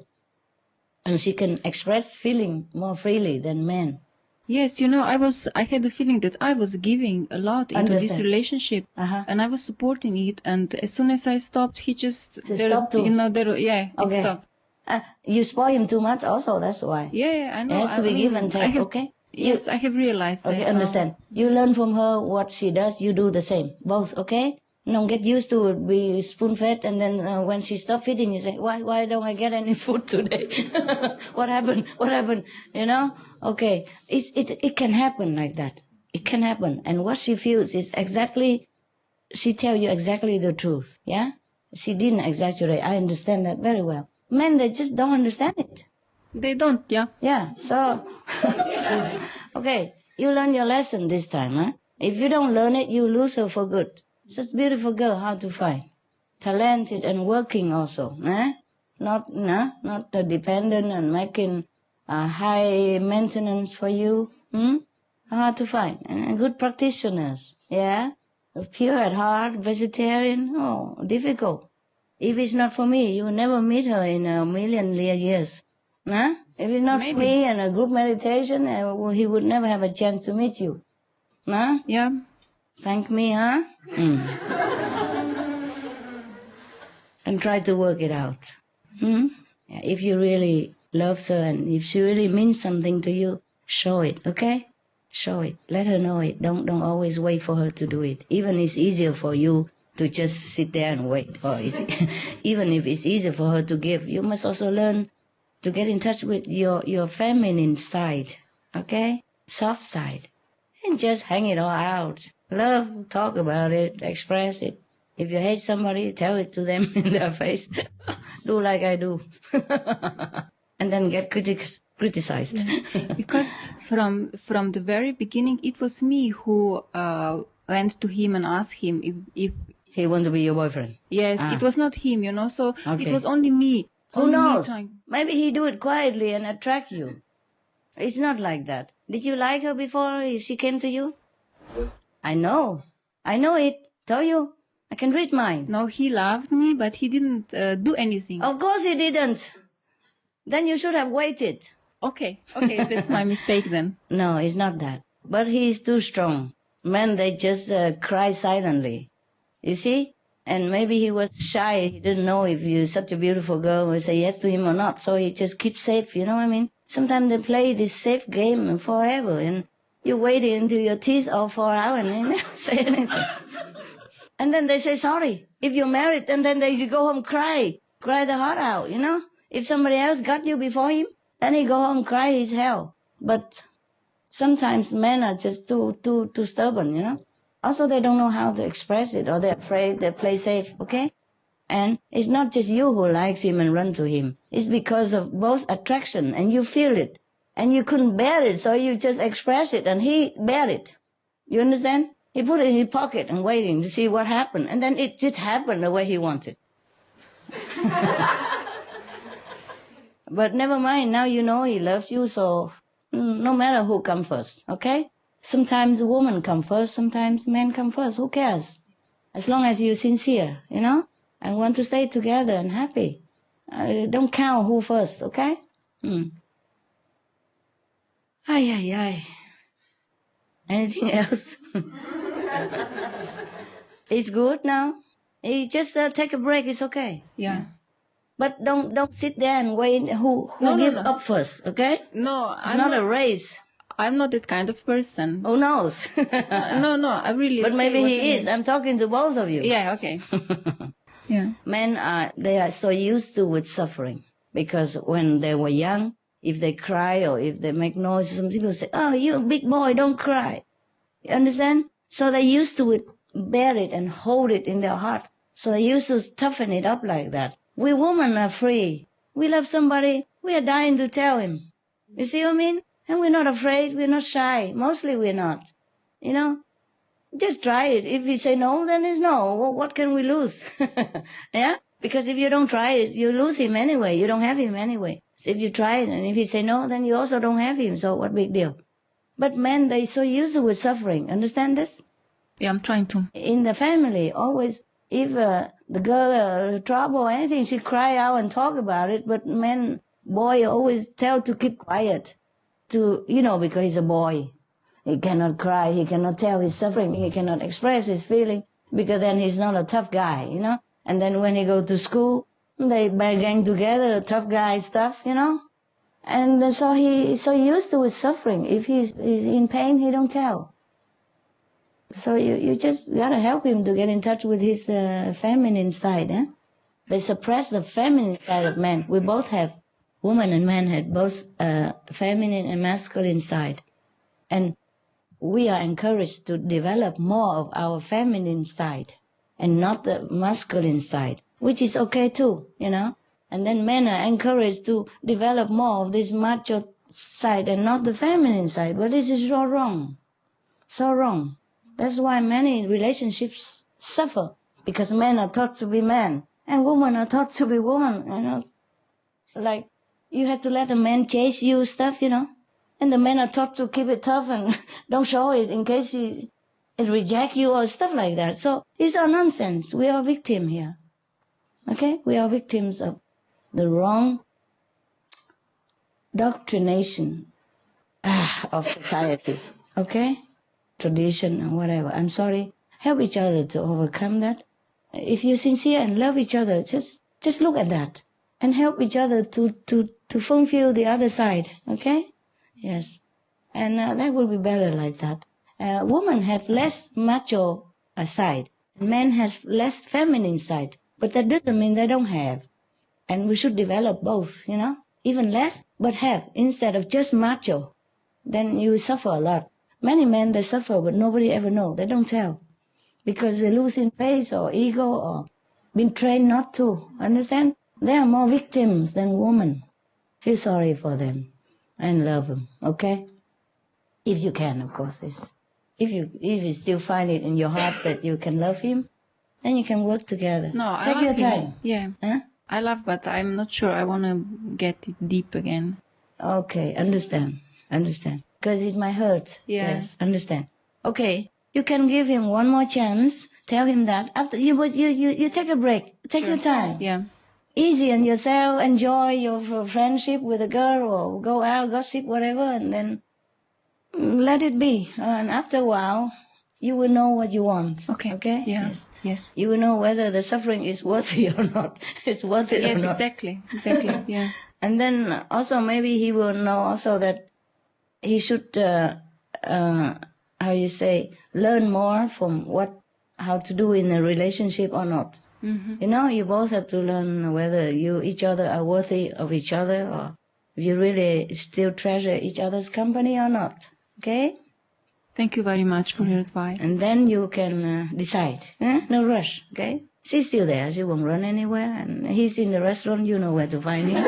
And she can express feeling more freely than men. Yes, I had the feeling that I was giving a lot into this relationship, and I was supporting it. And as soon as I stopped, he just stopped too. It stopped. You spoil him too much, also. That's why. Yeah, I know. It has to be give and take. Okay. Yes, I have realized. Okay, that. Understand. You learn from her what she does. You do the same. Both. Okay. Don't get used to it, be spoon-fed, and then when she stops feeding, you say, why don't I get any food today? What happened? What happened? Okay. It can happen like that. It can happen. And what she feels is exactly, she tell you exactly the truth. Yeah? She didn't exaggerate. I understand that very well. Men, they just don't understand it. They don't, yeah. Yeah, so, okay, you learn your lesson this time, huh? If you don't learn it, you lose her for good. Such a beautiful girl, hard to find. Talented and working also, eh? Not dependent and making high maintenance for you. Hard to find. And good practitioners, yeah? Pure at heart, vegetarian, difficult. If it's not for me, you will never meet her in a million years. Huh? If it's not for me and a group meditation, he would never have a chance to meet you. Huh? Yeah. Thank me, huh? And try to work it out. Yeah, if you really love her and if she really means something to you, show it, okay? Show it. Let her know it. Don't always wait for her to do it. Even it's easier for you to just sit there and wait. Or even if it's easier for her to give, you must also learn to get in touch with your feminine side, okay? Soft side. And just hang it all out. Love, talk about it, express it. If you hate somebody, tell it to them in their face. Do like I do. And then get criticized. Because from the very beginning, it was me who went to him and asked him if he wanted to be your boyfriend. Yes, it was not him, so it was only me. Who knows? Maybe he do it quietly and attract you. It's not like that. Did you like her before she came to you? Yes. I know it. Tell you. I can read mine. No, he loved me, but he didn't do anything. Of course he didn't. Then you should have waited. Okay, that's my mistake then. No, it's not that. But he is too strong. Men, they just cry silently. You see? And maybe he was shy. He didn't know if you're such a beautiful girl would say yes to him or not. So he just keeps safe, you know what I mean? Sometimes they play this safe game forever. And you wait until your teeth are fall out and they never say anything. And then they say sorry. If you're married, and then they should go home cry the heart out, If somebody else got you before him, then he go home cry his hell. But sometimes men are just too stubborn, Also, they don't know how to express it, or they're afraid they play safe, okay? And it's not just you who likes him and run to him. It's because of both attraction, and you feel it. And you couldn't bear it, so you just express it, and he bear it. You understand? He put it in his pocket and waiting to see what happened. And then it just happened the way he wanted. But never mind, now you know he loves you, so no matter who comes first, okay? Sometimes a woman comes first, sometimes men come first. Who cares? As long as you're sincere, and want to stay together and happy. Don't count who first, okay? Ay. Anything else? It's good now. You just take a break. It's okay. Yeah. But don't sit there and wait who give up first, okay? No, it's not a race. I'm not that kind of person. Who knows? No, I really. But maybe he is. I'm talking to both of you. Yeah, okay. Yeah. Men they are so used to with suffering because when they were young, if they cry or if they make noise, some people say, "Oh, you're a big boy, don't cry." You understand? So they used to bear it and hold it in their heart. So they used to toughen it up like that. We women are free. We love somebody, we are dying to tell him. You see what I mean? And we're not afraid, we're not shy. Mostly we're not. Just try it. If we say no, then it's no. Well, what can we lose? Yeah? Because if you don't try it, you lose him anyway. You don't have him anyway. So if you try it, and if you say no, then you also don't have him. So what big deal? But men, they're so used with suffering. Understand this? Yeah, I'm trying to. In the family, always, if the girl trouble or anything, she cry out and talk about it. But boy always tell to keep quiet. Because he's a boy. He cannot cry, he cannot tell his suffering, he cannot express his feeling, because then he's not a tough guy, And then when he go to school, they gang together, tough guy stuff, And so he's so used to his suffering. If he's in pain, he don't tell. So you just gotta help him to get in touch with his feminine side, eh? They suppress the feminine side of men. We both have, women and men have both feminine and masculine side. And we are encouraged to develop more of our feminine side and not the masculine side, which is okay too, And then men are encouraged to develop more of this macho side and not the feminine side. But this is so wrong. So wrong. That's why many relationships suffer, because men are taught to be men and women are taught to be women, Like you have to let a man chase you stuff, And the men are taught to keep it tough and don't show it in case it reject you or stuff like that. So it's all nonsense. We are victims here. Okay? We are victims of the wrong doctrination of society. Okay? Tradition and whatever. I'm sorry. Help each other to overcome that. If you're sincere and love each other, just look at that and help each other to fulfill the other side. Okay? Yes, and that will be better like that. Women have less macho side, men have less feminine side, but that doesn't mean they don't have. And we should develop both, even less, but have, instead of just macho. Then you suffer a lot. Many men, they suffer, but nobody ever know. They don't tell, because they lose in face or ego or been trained not to. Understand? They are more victims than women. Feel sorry for them. And love him, okay? If you can, of course. If you still find it in your heart that you can love him, then you can work together. No, Take your time. Yeah. Huh? I love, but I'm not sure I want to get it deep again. Okay, understand. Because it might hurt. Yeah. Yes, understand. Okay, you can give him one more chance. Tell him that after you take a break. Take your time. Yeah. Easy on yourself, enjoy your friendship with a girl or go out, gossip, whatever, and then let it be. And after a while, you will know what you want. Okay? Yeah. Yes. You will know whether the suffering is worthy or not. It's worth it or not. Yes, exactly, yeah. And then also maybe he will know also that he should, learn more from how to do in a relationship or not. Mm-hmm. You both have to learn whether each other are worthy of each other, or if you really still treasure each other's company or not. Okay? Thank you very much for your advice. And then you can decide. No rush, okay? She's still there. She won't run anywhere. And he's in the restaurant. You know where to find him.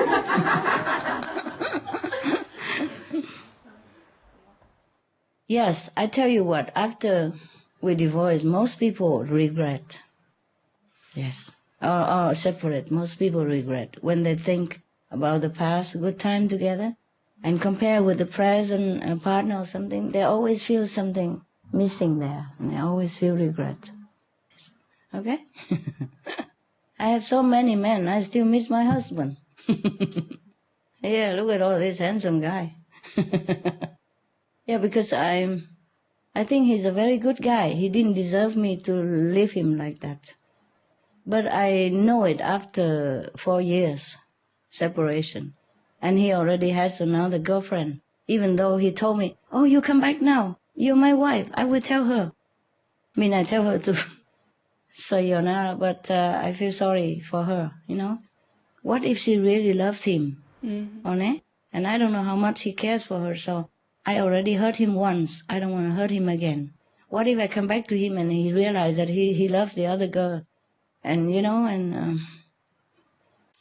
Yes, I tell you what. After we divorce, most people regret. Yes. Or separate. Most people regret when they think about the past, good time together, and compare with the present partner or something. They always feel something missing there. And they always feel regret. Okay? I have so many men. I still miss my husband. Yeah, look at all this handsome guy. Yeah, because I think he's a very good guy. He didn't deserve me to leave him like that. But I know it after 4 years separation. And he already has another girlfriend. Even though he told me, oh, you come back now. You're my wife. I will tell her. I tell her to sayonara, but I feel sorry for her, What if she really loves him? Mm-hmm. And I don't know how much he cares for her, so I already hurt him once. I don't want to hurt him again. What if I come back to him and he realizes that he loves the other girl? And,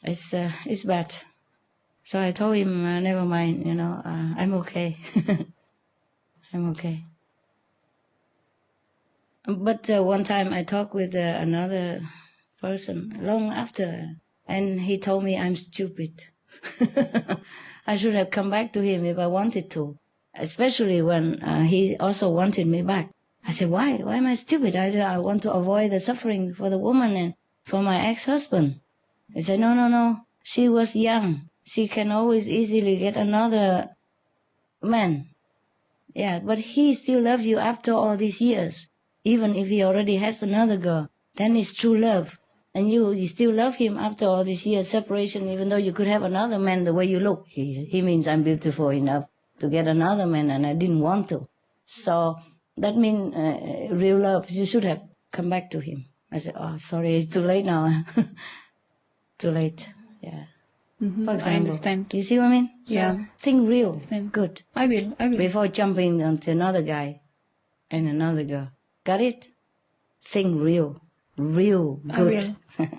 it's bad. So I told him, never mind, I'm okay. I'm okay. But one time I talked with another person long after, and he told me I'm stupid. I should have come back to him if I wanted to, especially when he also wanted me back. I said, why? Why am I stupid? I want to avoid the suffering for the woman and for my ex-husband. He said, no. She was young. She can always easily get another man. Yeah, but he still loves you after all these years. Even if he already has another girl, then it's true love. And you still love him after all these years separation, even though you could have another man the way you look. He means I'm beautiful enough to get another man, and I didn't want to. So that means real love. You should have come back to him. I said, oh, sorry, it's too late now. Too late, yeah. Mm-hmm. For example, I understand. You see what I mean? Yeah. So, think real. Understand. Good. I will. Before jumping onto another guy and another girl. Got it? Think real. Real. Good. I will.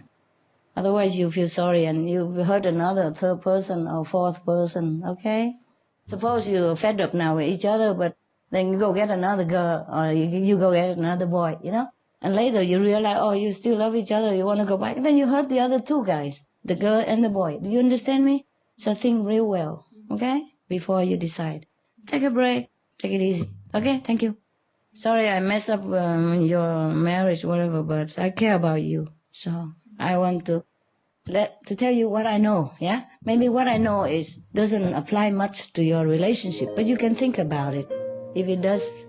Otherwise you feel sorry and you hurt another third person or fourth person, okay? Suppose you're fed up now with each other, but then you go get another girl or you go get another boy, you know? And later you realize, oh, you still love each other, you want to go back. And then you hurt the other two guys, the girl and the boy. Do you understand me? So think real well, okay? Before you decide. Take a break. Take it easy. Okay? Thank you. Sorry I messed up your marriage, whatever, but I care about you. So I want to tell you what I know, yeah? Maybe what I know doesn't apply much to your relationship, but you can think about it. If it does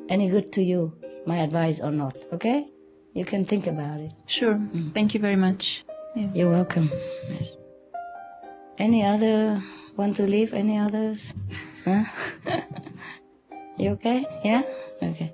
any good to you, my advice or not, okay? You can think about it. Sure. Thank you very much. Yeah. You're welcome. Yes. Any other want to leave? Any others? Huh? You okay? Yeah? Okay.